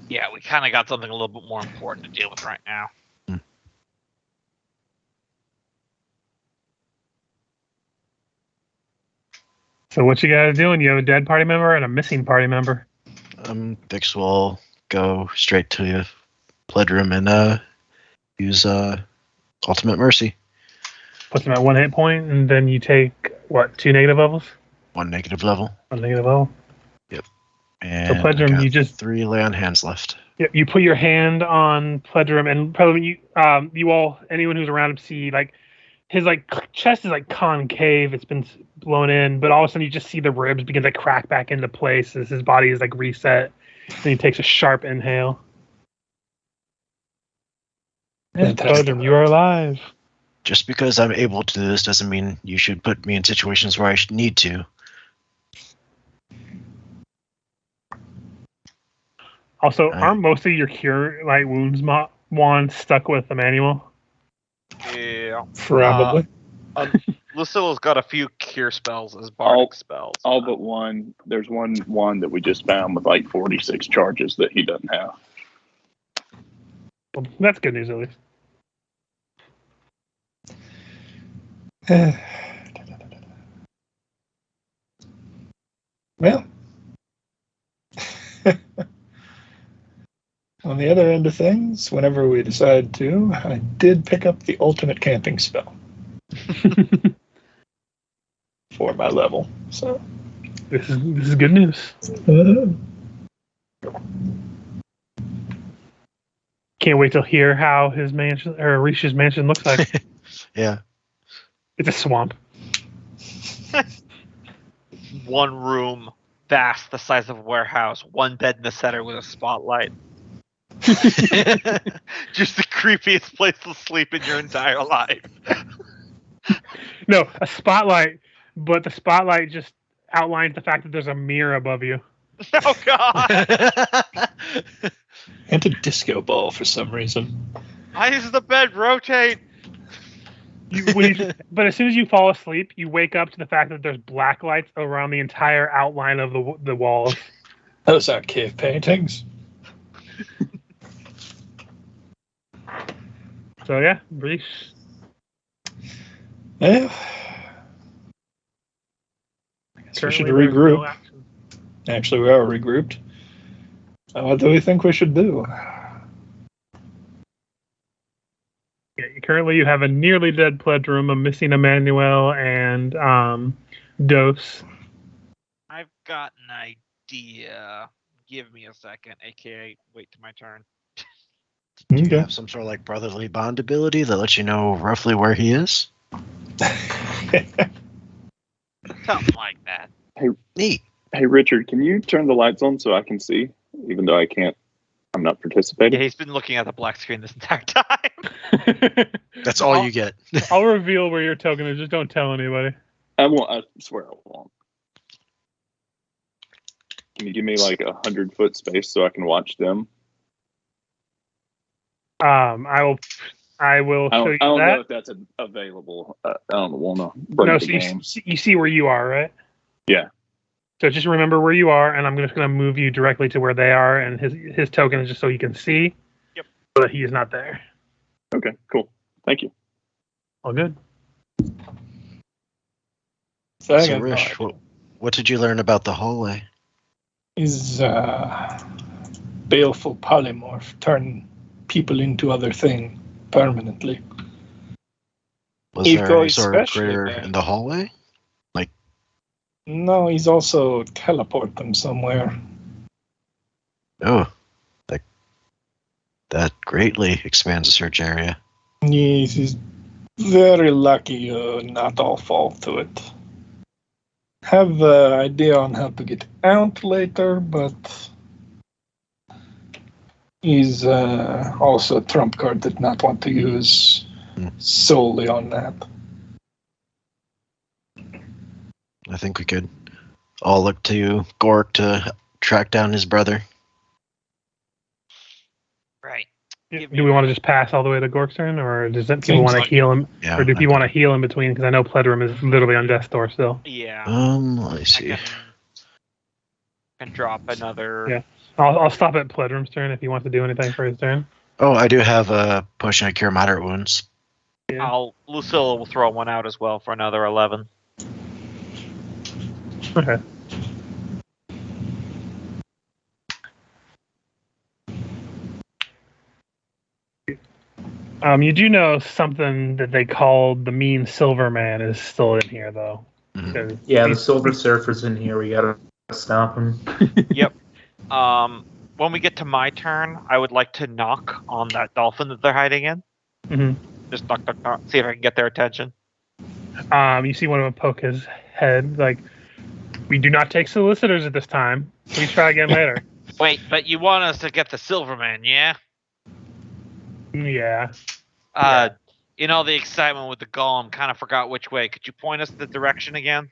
Yeah, we kind of got something a little bit more important to deal with right now. So what you gotta do when you have a dead party member and a missing party member? Vix will go straight to the pledge room and use Ultimate Mercy. Puts them at 1 hit point, and then you take, what, 2 negative levels? 1 negative level. 1 negative level. And Pledge I room, got you just 3 lay on hands left. Yep, you put your hand on Pledgerum, and probably you all, anyone who's around him, see like his like chest is like concave. It's been blown in, but all of a sudden you just see the ribs begin to crack back into place as his body is like reset. And he takes a sharp inhale. And Pledgerum, you are alive. Just because I'm able to do this doesn't mean you should put me in situations where I need to. Also, aren't most of your cure light wounds wands stuck with the manual? Yeah. Probably. Lucilla's got a few cure spells as bardic spells. All but one. There's one that we just found with like 46 charges that he doesn't have. Well, that's good news at least. Well, on the other end of things, whenever we decide to, I did pick up the ultimate camping spell for my level. So This is good news. Can't wait to hear how his mansion or Risha's mansion looks like. Yeah. It's a swamp. One room, vast, the size of a warehouse. One bed in the center with a spotlight. Just the creepiest place to sleep in your entire life. No, a spotlight, but the spotlight just outlines the fact that there's a mirror above you. Oh God! and a disco ball for some reason. Why does the bed rotate? But as soon as you fall asleep, you wake up to the fact that there's black lights around the entire outline of the walls. Those are cave paintings. So yeah, brief. Yeah. I guess we should Currently, there's regroup. no action. Actually, we are regrouped. What do we think we should do? Yeah, currently, you have a nearly dead Pledrum, a missing Emmanuel, and Dose. I've got an idea. Give me a second, aka wait till my turn. Do you Okay. have some sort of like brotherly bond ability that lets you know roughly where he is? Something like that. Neat. Hey, Richard, can you turn the lights on so I can see, even though I can't? I'm not participating. Yeah, he's been looking at the black screen this entire time. That's all you get. I'll reveal where your token is. Just don't tell anybody. I won't. I swear I won't. Can you give me like 100-foot space so I can watch them? I will I show don't, you I don't that. know if that's available. I don't want to break No, the so game. you see where you are, right? Yeah. So just remember where you are, and I'm just going to move you directly to where they are, and his token is just so you can see. Yep. But he is not there. Okay, cool. Thank you. All good. So I So, got no Rish, idea. what did you learn about the hallway? Is baleful polymorph turn people into other thing permanently? Was He there any goes sort of especially critter bad. in the hallway? No, he's also teleport them somewhere. Oh, that greatly expands the search area. He's very lucky not all fall to it. Have an idea on how to get out later, but he's also a trump card that not want to use solely on that. I think we could all look to Gork to track down his brother. Right. Do we want to just pass all the way to Gork's turn, or does that people Seems want to like heal him, Yeah. or do people want to heal in between? Because I know Pledrum is literally on death's door still. Yeah. Let me see. I can drop another. Yeah. I'll stop at Pledrum's turn if he wants to do anything for his turn. Oh, I do have a potion of cure moderate wounds. Yeah. Lucilla will throw one out as well for another 11. Okay. You do know something that they called the mean silver man is still in here, though. Mhm. 'Cause Yeah, the Silver Surfer's in here. We gotta stop him. When we get to my turn, I would like to knock on that dolphin that they're hiding in. Mhm. Just knock, knock, knock. See if I can get their attention. You see one of them poke his head, like, we do not take solicitors at this time. Please try again later. Wait, but you want us to get the Silverman, yeah? Yeah. In all the excitement with the golem, kind of forgot which way. Could you point us the direction again?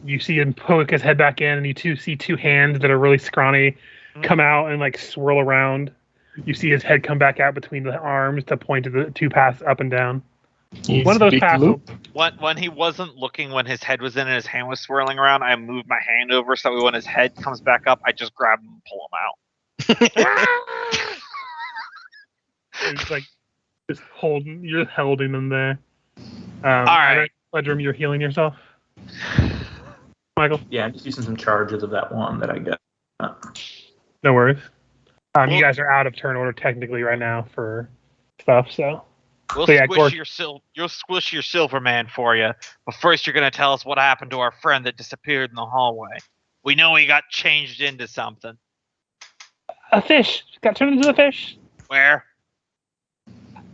You see him poke his head back in, and you see two hands that are really scrawny come out and like swirl around. You see his head come back out between the arms to point to the two paths up and down. he's One of those big paths. loop. When he wasn't looking, when his head was in and his hand was swirling around, I moved my hand over so when his head comes back up, I just grab him and pull him out. It's like just you're holding them there. All right. Pledrum, you're healing yourself. Michael, Yeah, I'm just using some charges of that one that I got. no worries. You Well- guys are out of turn order technically right now for stuff, so. We'll So yeah, squish you'll squish your Silverman for you, but first you're gonna tell us what happened to our friend that disappeared in the hallway. We know he got changed into something. A fish got turned into a fish. Where?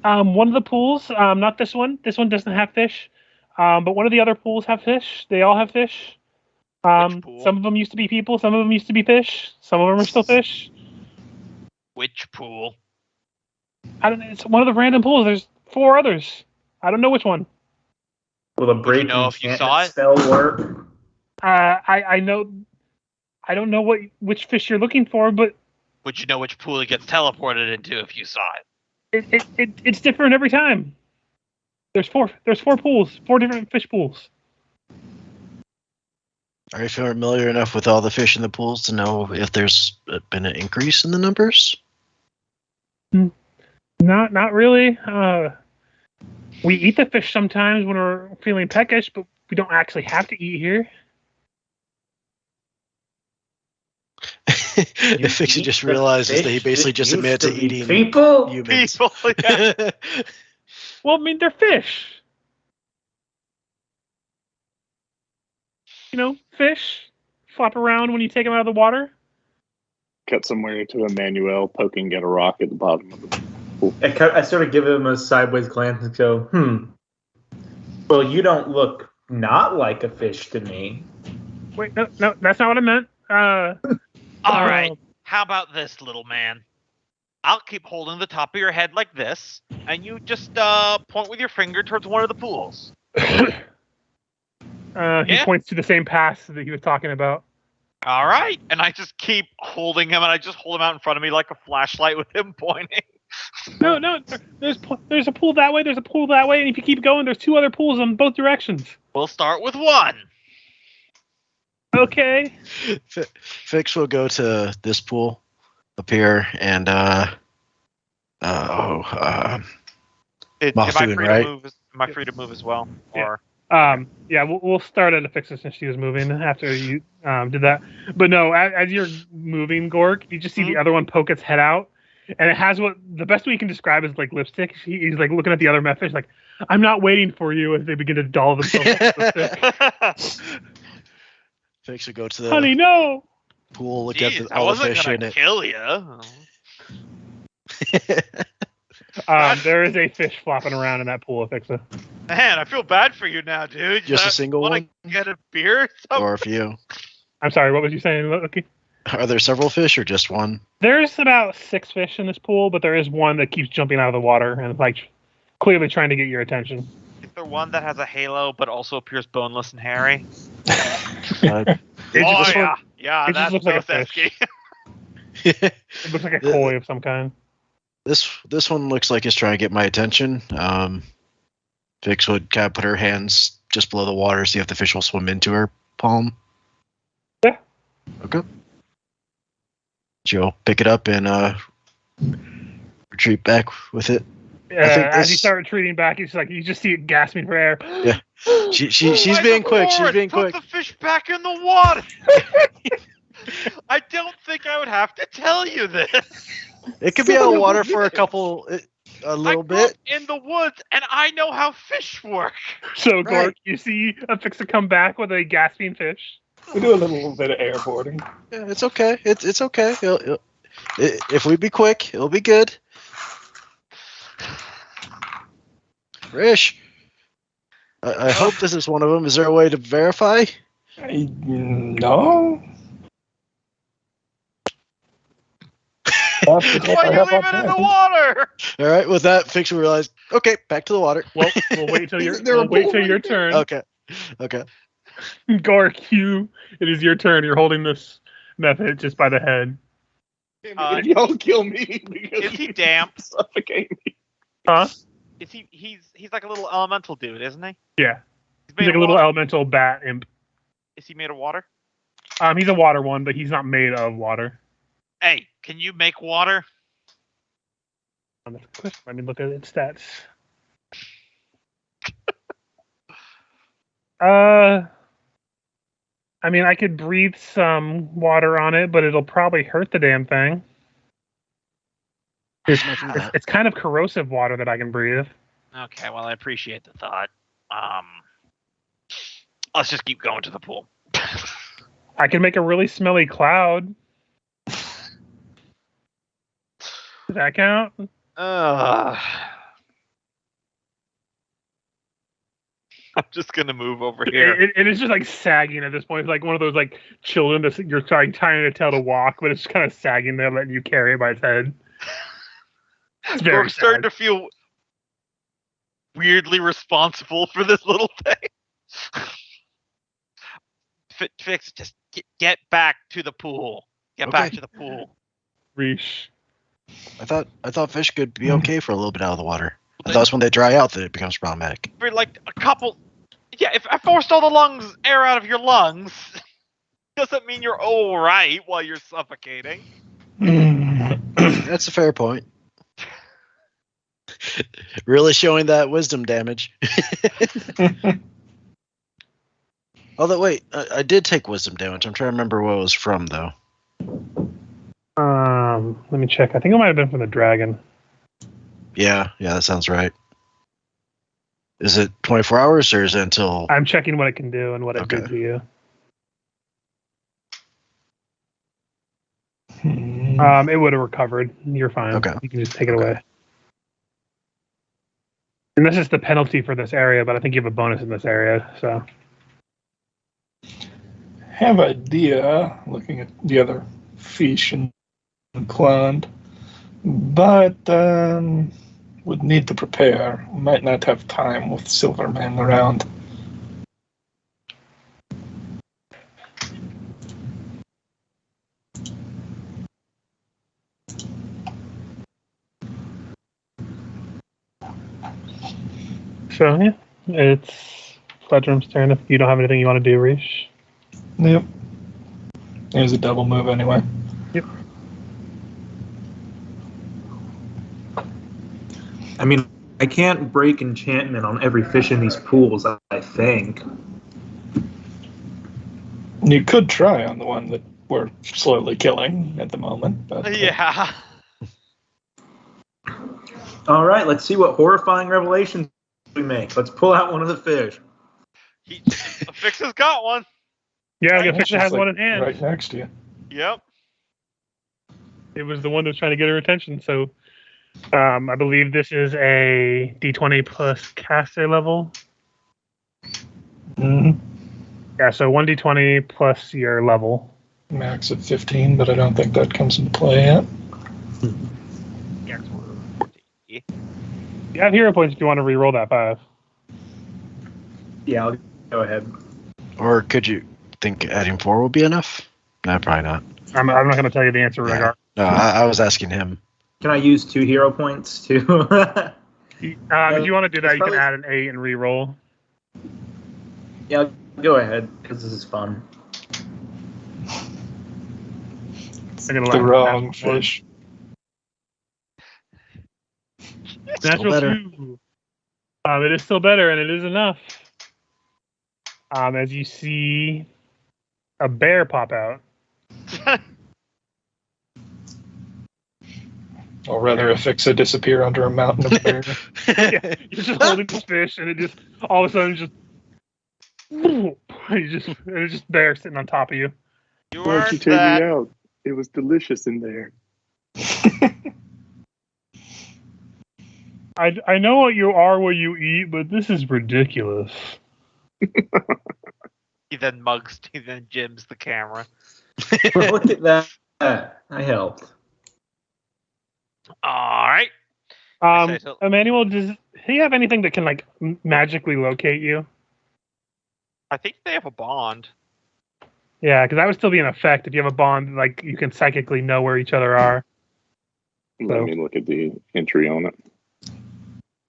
One of the pools, not this one. This one doesn't have fish. But one of the other pools have fish. They all have fish. Which pool? Some of them used to be people. Some of them used to be fish. Some of them are still fish. Which pool? I don't know. It's one of the random pools. There's 4 others. I don't know which one. Will a break know if you enchantment saw it? spell work? I know. I don't know which fish you're looking for, but Would you know which pool he gets teleported into if you saw it? it's different every time. There's 4 pools, 4 different fish pools. Are you familiar enough with all the fish in the pools to know if there's been an increase in the numbers? Not really. We eat the fish sometimes when we're feeling peckish, but we don't actually have to eat here. If Fixie eat just the realizes that he fish basically that just used admitted to to be eating people. humans. People, yeah. Well, I mean, they're fish. You know, fish flop around when you take them out of the water. Cut somewhere to Emmanuel poking at a rock at the bottom of the pool. I sort of give him a sideways glance and go, Well, you don't look not like a fish to me. Wait, no, that's not what I meant. All right. How about this, little man? I'll keep holding the top of your head like this, and you just point with your finger towards one of the pools. He Yeah. points to the same pass that he was talking about. All right. And I just keep holding him, and I just hold him out in front of me like a flashlight with him pointing. No, there's a pool that way, there's a pool that way, and if you keep going, there's 2 other pools in both directions. We'll start with one. Okay. Fix will go to this pool up here and Am Mahfoon, right? Am I free to move as well? Yeah. Or Yeah, we'll start at Affixia since she was moving after you did that. But no, as you're moving, Gork, you just see the other one poke its head out, and it has what the best way you can describe is like lipstick. He's like looking at the other method, like, I'm not waiting for you, as they begin to doll themselves with lipstick. Fix will go to the Honey, no. pool, look Jeez, at I all the wasn't fish gonna in it. kill you. There is a fish flopping around in that pool, Affixia. Man, I feel bad for you now, dude. Just a single wanna one? Get a beer? Or a few. I'm sorry, what was you saying, Loki? Are there several fish or just one? There's about 6 fish in this pool, but there is one that keeps jumping out of the water and like clearly trying to get your attention. Is there one that has a halo but also appears boneless and hairy? Uh, It just Yeah, just that's looks like a so fish. fesky. It looks like a koi of some kind. this one looks like it's trying to get my attention. Vix would kind of put her hands just below the water, see if the fish will swim into her palm. Yeah. Okay. She'll pick it up and retreat back with it. As you start retreating back, it's like you just see it gasping for air. Yeah. She's being quick. She's being quick. Put the fish back in the water. I don't think I would have to tell you this. It could be out of water for a little grew up bit. in the woods, and I know how fish work. So, Gork, Right. you see Affixia come back with a gasping fish. We do a little bit of airboarding. Yeah, it's okay. It's okay. If we be quick, it'll be good. Rish, I hope this is one of them. Is there a way to verify? No. Why you leave it in the water? All right. With that, Fix will realize. Okay, back to the water. Well, we'll wait till your turn. Okay. Gork, it is your turn. You're holding this method just by the head. If y'all kill me because Is he damp? suffocate me. Huh? Is he's like a little elemental dude, isn't he? Yeah. He's He's made like a of little water. elemental bat imp. Is he made of water? He's a water one, but he's not made of water. Hey, can you make water? Let me look at its stats. I mean, I could breathe some water on it, but it'll probably hurt the damn thing. It's kind of corrosive water that I can breathe. Okay, well, I appreciate the thought. Let's just keep going to the pool. I can make a really smelly cloud. Does that count? I'm just gonna move over here. It is just like sagging at this point. It's like one of those like children that you're trying to tell to walk, but it's kind of sagging there, letting you carry it by its head. It's very We're starting sad. to feel weirdly responsible for this little thing. Fix, just get back to the pool. Get back Okay. to the pool. Reesh. I thought fish could be okay for a little bit out of the water. I thought it's when they dry out that it becomes problematic. For like a couple. Yeah, if I forced all the air out of your lungs, doesn't mean you're all right while you're suffocating. That's a fair point. Really showing that wisdom damage. Although, wait, I did take wisdom damage. I'm trying to remember what it was from, though. Let me check. I think it might have been from the dragon. Yeah, that sounds right. Is it 24 hours or is it until... I'm checking what it can do and what it Okay. did to you. It would have recovered. You're fine. Okay. You can just take it away. And this is the penalty for this area, but I think you have a bonus in this area, so. Have idea, looking at the other fish and cloned, but would need to prepare. Might not have time with Silverman around. So, yeah, it's Fledrum's turn if you don't have anything you want to do, Reesh. Yep. There's a double move anyway. Yep. I mean, I can't break enchantment on every fish in these pools, I think. You could try on the one that we're slowly killing at the moment. But, Yeah. All right, let's see what horrifying revelations we make. Let's pull out one of the fish. Fix has got one. Yeah, the it's fish just has like one in hand. right next to you. Yep. It was the one that was trying to get her attention, so I believe this is a D20 plus caster level. Mm-hmm. Yeah, so 1d20 plus your level. Max at 15, but I don't think that comes into play yet. You have hero points if you want to re-roll that 5. Yeah, I'll go ahead. Or could you think adding 4 would be enough? No, probably not. I'm not going to tell you the answer Yeah. regardless. No, I was asking him. Can I use 2 hero points too? If you want to do that, it's you probably- can add an 8 and re-roll. Yeah, go ahead, because this is fun. The wrong fish. Still Natural better. 2. It is still better, and it is enough. As you see a bear pop out. Or rather, a Fixa disappear under a mountain of bear. Yeah, you're just holding this fish, and it just all of a sudden just, it's just bear sitting on top of you. You Why'd you earned take me that. out? It was delicious in there. I know what you are, what you eat, but this is ridiculous. He then jims the camera. Look at that. I helped. All right. I say so. Emmanuel, does he have anything that can like magically locate you? I think they have a bond. Yeah, because that would still be in effect if you have a bond. Like you can psychically know where each other are. Let me look at the entry on it.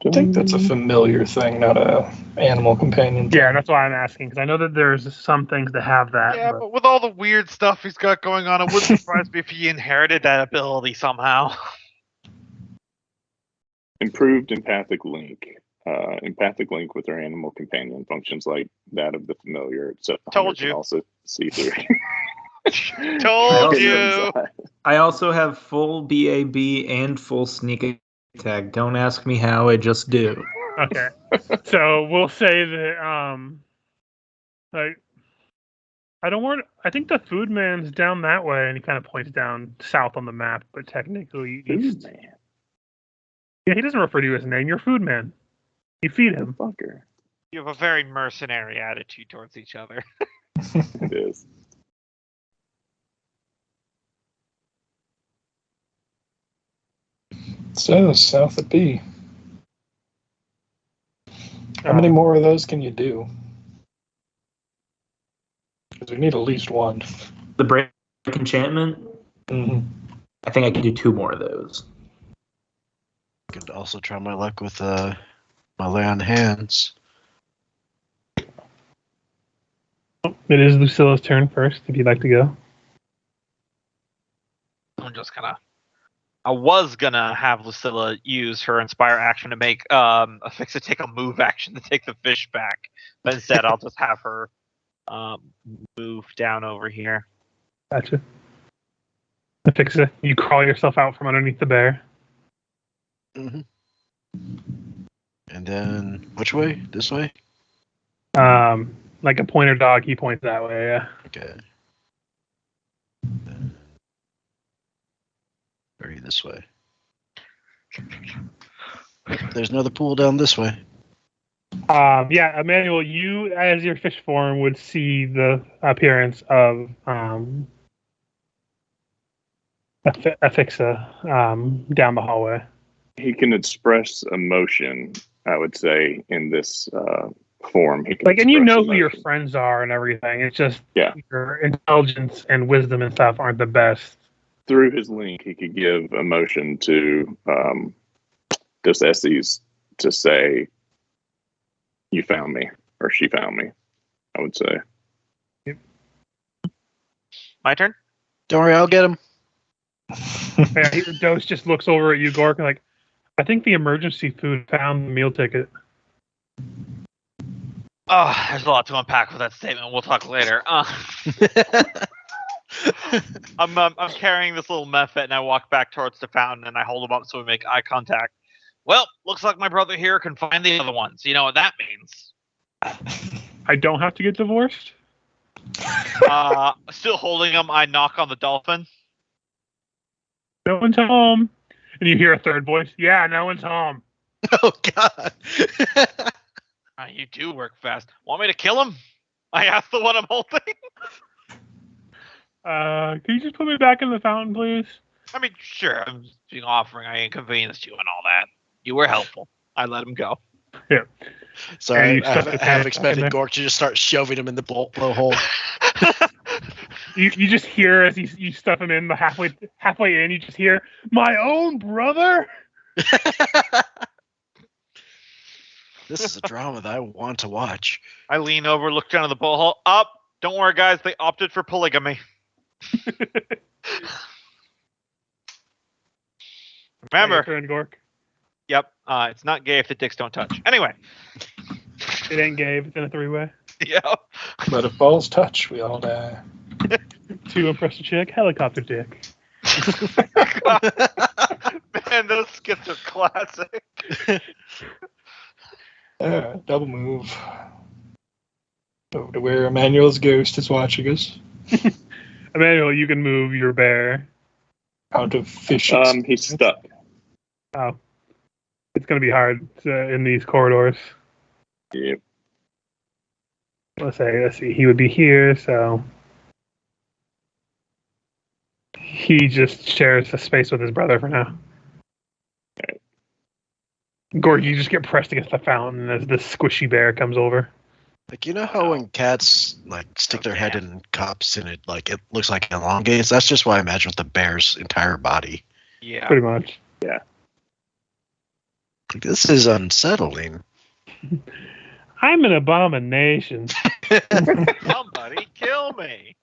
I think that's a familiar thing, not a animal companion thing. Yeah, that's why I'm asking because I know that there's some things that have that. Yeah, but with all the weird stuff he's got going on, it wouldn't surprise me if he inherited that ability somehow. Improved empathic link. Empathic link with our animal companion functions like that of the familiar, except the hunter Told can you. also see through. Told you. I also have full BAB and full sneak attack. Don't ask me how, I just do. Okay, so we'll say that like I don't want. I think the food man's down that way, and he kind of points down south on the map, but technically east. Man, Yeah, he doesn't refer to you as a name. You're food man. You feed him. fucker. You have a very mercenary attitude towards each other. It is. So, south of B. How many more of those can you do? Because we need at least one. The break enchantment, Mm-hmm. I think I can do 2 more of those. I could also try my luck with my lay on hands. It is Lucilla's turn first. If you'd like to go. I'm just gonna I was gonna have Lucilla use her inspire action to make Afixa take a move action to take the fish back, but instead I'll just have her move down over here. Gotcha. Fix it. You crawl yourself out from underneath the bear. Mm-hmm. And then which way? This way? Like a pointer dog, he points that way. Yeah. Okay. Very this way. There's another pool down this way. Yeah, Emmanuel, you as your fish form would see the appearance of Afixa down the hallway. He can express emotion, I would say, in this form. He can Like, and you express know who your emotion. friends are and everything. It's just Yeah. your intelligence and wisdom and stuff aren't the best. Through his link, he could give emotion to this Estes to say, "You found me," or "She found me." I would say. My turn. Don't worry, I'll get him. Yeah, Dose just looks over at you, Gork, and like, I think the emergency food found the meal ticket. Oh, there's a lot to unpack with that statement. We'll talk later. I'm carrying this little mephit, and I walk back towards the fountain, and I hold him up so we make eye contact. Well, looks like my brother here can find the other ones. You know what that means. I don't have to get divorced? Still holding him, I knock on the dolphin. No one's home. And you hear a third voice. Yeah, no one's home. Oh God. You do work fast. Want me to kill him? I asked the one I'm holding. Can you just put me back in the fountain, please? I mean, sure. I'm just being offering. I inconvenienced you and all that. You were helpful. I let him go. Yeah. Sorry, you I stuff his have hand expected in there. Gork to just start shoving him in the blowhole. You just hear as you stuff him in the halfway in, you just hear, my own brother? This is a drama that I want to watch. I lean over, look down at the blowhole. Up. Don't worry, guys. They opted for polygamy. Remember. Your turn, Gork. Yep. It's not gay if the dicks don't touch. Anyway. It ain't gay if it's in a three-way. Yep. But if balls touch, we all die. To impress a chick, helicopter dick. Man, those skits are classic. Double move. Over to where Emmanuel's ghost is watching us. Emmanuel, you can move your bear. Out of fish. He's stuck. Oh. It's going to be hard in these corridors. Yeah. Let's see. He would be here, so he just shares a space with his brother for now. Gorg, you just get pressed against the fountain as this squishy bear comes over. Like, you know how when cats like stick their head in cups and it looks like it elongates? That's just what I imagine with the bear's entire body. Yeah. Pretty much. Like, this is unsettling. I'm an abomination. Somebody kill me.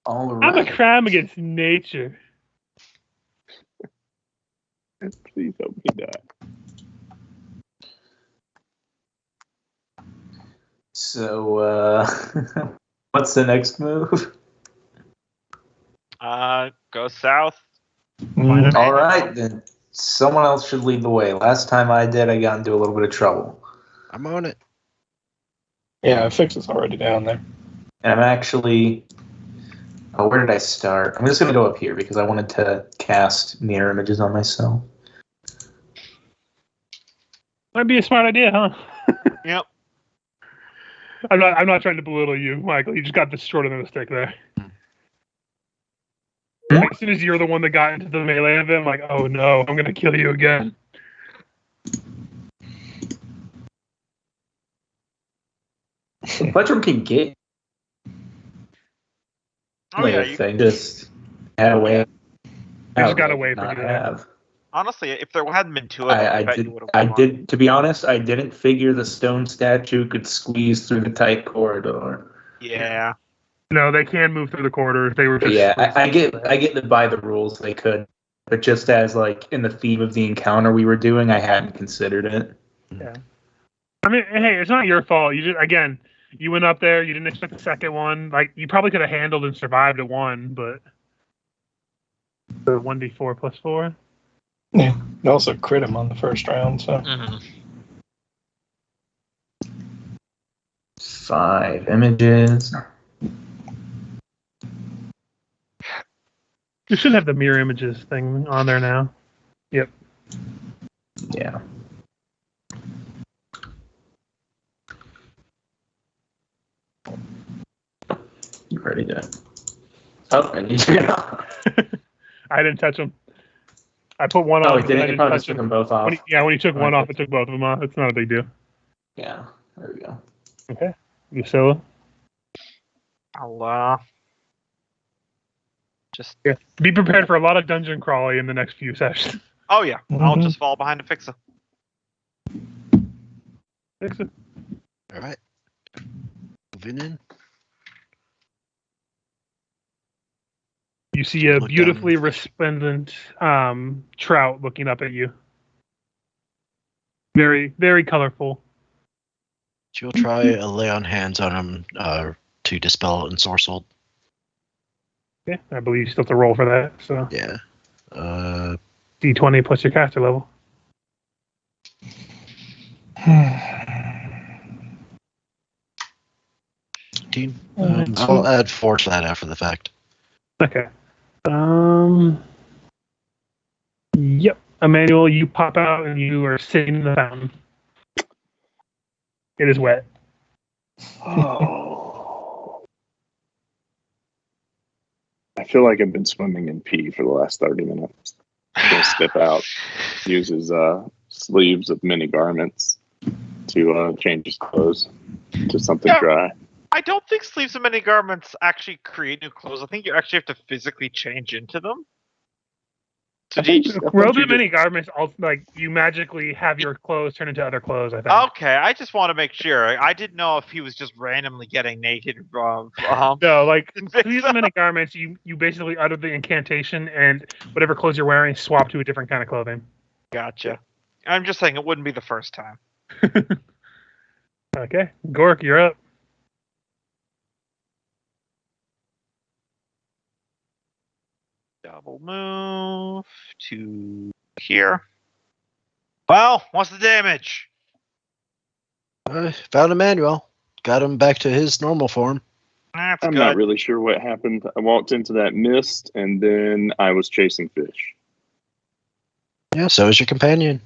All I'm a right. crime against nature. Please help me die. So, what's the next move? Go south. All right, then. Someone else should lead the way. Last time I did, I got into a little bit of trouble. I'm on it. Yeah, Fix is already down there. And I'm actually... Oh, where did I start? I'm just going to go up here because I wanted to cast mirror images on myself. Might be a smart idea, huh? Yep. I'm not trying to belittle you, Michael. You just got this short end of the stick there. As soon as you're the one that got into the melee of him, like, oh no, I'm gonna kill you again. Pledrum can get Oh yeah. You, thing. Just had a way. I just got a way for not you to have. have. honestly, if there hadn't been two of them, I bet did. you would've I won. did. To be honest, I didn't figure the stone statue could squeeze through the tight corridor. Yeah. No, they can move through the corridors. They were just I get that by the rules they could, but just as like in the theme of the encounter we were doing, I hadn't considered it. Yeah. I mean, hey, it's not your fault. You just you went up there. You didn't expect the second one. Like you probably could have handled and survived at one, but the 1d4 plus 4. Yeah. You also crit him on the first round, so. Mm-hmm. 5 images. You should have the mirror images thing on there now. Yep. Yeah. You already did. Oh, I need to get off. I didn't touch them. I put one Oh, on. it didn't. I It didn't probably touch just took them. them both off. When you took one Okay. off, it took both of them off. It's not a big deal. Yeah. There we go. Okay. Lucilla. I'll just. Yeah. Be prepared for a lot of dungeon crawling in the next few sessions. Oh yeah, I'll Mhm. just fall behind a fixer. Fix it. All right. Moving in. You see a Look beautifully down. resplendent trout looking up at you. Very, very colorful. She'll try a lay on hands on him to dispel ensorcelled. Yeah, I believe you still have to roll for that. So Yeah. D20 plus your caster level. 15. Alright, I'll add 4 to that after the fact. Okay. Yep. Emmanuel, you pop out and you are sitting in the fountain. It is wet. Oh. I feel like I've been swimming in pee for the last 30 minutes. He'll step out, use his sleeves of many garments to change his clothes to something Yeah. dry. I don't think sleeves of many garments actually create new clothes. I think you actually have to physically change into them. So I do you think- just, I thought Robes you of many garments, like you magically have your clothes turn into other clothes. I think. okay, I just want to make sure. I didn't know if he was just randomly getting naked. No, like Didn't think sleeves so. of many garments. You basically utter the incantation, and whatever clothes you're wearing swap to a different kind of clothing. Gotcha. I'm just saying it wouldn't be the first time. Okay, Gork, you're up. Double move to here. Well, what's the damage? I found Emmanuel. Got him back to his normal form. That's I'm good. not really sure what happened. I walked into that mist, and then I was chasing fish. Yeah, so is your companion.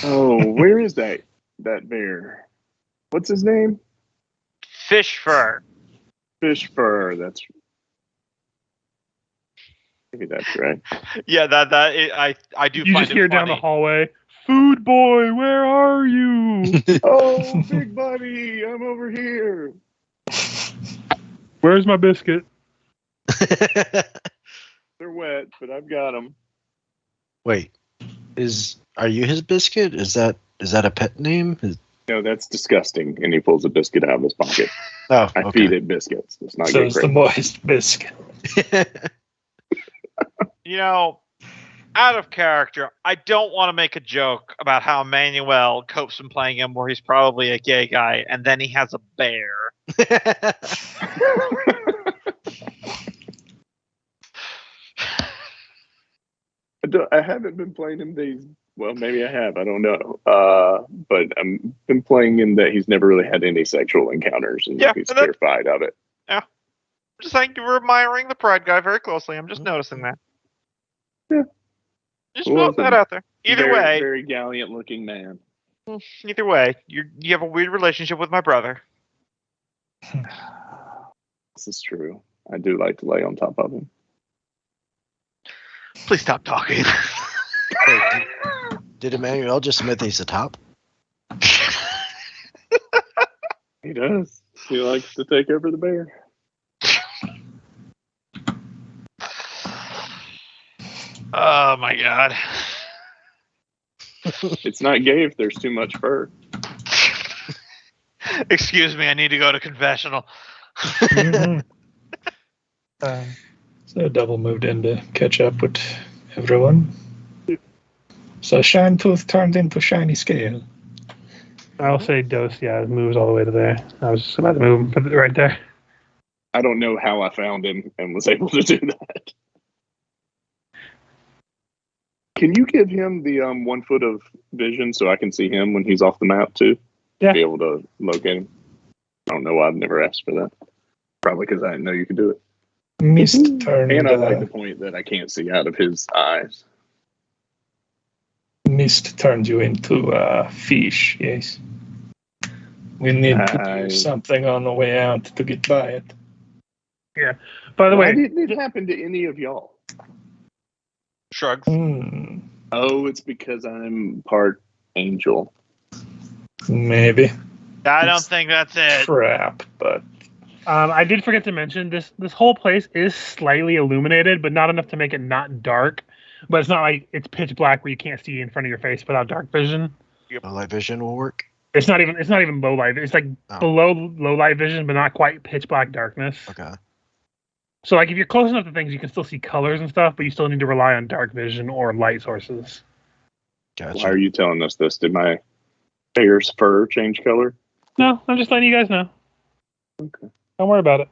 Oh, where is that bear? What's his name? Fish fur. Fish fur. That's maybe that's right. Yeah, I do. You find just it hear down the funny. hallway, "Food boy, where are you? Oh, big buddy, I'm over here. Where's my biscuit?" They're wet, but I've got them. Wait, are you his biscuit? Is that a pet name? No, that's disgusting. And he pulls a biscuit out of his pocket. Oh, I okay. feed it biscuits. It's not So good. it's the moist biscuit. You know, out of character, I don't want to make a joke about how Emmanuel copes from playing him where he's probably a gay guy and then he has a bear. I haven't been playing him these. Well, maybe I have. I don't know. But I've been playing him that he's never really had any sexual encounters, and Yeah, he's and that- terrified of it. Just saying, you're admiring the Pride guy very closely. I'm just noticing that. Yeah. Just Well, putting that out there. Either very, way, very gallant-looking man. either way, you have a weird relationship with my brother. This is true. I do like to lay on top of him. Please stop talking. Wait, did Emmanuel just admit that he's the top? He does. He likes to take over the bear. Oh my god. It's not gay if there's too much fur. Excuse me, I need to go to confessional. Mhm. So Devil moved in to catch up with everyone. So Shine Tooth turned into Shiny Scale. I'll say Dose, moves all the way to there. I was just about to move him put it right there. I don't know how I found him and was able to do that. Can you give him the 1 foot of vision so I can see him when he's off the map too? Yeah. Be able to locate him. I don't know why I've never asked for that. Probably because I didn't know you could do it. Mist turned. And I like the point that I can't see out of his eyes. Mist turned you into a fish. Yes. We need to do something on the way out to get by it. Yeah. By the Why way, didn't it happen to any of y'all? Shrugs. Oh, it's because I'm part angel. Maybe. I don't think that's it. Crap, but I did forget to mention this whole place is slightly illuminated, but not enough to make it not dark. But it's not like it's pitch black where you can't see in front of your face without dark vision. Low light vision will work. It's not even low light. It's like below low light vision, but not quite pitch black darkness. Okay. So like if you're close enough to things, you can still see colors and stuff, but you still need to rely on dark vision or light sources. Gotcha. Why are you telling us this? Did my bear's fur change color? No, I'm just letting you guys know. Okay. Don't worry about it.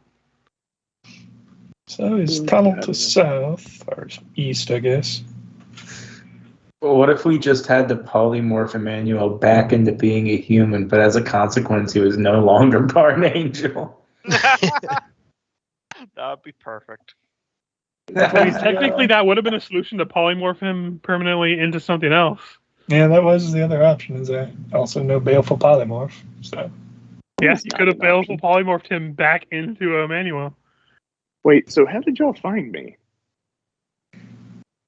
so is tunnel to south or east, I guess. Well, what if we just had to polymorph Emmanuel back into being a human, but as a consequence, he was no longer part angel? That would be perfect. I mean, technically, that would have been a solution to polymorph him permanently into something else. Yeah, that was the other option. Is I also know Baleful Polymorph. So Yeah, you could have baleful polymorphed him back into Emmanuel. Wait, so how did y'all find me? yeah,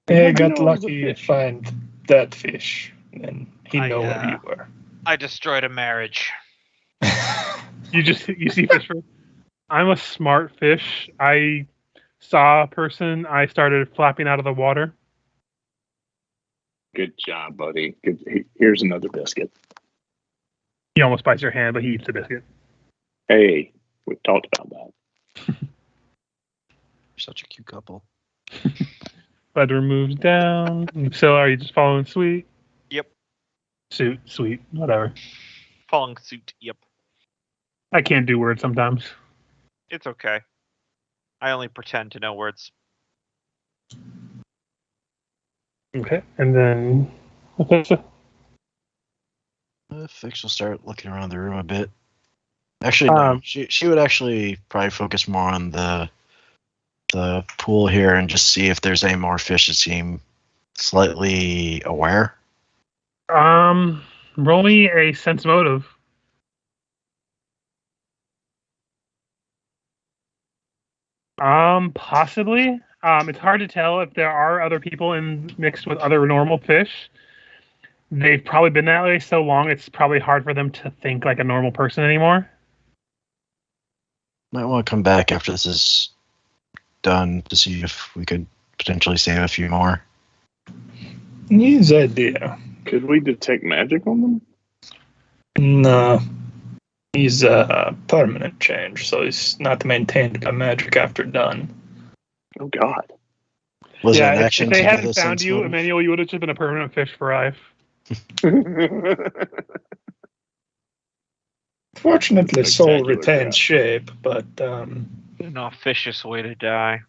I How do you got know I was a lucky to fish? find that fish, and he I, know where you were. I destroyed a marriage. You see fish for. I'm a smart fish. I saw a person. I started flapping out of the water. Good job, buddy. Good. Here's another biscuit. He almost bites your hand, but he eats the biscuit. Hey, we talked about that. Such a cute couple. Feather moves down. So are you just following Sweet? Yep. Suit, Sweet, whatever. Following suit. Yep. I can't do words sometimes. It's okay. I only pretend to know words. Okay, and then okay, Fix will start looking around the room a bit. Actually, no. She would actually probably focus more on the pool here and just see if there's any more fish that seem slightly aware. roll me a sense motive. Possibly. It's hard to tell if there are other people mixed with other normal fish. They've probably been that way so long, it's probably hard for them to think like a normal person anymore. Might want to come back after this is done to see if we could potentially save a few more. His idea. Could we detect magic on them? No. He's a permanent change, so he's not maintained by magic after done. Oh, God. Was it an If action they to do hadn't this found sense you, motive? Emmanuel, you would have just been a permanent fish for life. Fortunately, soul Spectacular retains crap. shape, but An officious way to die.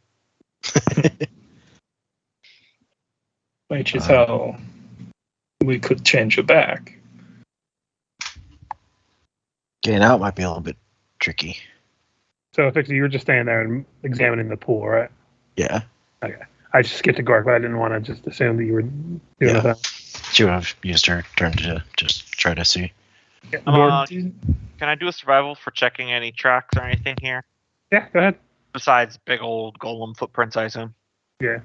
which is how we could change you back. Getting out might be a little bit tricky. So, Fixie, you were just standing there and examining the pool, right? Yeah. I just skipped to Gork, but I didn't want to just assume that you were doing Yeah. that. She would have used her turn to just try to see. Can I do a survival for checking any tracks or anything here? Yeah, go ahead. Besides big old golem footprints, I assume. Yeah.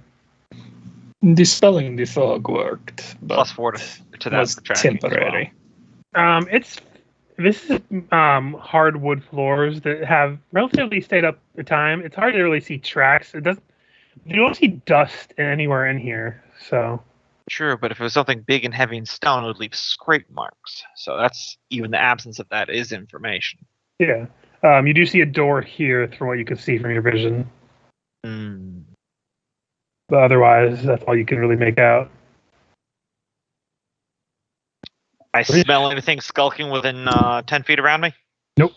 Dispelling the fog worked, but Plus 4 to that was for tracking as well. temporary. This is hardwood floors that have relatively stayed up the time. It's hard to really see tracks. You don't see dust anywhere in here, so True, but if it was something big and heavy and stone, it would leave scrape marks. So that's even the absence of that is information. Yeah. You do see a door here from what you can see from your vision. Hmm. But otherwise, that's all you can really make out. I smell anything skulking within 10 feet around me? Nope.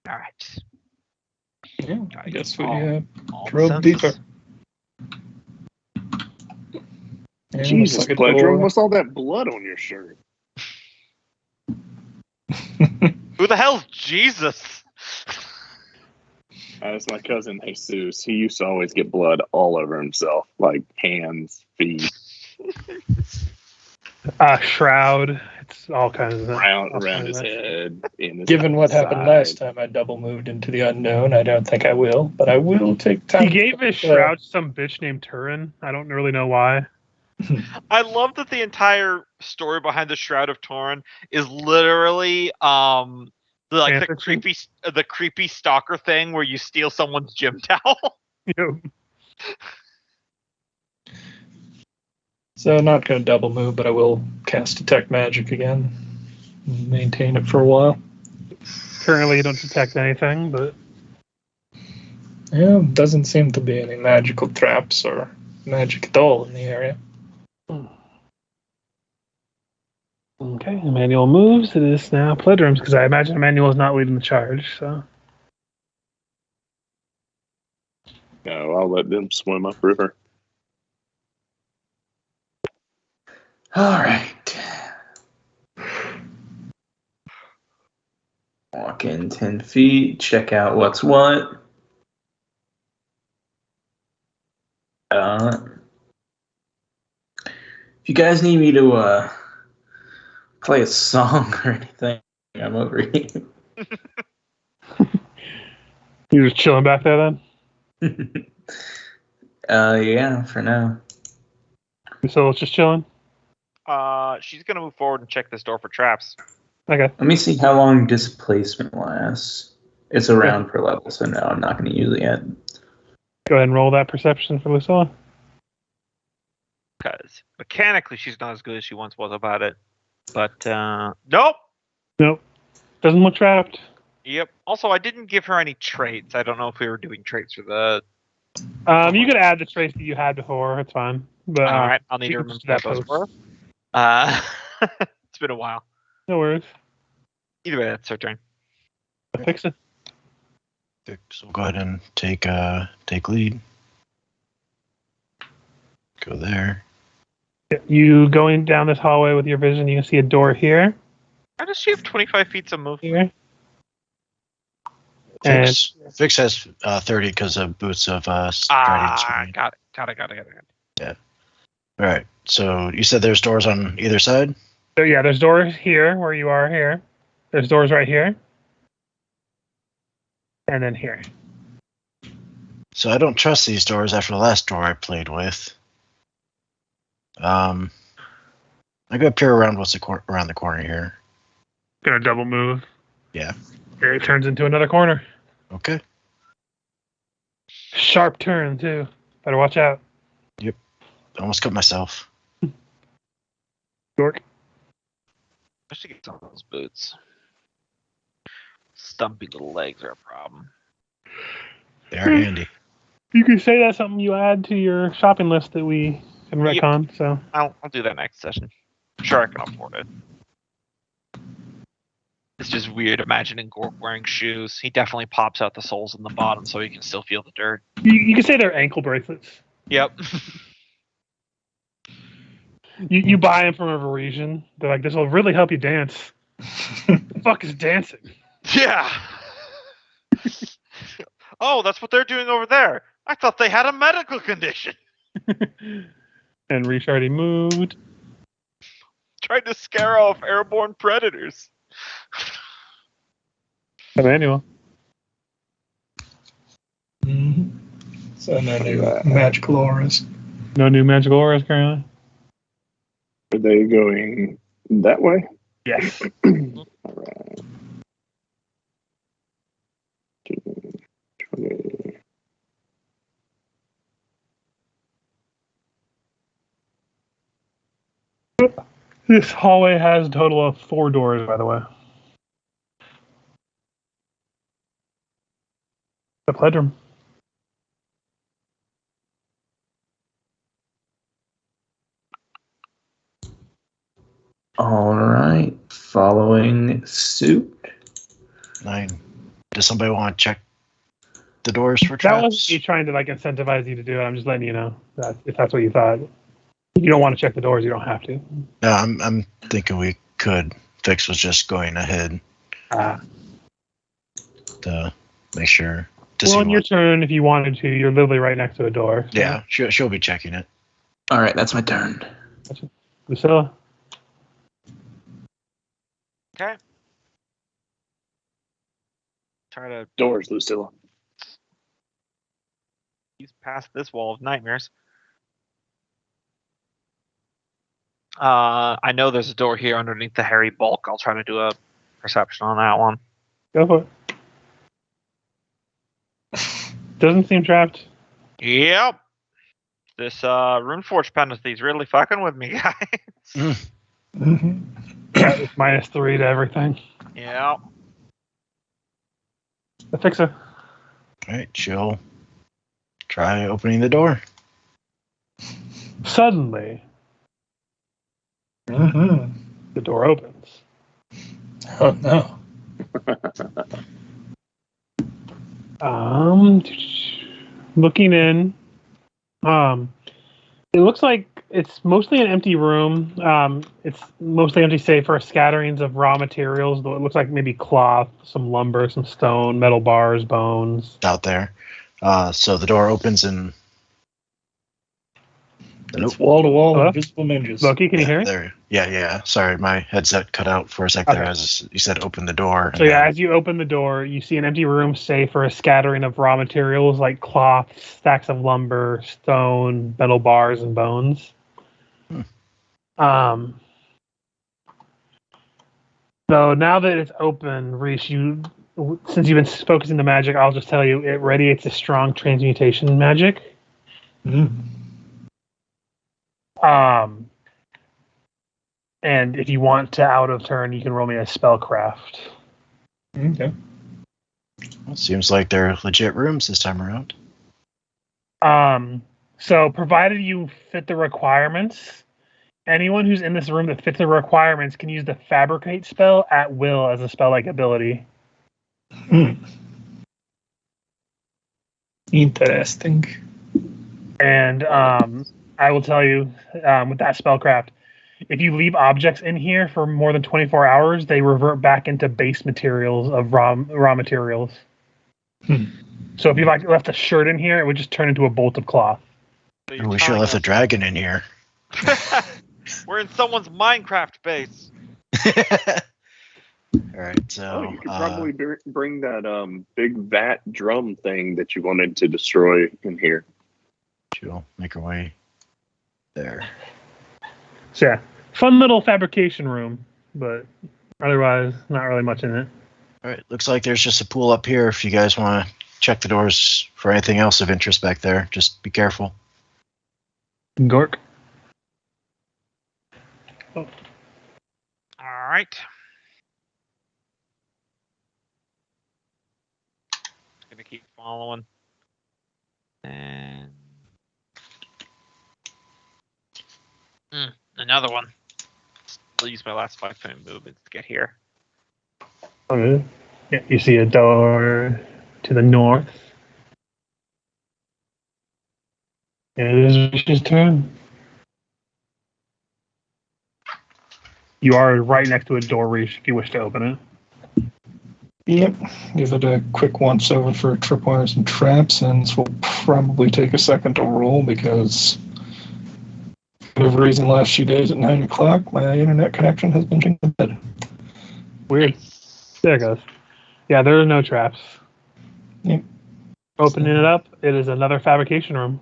All right. Yeah, I guess we All probe senses. deeper. Yeah, Jesus, looks like a Pledger, door. what's all that blood on your shirt? Who the hell's Jesus? That's my cousin Jesus. He used to always get blood all over himself, like hands, feet, Shroud. It's all kinds of around his head. In his Given what happened side. last time, I double moved into the unknown. I don't think I will, but I will take time. He gave his shroud to some bitch named Turin. I don't really know why. I love that the entire story behind the Shroud of Torn is literally the creepy stalker thing where you steal someone's gym towel. So not going to double move, but I will cast Detect Magic again. Maintain it for a while. Currently, you don't detect anything, but Yeah, doesn't seem to be any magical traps or magic at all in the area. okay. Emmanuel moves. It is now Pledrum's because I imagine Emmanuel is not leading the charge. So No, I'll let them swim upriver. All right. Walk in 10 feet, check out what's what. If you guys need me to play a song or anything, I'm over here. you're just chilling back there then. Yeah, for now. So it's just chilling. She's gonna move forward and check this door for traps. Okay. Let me see how long displacement lasts. It's a round per level, so no, I'm not going to use it yet. Go ahead and roll that perception for Lucilla. Because mechanically she's not as good as she once was about it. But nope. Nope. Doesn't look trapped. Yep. Also, I didn't give her any traits. I don't know if we were doing traits for the. You could add the traits that you had before. It's fine. But all right, I'll need to you can remember just what do those that were. It's been a while. No worries. Either way, that's her turn. Fix it. So we'll go ahead and take lead. Go there. You going down this hallway with your vision, you can see a door here. How does she have 25 feet of movement? Here. And Fix has 30 because of boots of striding screen. Got it. Yeah. All right. So you said there's doors on either side? so yeah, there's doors here where you are here. There's doors right here. And then here. So I don't trust these doors after the last door I played with. I go peer around around the corner here. Gonna double move. Yeah. Here it turns into another corner. Okay. Sharp turn too. Better watch out. Almost cut myself. Dork. I should get some of those boots. Stumpy little legs are a problem. They are handy. You can say that's something you add to your shopping list that we can retcon. So I'll do that next session. I'm sure I can afford it. It's just weird imagining Gork wearing shoes. He definitely pops out the soles in the bottom so he can still feel the dirt. you can say they're ankle bracelets. Yep. You buy them from a Parisian. They're like, this will really help you dance. The fuck is dancing? Yeah. Oh, that's what they're doing over there. I thought they had a medical condition. And Reach already moved. Tried to scare off airborne predators. Emmanuel. Mm-hmm. So no new magical auras. No new magical auras currently. Are they going that way? Yes. All right. 20. This hallway has a total of 4 doors, by the way. The pledroom. All right, following suit. 9. Does somebody want to check the doors for That traps? wasn't me trying to like incentivize you to do it. I'm just letting you know that if that's what you thought. You don't want to check the doors, you don't have to. No, I'm thinking we could. Fix was just going ahead to make sure. Well, on your turn, if you wanted to, you're literally right next to a door. So. Yeah, she'll be checking it. All right, that's my turn. Lucilla. Okay. Try to Doors, Lucilla. ease past this wall of nightmares. I know there's a door here underneath the hairy bulk. I'll try to do a perception on that one. Go for it. Doesn't seem trapped. Yep. This Runeforge penalty is really fucking with me, guys. Mm-hmm. Yeah, it's -3 to everything. Yeah. The fixer. All right, she'll try opening the door. Suddenly, Mm-hmm. the door opens. Oh no. Looking in, it looks like it's mostly an empty room. It's mostly empty, save for scatterings of raw materials. Though it looks like maybe cloth, some lumber, some stone, metal bars, bones. Out there. So the door opens and It's wall to wall Hello? invisible ninjas. Loki, can you hear me? there. Yeah. Sorry, my headset cut out for a sec there Okay. as you said open the door. So yeah, as you open the door, you see an empty room, save for a scattering of raw materials like cloth, stacks of lumber, stone, metal bars, and bones. So now that it's open, Reese, since you've been focusing the magic, I'll just tell you it radiates a strong transmutation magic. Mm. And if you want to out of turn, you can roll me a spellcraft. Okay. Well, seems like they're legit rooms this time around. So provided you fit the requirements, anyone who's in this room that fits the requirements can use the fabricate spell at will as a spell-like ability. Interesting. And I will tell you, with that spellcraft, if you leave objects in here for more than 24 hours, they revert back into base materials of raw materials. So if you left a shirt in here, it would just turn into a bolt of cloth. So We should have left a dragon in here. We're in someone's Minecraft base. All right, so you could probably bring that big vat drum thing that you wanted to destroy in here. she'll make her way there. So yeah, fun little fabrication room, but otherwise not really much in it. All right, looks like there's just a pool up here. If you guys want to check the doors for anything else of interest back there, just be careful. Gork. All right. Gonna keep following. And another one. I'll use my last 5 movements to get here. Okay. Yeah, you see a door to the north. And it is Rish's turn. You are right next to a door, Rish, if you wish to open it. Yep. Give it a quick once over for tripwires and traps, and this will probably take a second to roll because for whatever reason last few days at 9 o'clock my internet connection has been changed to bed. Weird. There it goes. Yeah, there are no traps. Yep. Opening it up, it is another fabrication room.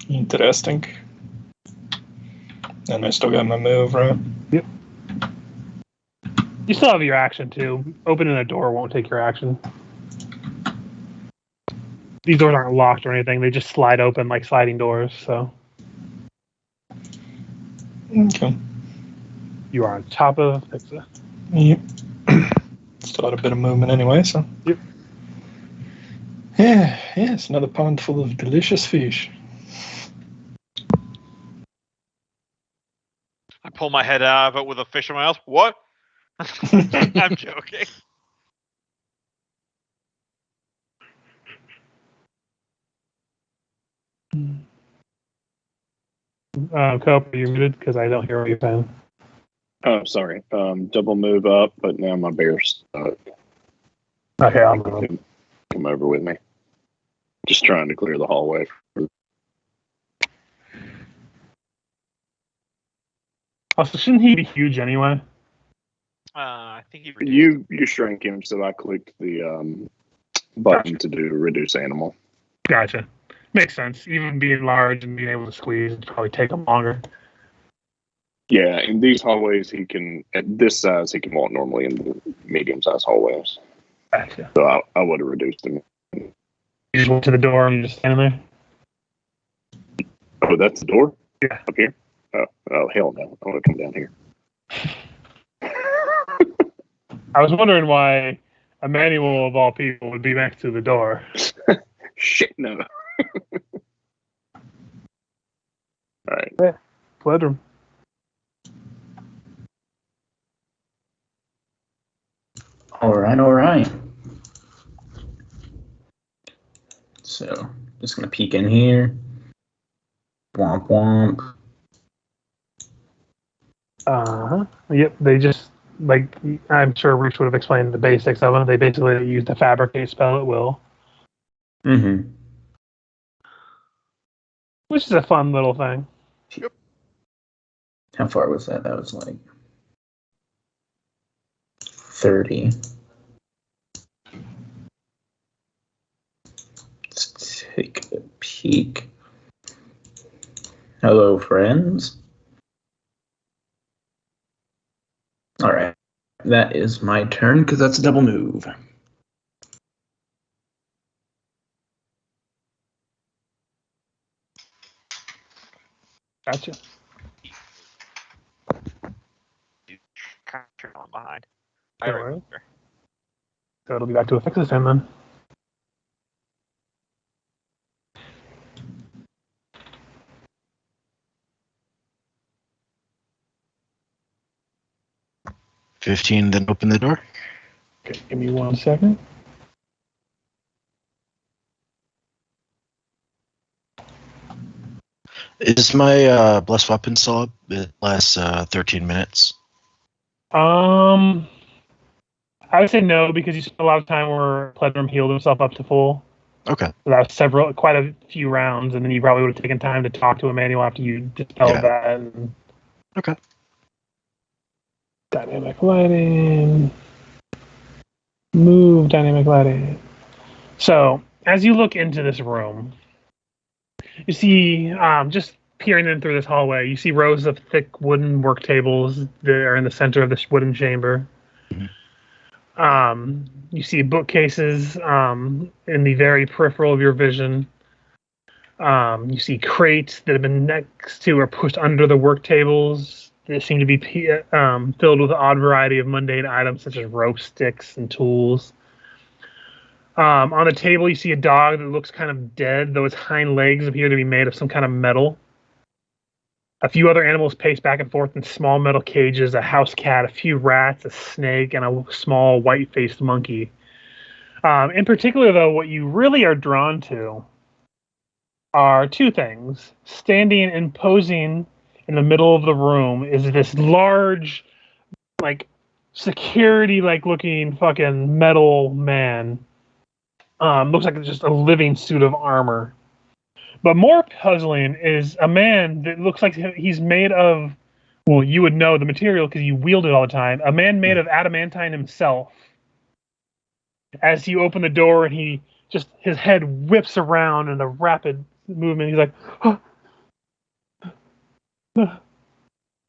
Interesting. And I still got my move, right? Yep. You still have your action, too. Opening a door won't take your action. These doors aren't locked or anything. They just slide open like sliding doors, so. Okay. You are on top of Paizo. Yep. Still had a bit of movement anyway, so. Yep. Yeah, it's another pond full of delicious fish. I pull my head out of it with a fish in my mouth. What? I'm joking. Cope, are you muted? Because I don't hear what you're saying. Oh, sorry. Double move up, but now my bear's stuck. Okay, I'll move him. Come over with me. Just trying to clear the hallway. Also, shouldn't he be huge anyway? I think he reduced. You shrank him, so I clicked the button to do reduce animal. Gotcha. Makes sense. Even being large and being able to squeeze would probably take him longer. Yeah, in these hallways, he can, at this size, he can walk normally in the medium-sized hallways. Gotcha. So I would have reduced him. You just went to the door and you're just standing there? Oh, that's the door? Yeah. Up here? Oh, hell no. I want to come down here. I was wondering why Emmanuel, of all people, would be next to the door. Shit, no. All right. Yeah. Bedroom. All right. So, just gonna peek in here. Womp womp. Yep, they just, like, I'm sure Roosh would have explained the basics of it. They basically use the fabricate spell at will. Mm-hmm. Which is a fun little thing. Yep. How far was that? That was like 30. Let's take a peek. Hello, friends. All right. That is my turn because that's a double move. Gotcha. Kind of turn on behind. All right. So it'll be back to a fix this time then. $15, then open the door. Okay, give me 1 second. Is my blessed weapon still up? It lasts 13 minutes. I would say no, because you spent a lot of time where Pledrum healed himself up to full. Okay. So that was quite a few rounds, and then you probably would have taken time to talk to Emmanuel after you dispelled that. And Okay. dynamic lighting. Move dynamic lighting. So, as you look into this room, you see, just peering in through this hallway, you see rows of thick wooden work tables that are in the center of this wooden chamber. You see bookcases in the very peripheral of your vision. You see crates that have been next to or pushed under the work tables that seem to be filled with an odd variety of mundane items such as rope sticks and tools. On the table, you see a dog that looks kind of dead, though its hind legs appear to be made of some kind of metal. A few other animals pace back and forth in small metal cages, a house cat, a few rats, a snake, and a small white-faced monkey. In particular, though, what you really are drawn to are two things. Standing and posing in the middle of the room is this large, like, security-like looking fucking metal man. Looks like it's just a living suit of armor. But more puzzling is a man that looks like he's made of, well, you would know the material because you wield it all the time. A man made of adamantine himself. As you open the door and his head whips around in a rapid movement. He's like, oh,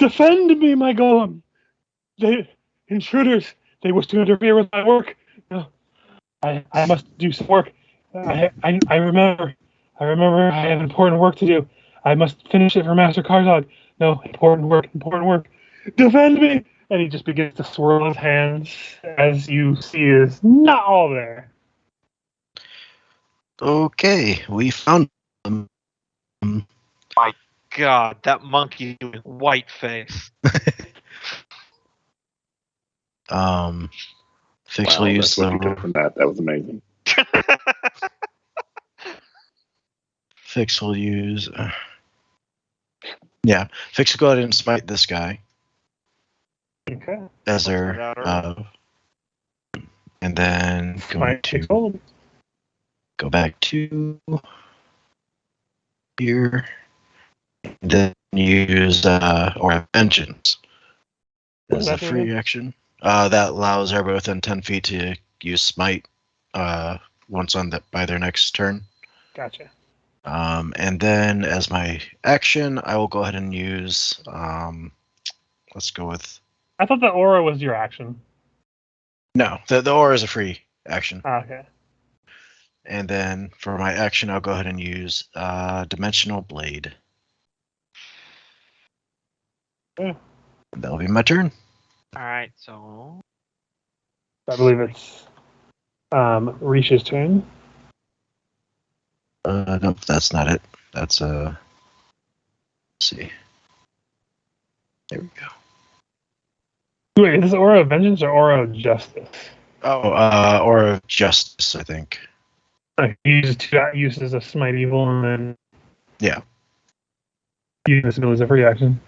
defend me, my golem. Intruders, they wish to interfere with my work. I must do some work. I remember I have important work to do. I must finish it for Master Karzoug. No, important work, important work. Defend me! And he just begins to swirl his hands as you see is not all there. Okay, we found them. God, that monkey doing white face. Fix Wow, will that's use what you the took from that. That was amazing. Fix will use. Yeah, Fix will go ahead and smite this guy Okay. as Let's their, start out and then going Might take to hold. go back to here. Then use or vengeance What as does a that do free again? action. That allows everybody within 10 feet to use smite once on by their next turn. Gotcha. And then as my action, I will go ahead and use. Let's go with I thought the aura was your action. no. The aura is a free action. Okay. And then for my action, I'll go ahead and use Dimensional Blade. Yeah. That'll be my turn. All right, so I believe it's Risha's turn. Nope, that's not it. That's let's see. There we go. Wait, is this aura of vengeance or aura of justice? Oh, Aura of Justice, I think. Like, he uses two uses of smite evil and then Yeah. using this ability as a free action.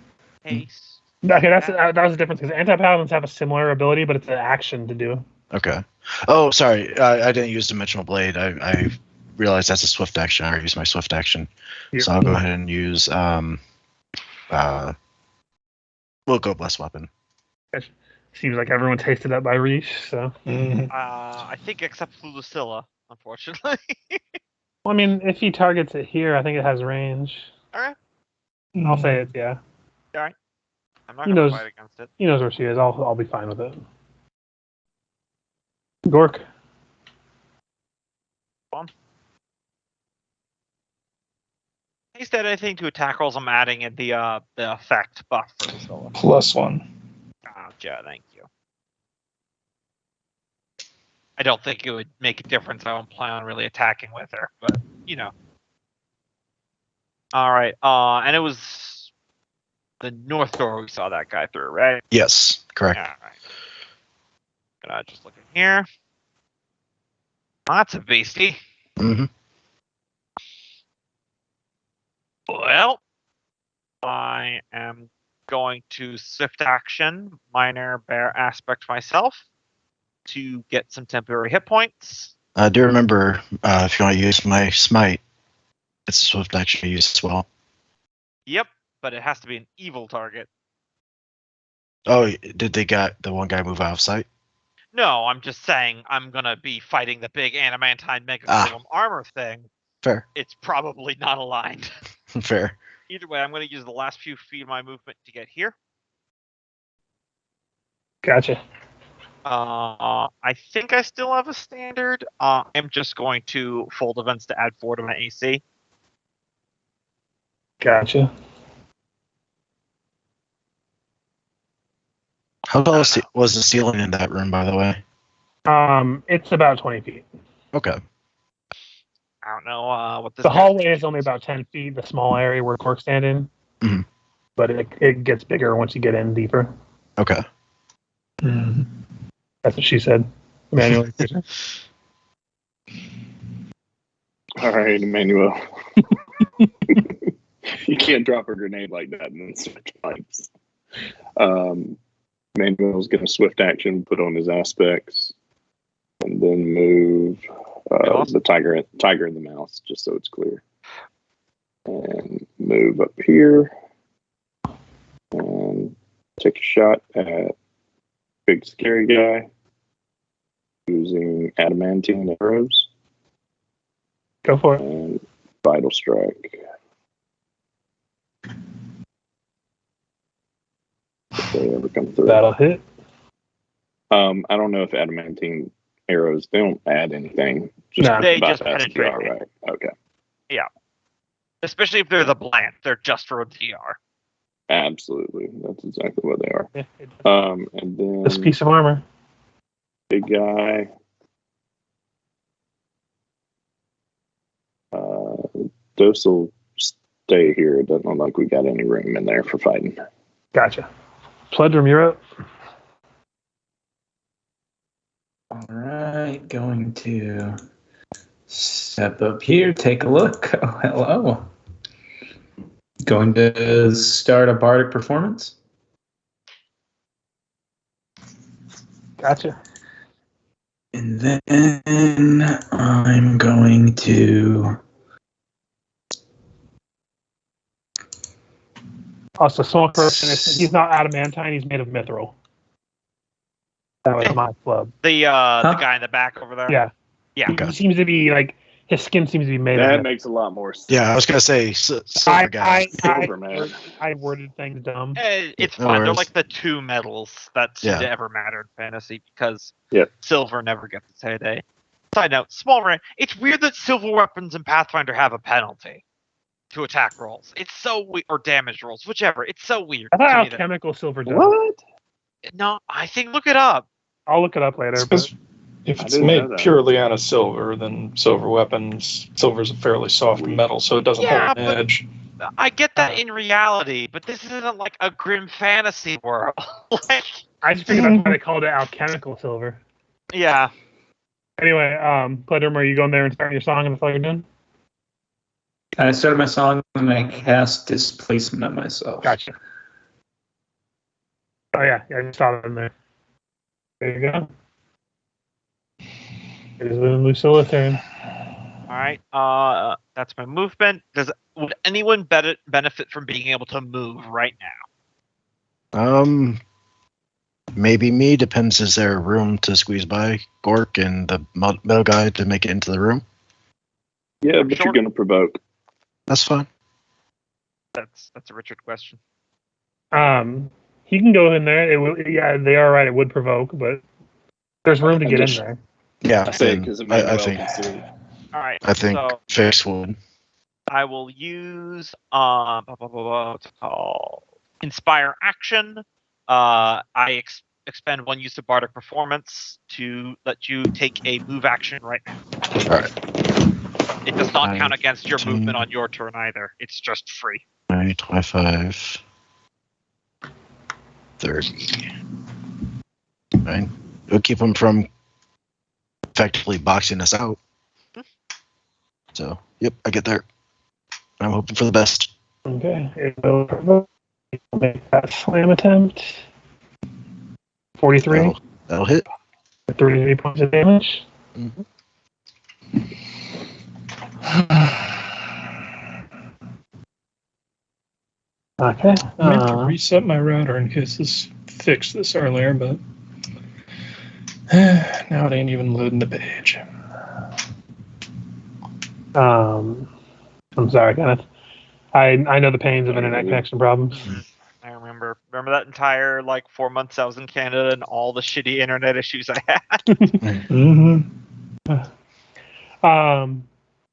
haste. Okay, that was the difference because anti-paladins have a similar ability, but it's an action to do. Okay. Oh, sorry. I didn't use Dimensional Blade. I realized that's a swift action. I already used my swift action. Yep. So I'll go ahead and use we'll go Blessed Weapon. Seems like everyone's tasted that by Rish, so. Mhm. I think except for Lucilla, unfortunately. Well, I mean, if he targets it here, I think it has range. All right, I'll say it's yeah. I'm not He gonna knows- fight against it. He knows where she is. I'll be fine with it. Gork. Haste at anything to attack rolls. I'm adding in the effect buff for Lucilla. +1. Gotcha, thank you. I don't think it would make a difference. I don't plan on really attacking with her, but you know. All right, and it was the north door we saw that guy through, right? Yes, correct. All right. Gonna just look in here. That's a beastie. Mm-hmm. Well, I am going to swift action, minor bear aspect myself to get some temporary hit points. I do remember if you want to use my smite, it's a swift action to use as well. Yep, but it has to be an evil target. Oh, did the one guy move out of sight? No, I'm just saying I'm gonna be fighting the big adamantine mega golem armor thing. Fair. It's probably not aligned. Fair. Either way, I'm gonna use the last few feet of my movement to get here. Gotcha. I think I still have a standard. I'm just going to fold events to add 4 to my AC. Gotcha. How tall was the ceiling in that room, by the way? It's about 20 feet. Okay. I don't know what this. The hallway is only about 10 feet, the small area where Cork's standing. Mhm. But it gets bigger once you get in deeper. Okay. Mhm. That's what she said. Emmanuel. All right, Emmanuel. You can't drop a grenade like that and then switch pipes. Emmanuel's going to swift action, put on his aspects, and then move the tiger and the mouse, just so it's clear. And move up here. And take a shot at big scary guy using adamantine arrows. Go for it. And vital strike. If they ever come through. That'll hit. I don't know if adamantine arrows, they don't add anything. No. They about just that penetrate CR, me. right? Okay. Especially if they're the bland, they're just for DR. Absolutely, that's exactly what they are. Yeah, it does. And then This piece of armor. big guy. Dose will stay here. It doesn't look like we got any room in there for fighting. Gotcha. Pledrum, you're up. All right, going to step up here, take a look. Oh, hello. Going to start a bardic performance. Gotcha. And then I'm going to... Also, small correction. He's not adamantine. He's made of mithril. That was my club. The guy in the back over there. Yeah. Yeah. He seems to be like his skin seems to be made of That mithril. makes a lot more sense. Yeah, I was gonna say silver guy. Silver man. I worded things dumb. It's No fine. They're worries. like the two metals that seem Yeah. to ever matter in fantasy because Yeah. silver never gets its heyday. Side note, small rant. It's weird that silver weapons in Pathfinder have a penalty to attack rolls. It's so weird, or damage rolls, whichever. It's so weird. I thought to me that- alchemical silver does. What? No, I think look it up. I'll look it up later. But Because if I it's didn't made know that. purely out of silver, then silver weapons, silver's a fairly soft metal, so it doesn't Yeah, hold an but- edge. I get that in reality, but this isn't like a grim fantasy world. Like, I just figured that's why they called it alchemical silver. yeah. Anyway, Pledrum, are you going there and starting your song and that's all you're doing? I started my song and I cast Displacement on myself. Gotcha. Oh yeah, I just saw it in there. There you go. It is Lucilla's turn. All right. That's my movement. Would anyone benefit from being able to move right now? Maybe me. Depends. Is there room to squeeze by Gork and the metal guy to make it into the room? Yeah, but Sure. you're gonna provoke. That's fine. That's a Richard question. He can go in there. It will. Yeah, they are right. It would provoke, but there's room to I get in just- there. Yeah, I say and because it may I well think consider. All right. I think So Fix would. I will use what's it called? Inspire action. I expend one use of bardic performance to let you take a move action right now. All right. It does not count 19. against your movement on your turn either. It's just free. 25, 30. Right. It'll keep him from effectively boxing us out. So, yep, I get there. I'm hoping for the best. Okay. It will provoke. Make that slam attempt. 43. That'll hit. 33 points of damage. Mhm. Okay. I meant to reset my router in case this fixed this earlier, but now it ain't even loading the page. I'm sorry, Kenneth. I know the pains of internet connection problems. I remember that entire like 4 months I was in Canada and all the shitty internet issues I had. Mm-hmm.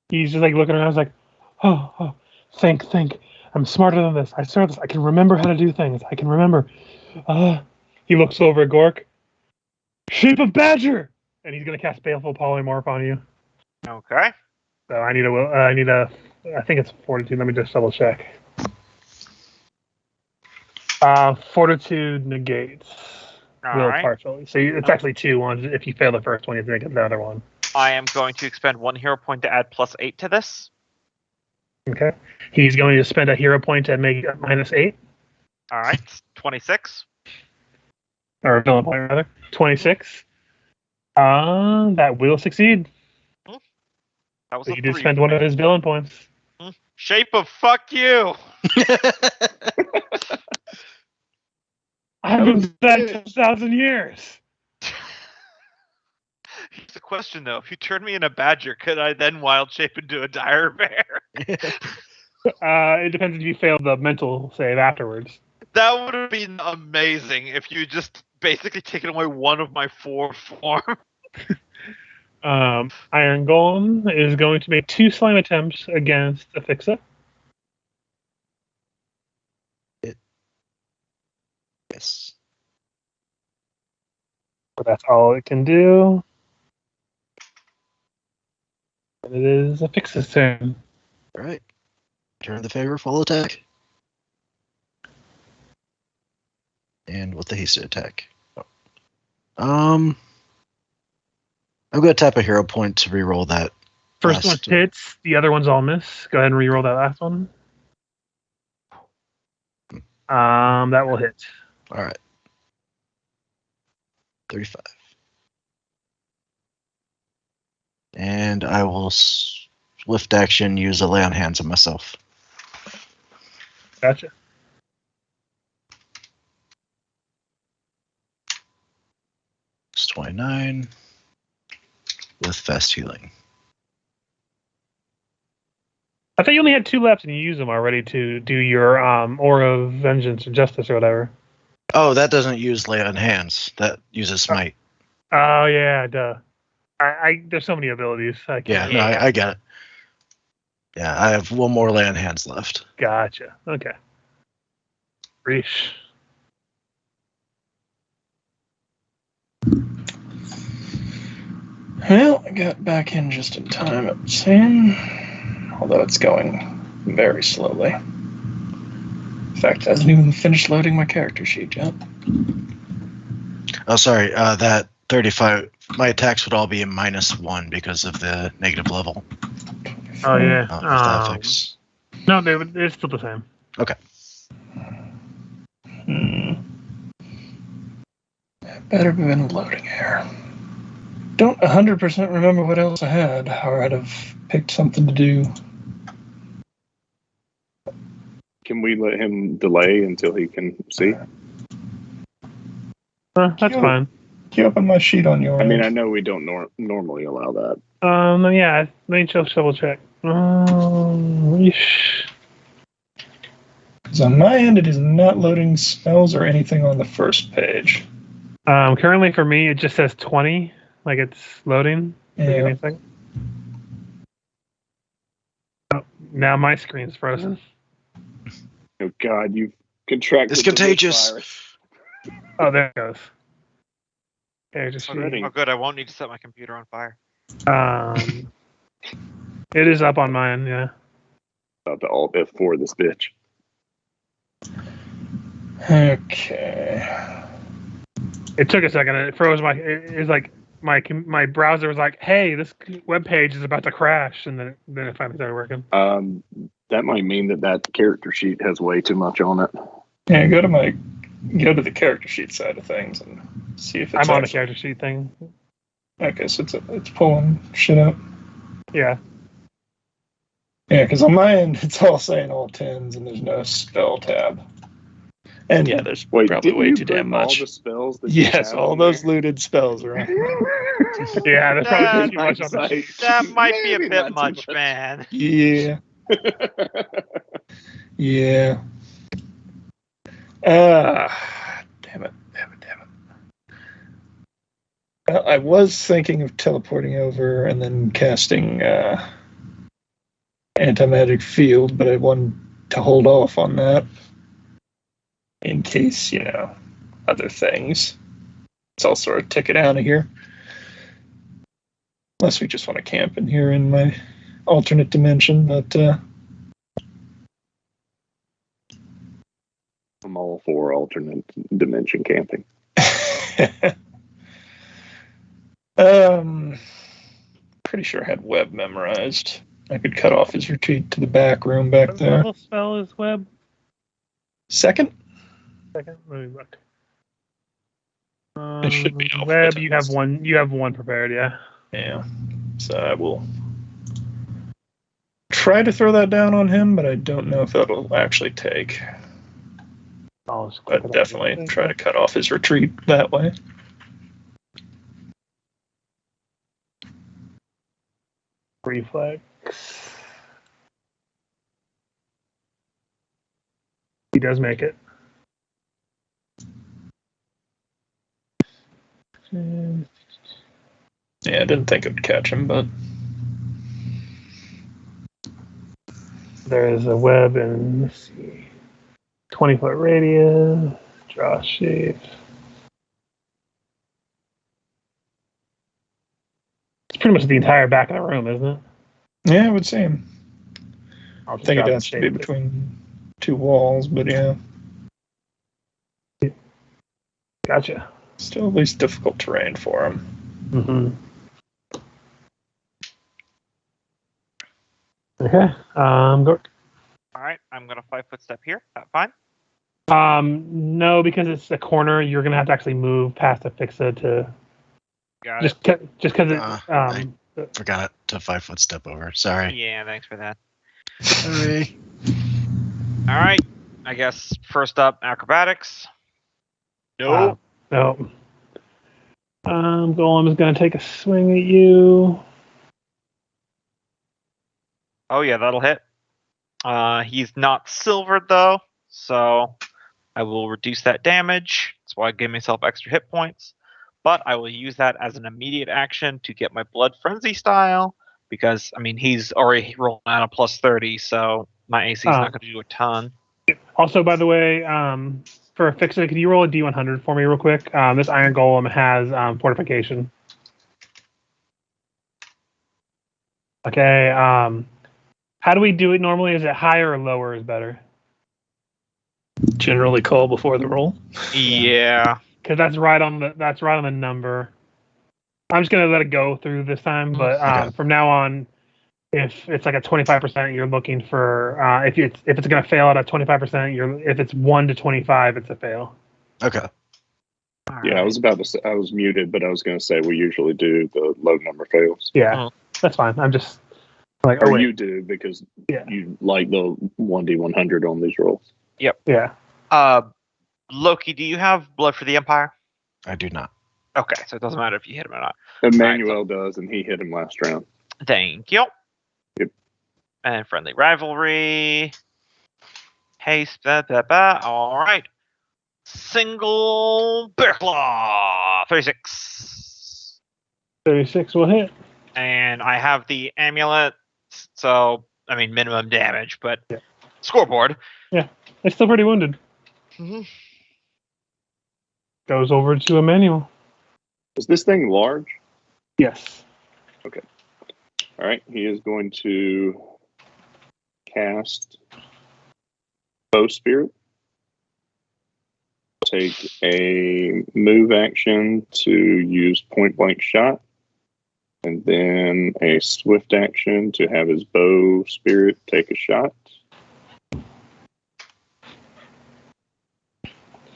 He's just like looking around. He's like, oh, think. I'm smarter than this. I started this. I can remember how to do things. I can remember. He looks over at Gork. Shape of Badger, and he's gonna cast Baleful Polymorph on you. Okay. So I need I think it's Fortitude. Let me just double check. Fortitude negates All will right. partially. So it's actually 2 ones. If you fail the first one, you have to make the other one. I am going to expend 1 hero point to add +8 to this. Okay. He's going to spend a hero point to make it -8. All right. 26. Or a villain point, rather. 26. That will succeed. That was So a you do 3. spend one of his villain points. Shape of fuck you. I haven't done 2,000 years. Here's the question though: if you turn me in a badger, could I then wild shape into a dire bear? It depends if you failed the mental save afterwards. That would have been amazing if you just basically taken away one of my 4 forms. Iron Golem is going to make 2 slime attempts against Afixa. Yes. But that's all it can do. And it is a fix's turn. All right. Turn the favor, full attack. And with the hasted attack. I'm gonna tap a hero point to reroll that. First one hits, the other ones all miss. Go ahead and reroll that last one. That will hit. All right. 35. And I will swift action use a lay on hands on myself. Gotcha. It's 29 with fast healing. I thought you only had 2 left and you used them already to do your Aura of Vengeance or Justice or whatever. Oh, that doesn't use lay on hands. That uses smite. Oh, yeah, duh. I there's so many abilities. Yeah, no, I get it. Yeah, I have one more lay on hands left. Gotcha. Okay. Reesh. Well, I got back in just in time, it was saying. Although it's going very slowly. In fact, it hasn't even finished loading my character sheet yet. Oh, sorry. That 35. My attacks would all be a -1 because of the negative level. Oh, yeah. If that affects. No, they're still the same. Okay. Better have been loading here. Don't 100% remember what else I had, or I'd have picked something to do. Can we let him delay until he can see? That's fine. Can you open my sheet on your I mean, end? I know we don't normally allow that. Yeah, let me just double check. Reesh. Because on my end, it is not loading spells or anything on the first page. Currently for me, it just says 20, like it's loading. Give me Yeah. a second. Oh, now my screen's frozen. Oh God, you've contracted. It's contagious. the virus. Oh, there it goes. Okay, just Already. Oh, good. I won't need to set my computer on fire. it is up on mine. Yeah. About to alt F4 this bitch. Okay. It took a second. It froze my. It's like my browser was like, "Hey, this web page is about to crash," and then it finally started working. That might mean that character sheet has way too much on it. Yeah, go to the character sheet side of things and see if it's I'm on the character sheet thing. Okay, so it's pulling shit up. Yeah. Yeah, because on my end, it's all saying all 10s and there's no spell tab. And yeah, there's probably didn't way you too damn put all much. the spells that you Yes, have all on those there? looted spells are on. Yeah, there's probably too much on the Hindsight. sheet. That might be a Maybe bit not too much, man. Yeah. Yeah. Damn it. Well, I was thinking of teleporting over and then casting anti-magic field, but I wanted to hold off on that in case, other things. It's all sort of ticket out of here. Unless we just want to camp in here in my alternate dimension, but I'm all for alternate dimension camping. Pretty sure I had web memorized. I could cut off his retreat to the back room back What there. level spell is web? Second? Let me look. It should be web. You have alphabetized. one. You have one prepared. Yeah. Yeah. So I will try to throw that down on him, but I don't know if that'll actually take. I'll just click But it definitely up. try to cut off his retreat that way. Reflex. He does make it. Yeah, I didn't think it would catch him, but There is a web in, let's see, 20-foot radius. Draw shape. It's pretty much the entire back of the room, isn't it? Yeah, it would seem. I'll I just think it grab the has to be shape. between two walls, but yeah, Gotcha. still at least difficult terrain for him. Mm-hmm. Okay. Go. All right, I'm gonna 5-foot step here. That fine? No, because it's a corner. You're gonna have to actually move past Afixa to Got it. just because it. I forgot to 5-foot step over. Sorry. Yeah, thanks for that. Sorry. All right, I guess first up, acrobatics. No. Golem is gonna take a swing at you. Oh yeah, that'll hit. He's not silvered though, so I will reduce that damage. That's why I give myself extra hit points. But I will use that as an immediate action to get my Blood Frenzy style, because I mean he's already rolling out a plus 30, so my AC is not going to do a ton. Also, by the way, for Afixa, can you roll a D100 for me real quick? This Iron Golem has fortification. Okay. How do we do it normally? Is it higher or lower is better? Generally call before the roll. Yeah. Because that's right on the number. I'm just gonna let it go through this time, but Okay. from now on, if it's like a 25%, you're looking for if it's gonna fail at a 25%, if it's 1 to 25, it's a fail. Okay. Yeah, I was about to say, I was muted, but I was going to say we usually do the low number fails. Yeah, that's fine. I'm just like, Or you do because Yeah. you like the 1D100 on these rolls. Yeah. Loki, do you have Blood for the Empire? I do not. Okay, so it doesn't matter if you hit him or not. Emmanuel does, and he hit him last round. Thank you. Yep. And friendly rivalry. Haste. All right. Single bear claw. 36. 36 will hit. And I have the amulet, so I mean minimum damage, but Yeah. scoreboard. They're still pretty wounded. Mhm. Goes over to Emmanuel. Is this thing large? Yes. All right, he is going to cast Bow Spirit. Take a move action to use point blank shot, and then a swift action to have his Bow Spirit take a shot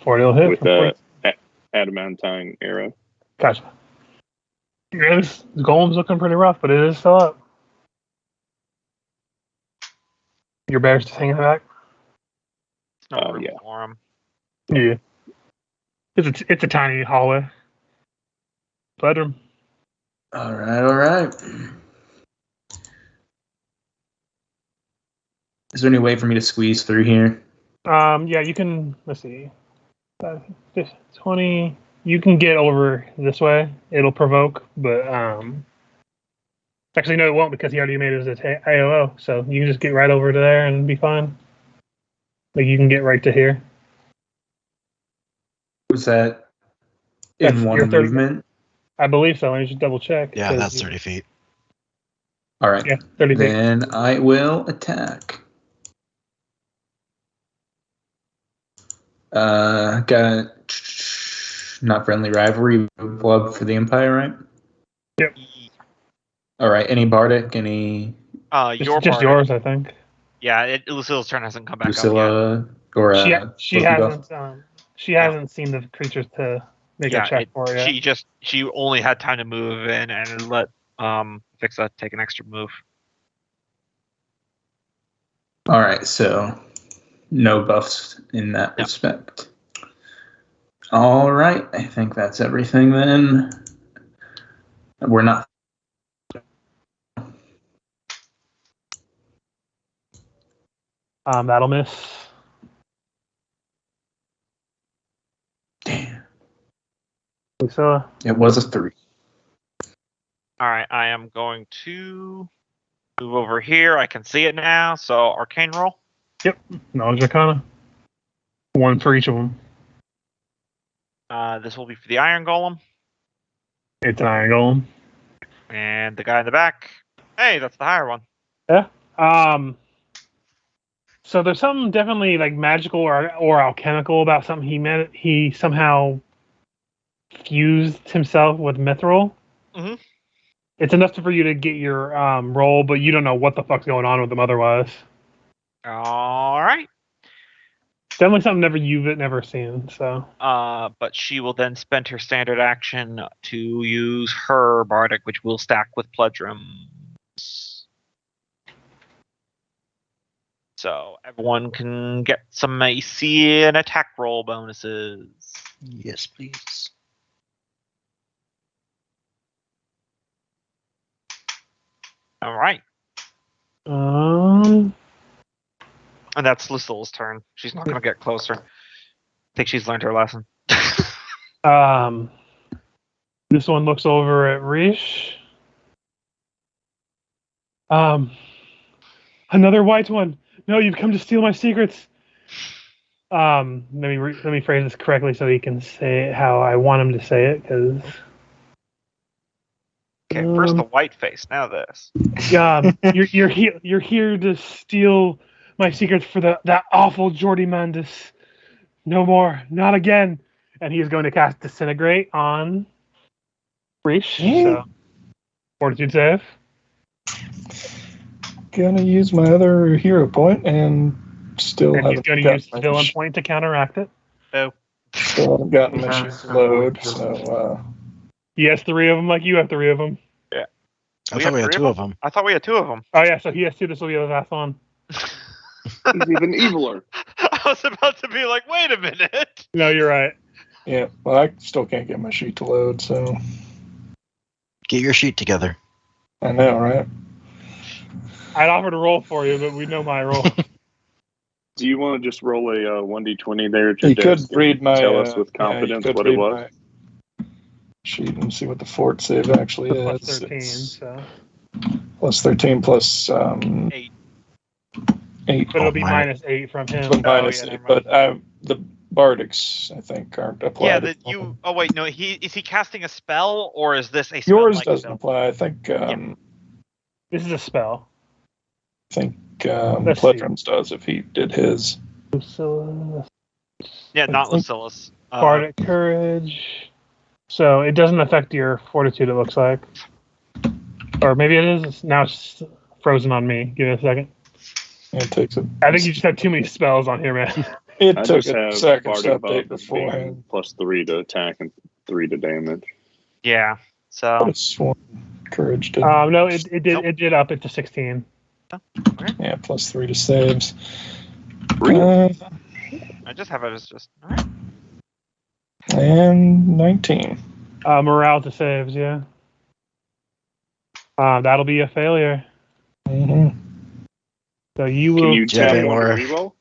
40 will hit. with for a adamantine arrow. Gotcha. Yeah, this golem's looking pretty rough, but it is still up. Your bear's just hanging back. There's no room Yeah. for him. Yeah. It's a tiny hallway. Bedroom. All right. Is there any way for me to squeeze through here? Yeah, you can. Let's see. 20. You can get over this way. It'll provoke, but actually no, it won't because he already made his AOO. So you can just get right over to there and be fine. Like you can get right to here. Was that That's in your one 30 movement? I believe so. Let me just double check. Yeah, that's 30 feet. All right. Yeah, 30 feet. Then I will attack. Got not friendly rivalry, blood for the Empire, right? Yep. All right. Any Bardic? Any Your Just part. yours, I think. Yeah, Lucilla's turn hasn't come back up yet. Lucilla or She Loki hasn't buff? she hasn't seen the creatures to make a check for it yet. She only had time to move in and let Fixa take an extra move. All right. So no buffs in that respect. All right. I think that's everything then. We're not. That'll miss. Damn. So It was a 3. All right, I am going to move over here. I can see it now. So arcane roll. knowledge arcana. 1 for each of them. This will be for the Iron Golem. It's an iron golem. And the guy in the back. Hey, that's the higher one. Yeah. So there's something definitely like magical or alchemical about something he somehow fused himself with mithril. Mhm. It's enough for you to get your roll, but you don't know what the fuck's going on with them otherwise. All right. Definitely something you've never seen. So. But she will then spend her standard action to use her bardic, which will stack with pledrums. So everyone can get some AC and attack roll bonuses. Yes, please. All right. Um. And that's Lucilla's turn. She's not going to get closer. I think she's learned her lesson. This one looks over at Rish. Another white one. No, you've come to steal my secrets. Let me phrase this correctly so he can say it how I want him to say it. Because Okay, first the white face. Now this. you're here to steal my secrets for that awful Jordy Mandis. No more, not again. And he is going to cast Disintegrate on Rish. So, Fortitude save. Gonna use my other hero point and still And he's haven't going to got use my villain point to counteract it. Oh. Still haven't gotten my sheet to load, so He has 3 of them, like you have 3 of them. Yeah. I thought we had 2 of them. I thought we had 2 of them. Oh yeah, so he has 2. This will be the last one. He's even eviler. I was about to be like, wait a minute. No, you're right. yeah. Well, I still can't get my sheet to load, so Get your sheet together. I know, right? I'd offer to roll for you, but we know my roll. Do you want to just roll a 1d20 there at your You could desk read and my tell us with yeah, you confidence could what it read was? my sheet and see what the fort save actually Plus is. 13, It's so. plus 13 plus 8. 8. But it'll be mine- -8 from him. So minus yeah, 8, never but the bardics I think aren't applied. Yeah, at that all. you. Oh wait, no. Is he casting a spell or is this a spell? Yours like doesn't spell? apply. I think This is a spell. Let's see. Pledrum's does if he did his. Yeah, not I think- Lucillus. Bardic Courage. So it doesn't affect your Fortitude, it looks like. Or maybe it is. Now it's frozen on me. Give it a second. It takes a. I think you just have too many spells on here, man. It I took just a have second Bardic update Buff being beforehand. +3 to attack and 3 to damage. Yeah. So. But it's sworn courage to No, it did. Nope. It did up it to 16. yeah +3 to saves. Really? I just have it as just. All right. And 19. Morale to saves, yeah. That'll be a failure. hmm So you Can will. you Jab tell it me more. to reroll?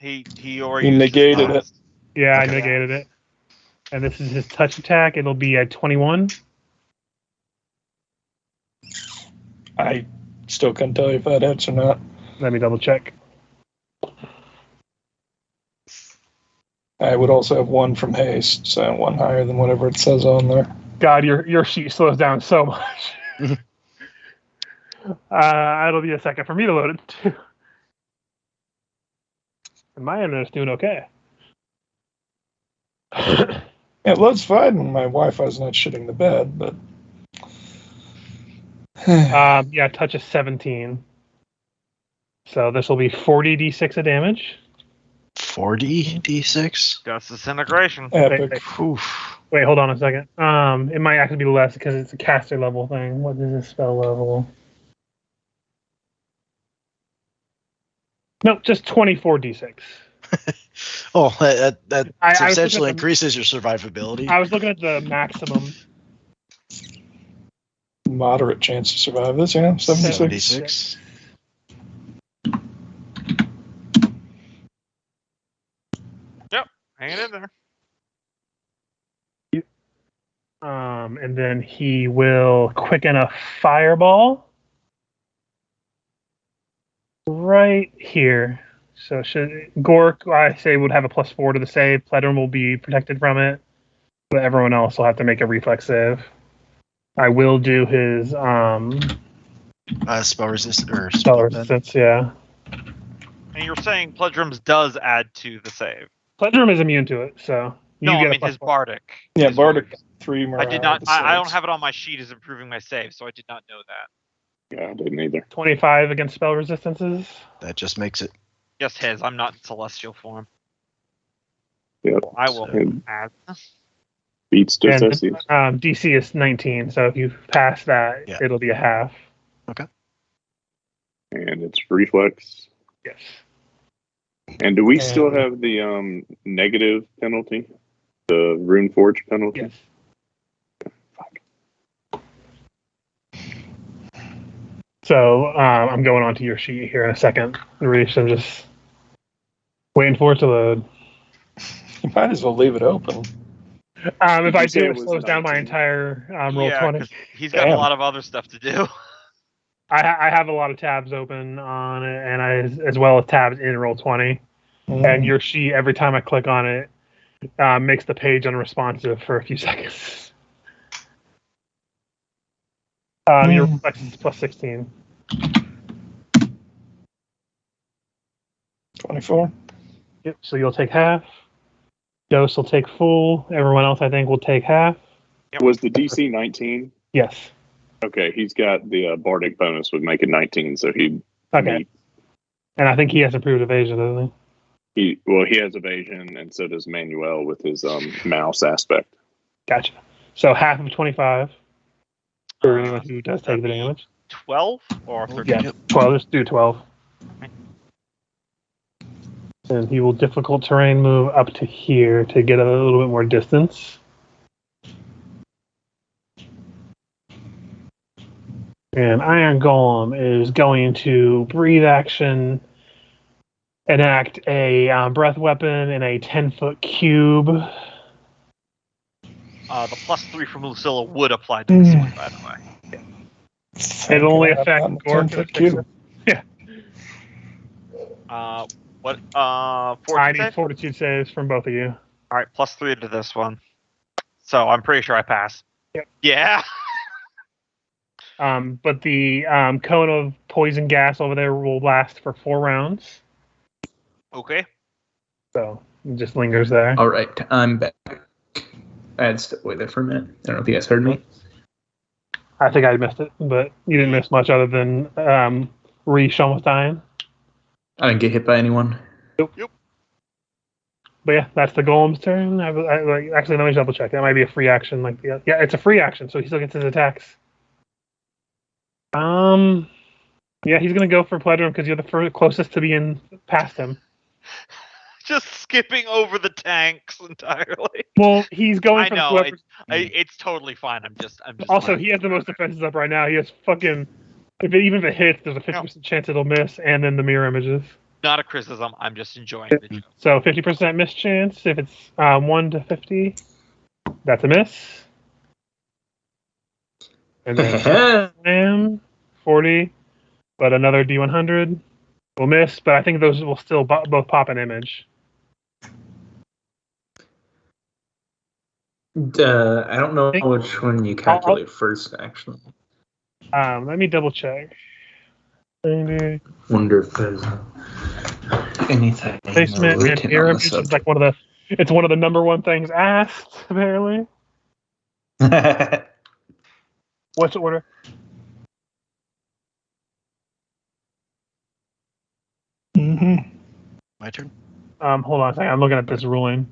He already He used his negated last. Yeah, I Okay. negated it. And this is his touch attack. It'll be at 21. I still couldn't tell you if that hits or not. Let me double check. I would also have 1 from haste, so 1 higher than whatever it says on there. God, your sheet slows down so much. It'll be a second for me to load it too. And my internet's doing okay. It loads fine when my Wi-Fi's not shitting the bed, but Yeah, touch is 17. So this will be 40 d6 of damage. 40 d6? That's disintegration. epic. Oof. Wait, hold on a second. It might actually be less because it's a caster level thing. What is this spell level? Nope, just 24 d6. Oh, that I was substantially looking at the- increases your survivability. I was looking at the maximum. Moderate chance to survive this, yeah. 76. 76. Hanging in there. And then he will quicken a fireball right here. So should Gork, I say, would have a +4 to the save. Pledrum will be protected from it. But everyone else will have to make a reflex save. I will do his Spell resist or spell then? resistance, yeah. And you're saying Pledrums does add to the save. Pledrum is immune to it, so you No, get I a mean plus his one. bardic. Yeah, is Bardic yours. 3 morale. I did not. I don't besides. have it on my sheet as improving my save, so I did not know that. Yeah, I didn't either. 25 against spell resistances. That just makes it. Just his. I'm not in celestial form. Yep. I will And add. beats just And SCs. DC is 19, so if you pass that, Yeah. it'll be a half. And it's reflex. Yes. And do we And- still have the negative penalty? The Runeforge penalty? Yes. So I'm going on to your sheet here in a second, Reese. I'm just waiting for it to load. You might as well leave it open. If Did I you say do, it it was slows down my 19? entire roll Yeah, 20. 'cause he's got a Damn. lot of other stuff to do. I have a lot of tabs open on it, and as well as tabs in roll 20. And your sheet, every time I click on it, makes the page unresponsive for a few seconds. Your reflex is plus 16. 24. Yep. So you'll take half. Dose will take full. Everyone else, I think, will take half. Was the DC 19? Yes. Okay, he's got the Bardic bonus would make it 19, so he Okay. And I think he has improved evasion, doesn't he? he has evasion, and so does Manuel with his mouse aspect. Gotcha. So half of 25 for anyone who does take the that'd be damage. 12 or 13? Yeah, 12. Just do 12. Okay. And he will difficult terrain move up to here to get a little bit more distance. And Iron Golem is going to breathe action, enact a breath weapon in a 10-foot cube. The +3 from Lucilla would apply to this one, by the way. It'll only affect Gork. 10-foot cube. Yeah. What? I Fortitude need save? fortitude saves from both of you. All right, +3 to this one. So I'm pretty sure I pass. Yep. Yeah. But the cone of poison gas over there will last for 4 rounds. Okay. So it just lingers there. All right, I'm back. I had to step away there for a minute. I don't know if you guys heard me. I think I missed it, but you didn't miss much other than Reese almost dying. I didn't get hit by anyone. But yeah, that's the golem's turn. Actually, let me double check. That might be a free action. Yeah, it's a free action, so he still gets his attacks. Yeah, he's gonna go for Pledrum because you're the closest to being past him. Just skipping over the tanks entirely. Well, he's going I for know. whoever. It's totally fine. I'm just. Also, he has the most defenses up right now. He has fucking. Even if it hits, there's a 50% chance it'll miss, and then the mirror images. Not a criticism. I'm just enjoying the joke. So 50% miss chance. If it's 1 to 50, that's a miss. And then 40, but another D100 will miss. But I think those will still both pop an image. I don't know which one you calculate first, actually. Let me double check. Wonder if there's anything Placement written and mirror on the image is subject. like it's one of the number one things asked, apparently. What's the order? My turn. Hold on a second. I'm looking at this ruling.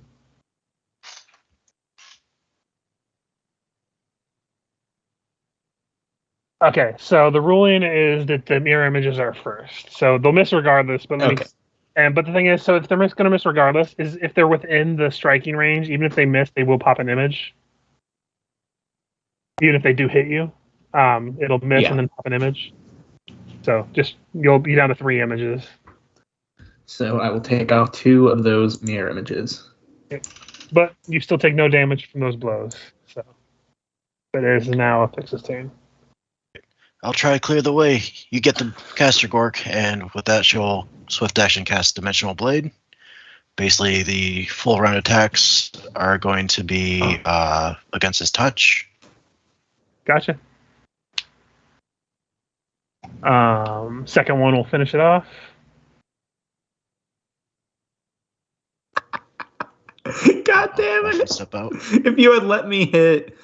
Okay, so the ruling is that the mirror images are first. So they'll miss regardless, but but the thing is, so if they're going to miss regardless, is if they're within the striking range, even if they miss, they will pop an image. Even if they do hit you, it'll miss and then pop an image. So you'll be down to 3 images. So I will take off 2 of those mirror images. But you still take no damage from those blows. So, but it is now a Pix's turn. I'll try to clear the way. You get the caster Gork, and with that, she'll swift action cast Dimensional Blade. basically the full round attacks are going to be against his touch. Gotcha. Second one will finish it off. God damn it! Step out. If you had let me hit,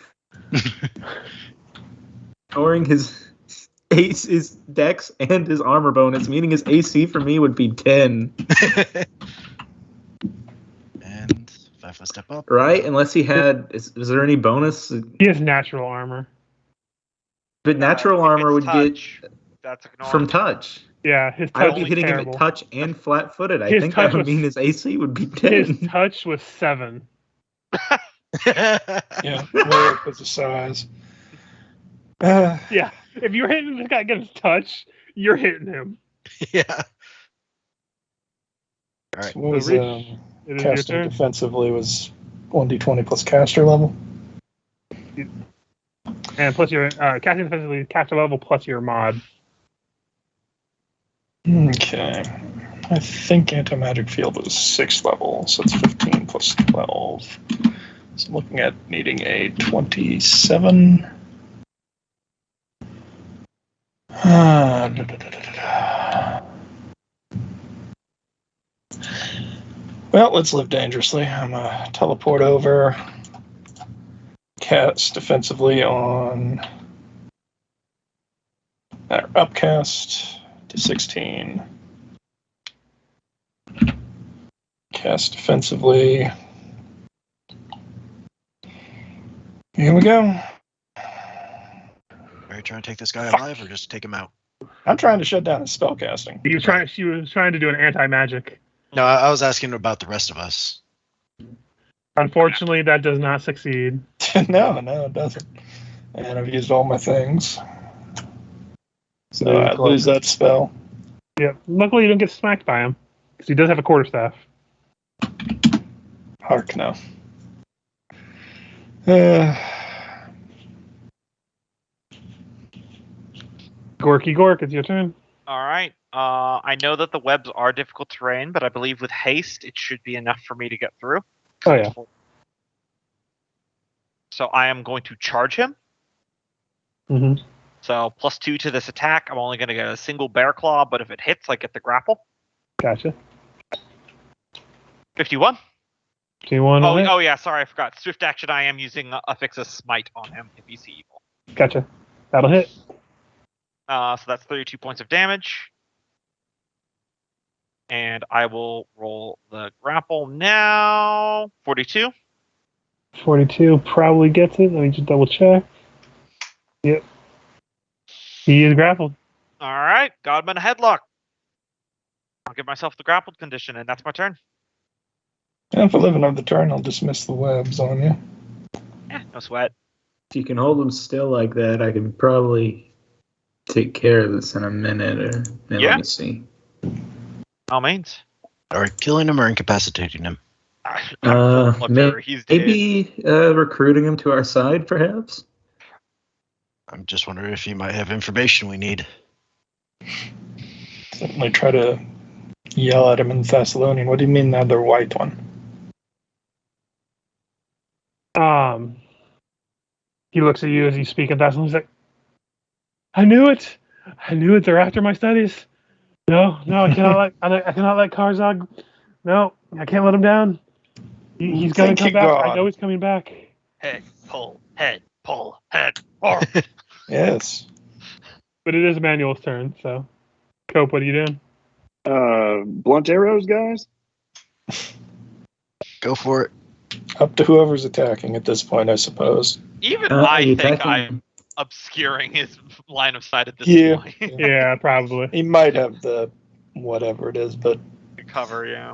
ignoring his dex and his armor bonus, meaning his AC for me would be 10. And 5-foot step up. Right? Unless he had... Is there any bonus? He has natural armor. But natural If armor it's would touch, that's get ignored. from touch. Yeah, his I touch would be was hitting terrible. him at touch and flat-footed. I His think touch that would was- mean his AC would be 10. His touch was 7. Yeah, way up with the size. Yeah, if you're hitting this guy against touch, you're hitting him. Yeah. All right. What was It is your casting turn. defensively was 1d20 plus caster level. And plus your casting defensively caster level plus your mod. Okay. I think anti-magic field was 6th level, so it's 15 plus 12. So I'm looking at needing a 27. Well, let's live dangerously. I'm gonna teleport over, cast defensively on upcast to 16. Cast defensively. Here we go. Are you trying to take this guy alive or just take him out? I'm trying to shut down his spellcasting. She was trying to do an anti-magic. No, I was asking about the rest of us. Unfortunately, that does not succeed. No, it doesn't. And I've used all my things. So I lose that spell. Yeah. Luckily, you don't get smacked by him because he does have a quarterstaff. Hark no. Gorky Gork, it's your turn. All right. I know that the webs are difficult terrain, but I believe with haste, it should be enough for me to get through. Oh yeah. So I am going to charge him. Mm-hmm. So +2 to this attack. I'm only going to get a single bear claw, but if it hits, I get the grapple. Gotcha. 51. G1. Oh yeah, sorry, I forgot. Swift action. I am using Affix's smite on him if he's evil. Gotcha. That'll hit. So that's 32 points of damage. And I will roll the grapple now. 42. 42 probably gets it. Let me just double check. Yep. He is grappled. All right, Godman headlock. I'll give myself the grappled condition, and that's my turn. And if I live another turn, I'll dismiss the webs on you. Yeah, no sweat. If you can hold him still like that, I can probably take care of this in a minute. Yeah. Let me see. All means. Or killing him or incapacitating him. He's dead. Maybe recruiting him to our side, perhaps? I'm just wondering if you might have information we need. Certainly try to yell at him in Thessalonian. What do you mean the other white one? He looks at you as you speak in Thessalonian. He's like, I knew it. They're after my studies. No, I cannot let Karzoug. No, I can't let him down. He's gonna come back. I know he's coming back. Head, pull, head. Yes. But it is Emmanuel's turn, so. Cope, what are you doing? Blunt arrows, guys? Go for it. Up to whoever's attacking at this point, I suppose. Even Are I you think attacking? I'm obscuring his line of sight at this Yeah. point. Yeah, probably. He might have the whatever it is, but Cover, yeah.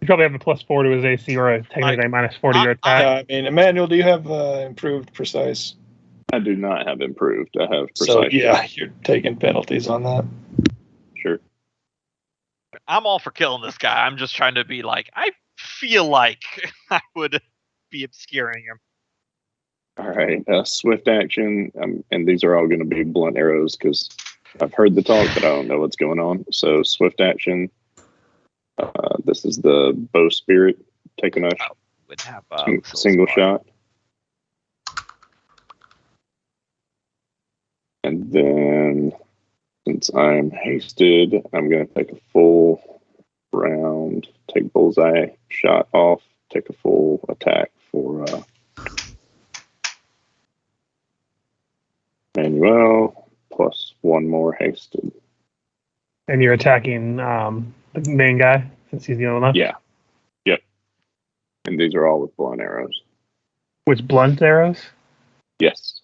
You probably have a +4 to his AC or a technically -4 to your attack. I mean, Emmanuel, do you have improved precise? I do not have improved. I have precise. So yeah, you're taking penalties on that. Sure. I'm all for killing this guy. I'm just trying to be like, I feel like I would be obscuring him. All right. Swift action, and these are all going to be blunt arrows because I've heard the talk, but I don't know what's going on. So swift action, This is the bow spirit taking a Would have single shot. And then, since I'm hasted, I'm going to take a full round, take bullseye shot off, take a full attack for Manuel, plus one more hasted. And you're attacking the main guy since he's the only one left? Yeah. Yep. And these are all with blunt arrows. With blunt arrows? Yes.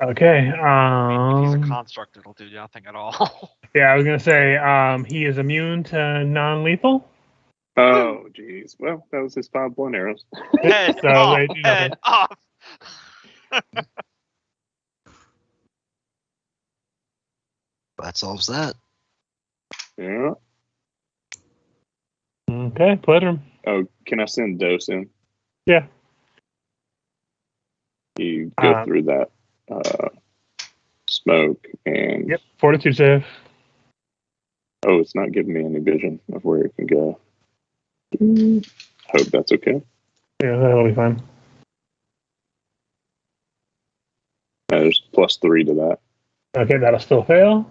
Okay. If he's a construct, it'll do nothing at all. Yeah, I was gonna say he is immune to non-lethal. Oh, geez. Well, that was his 5 blunt arrows. Head So off, they do nothing. head off. That solves that. Yeah. Okay, Pledrum. Oh, can I send Dose in? Yeah. You go through that smoke and... Yep, fortitude save. Oh, it's not giving me any vision of where it can go. Hope that's okay. Yeah, that'll be fine. There's +3 to that. Okay, that'll still fail.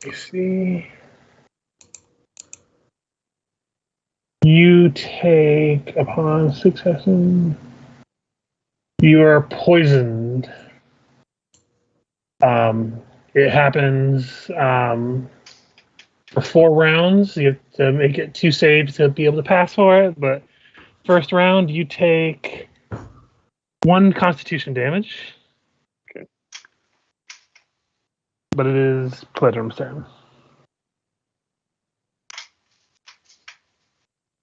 You see. You take, upon success, you are poisoned. It happens for 4 rounds. You have to make it 2 saves to be able to pass for it, but first round you take 1 constitution damage. Okay. But it is Pledrum's turn.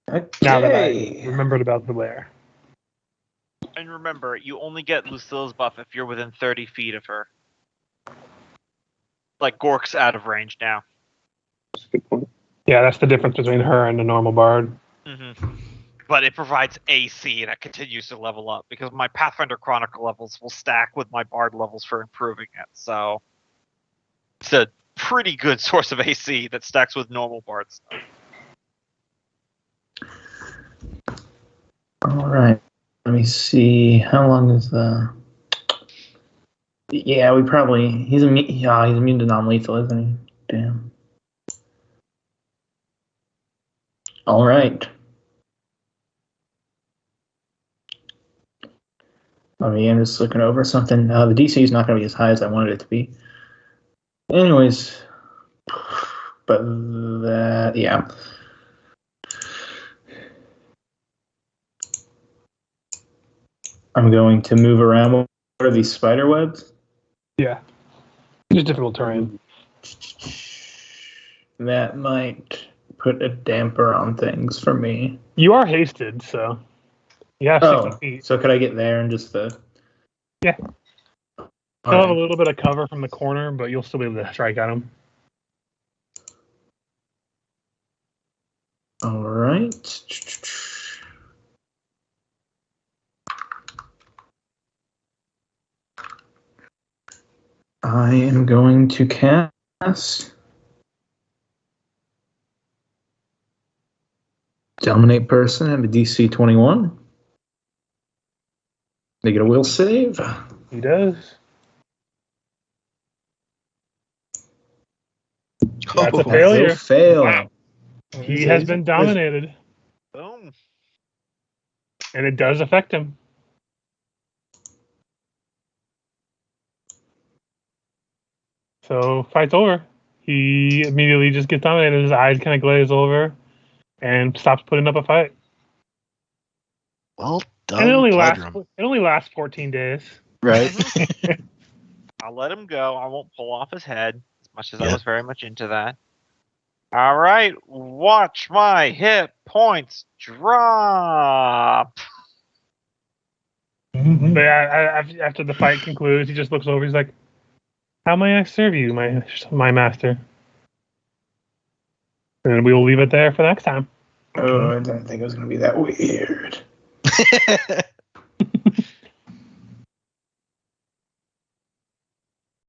Okay. Now that I remembered about the lair. And remember, you only get Lucilla's buff if you're within 30 feet of her. Like, Gork's out of range now. That's a good point. Yeah, that's the difference between her and a normal bard. Mm-hmm. But it provides AC, and it continues to level up, because my Pathfinder Chronicle levels will stack with my bard levels for improving it. So it's a pretty good source of AC that stacks with normal bard stuff. All right. Let me see. How long is the? Yeah, we probably he's immune to non-lethal, isn't he? Damn. All right. I mean, I'm just looking over something. The DC is not going to be as high as I wanted it to be. Anyways, but that yeah. I'm going to move around. What are these spider webs? Yeah. It's difficult terrain. That might put a damper on things for me. You are hasted, so you have 60 feet. So could I get there and just the... Yeah. All He'll have a right. little bit of cover from the corner, but you'll still be able to strike at him. All right. I am going to cast Dominate Person at a DC 21. They get a will save. He does. That's a failure. Will fail. Wow. He has been dominated, Boom. and it does affect him. So fight's over. He immediately just gets dominated. His eyes kind of glaze over, and stops putting up a fight. Well done, And it only Pledrum. lasts 14 days. Right. I'll let him go. I won't pull off his head, as much as I Yeah. was very much into that. All right, watch my hit points drop. But after the fight concludes, he just looks over. He's like, "How may I serve you, my master?" And we will leave it there for next time. Oh, I didn't think it was going to be that weird.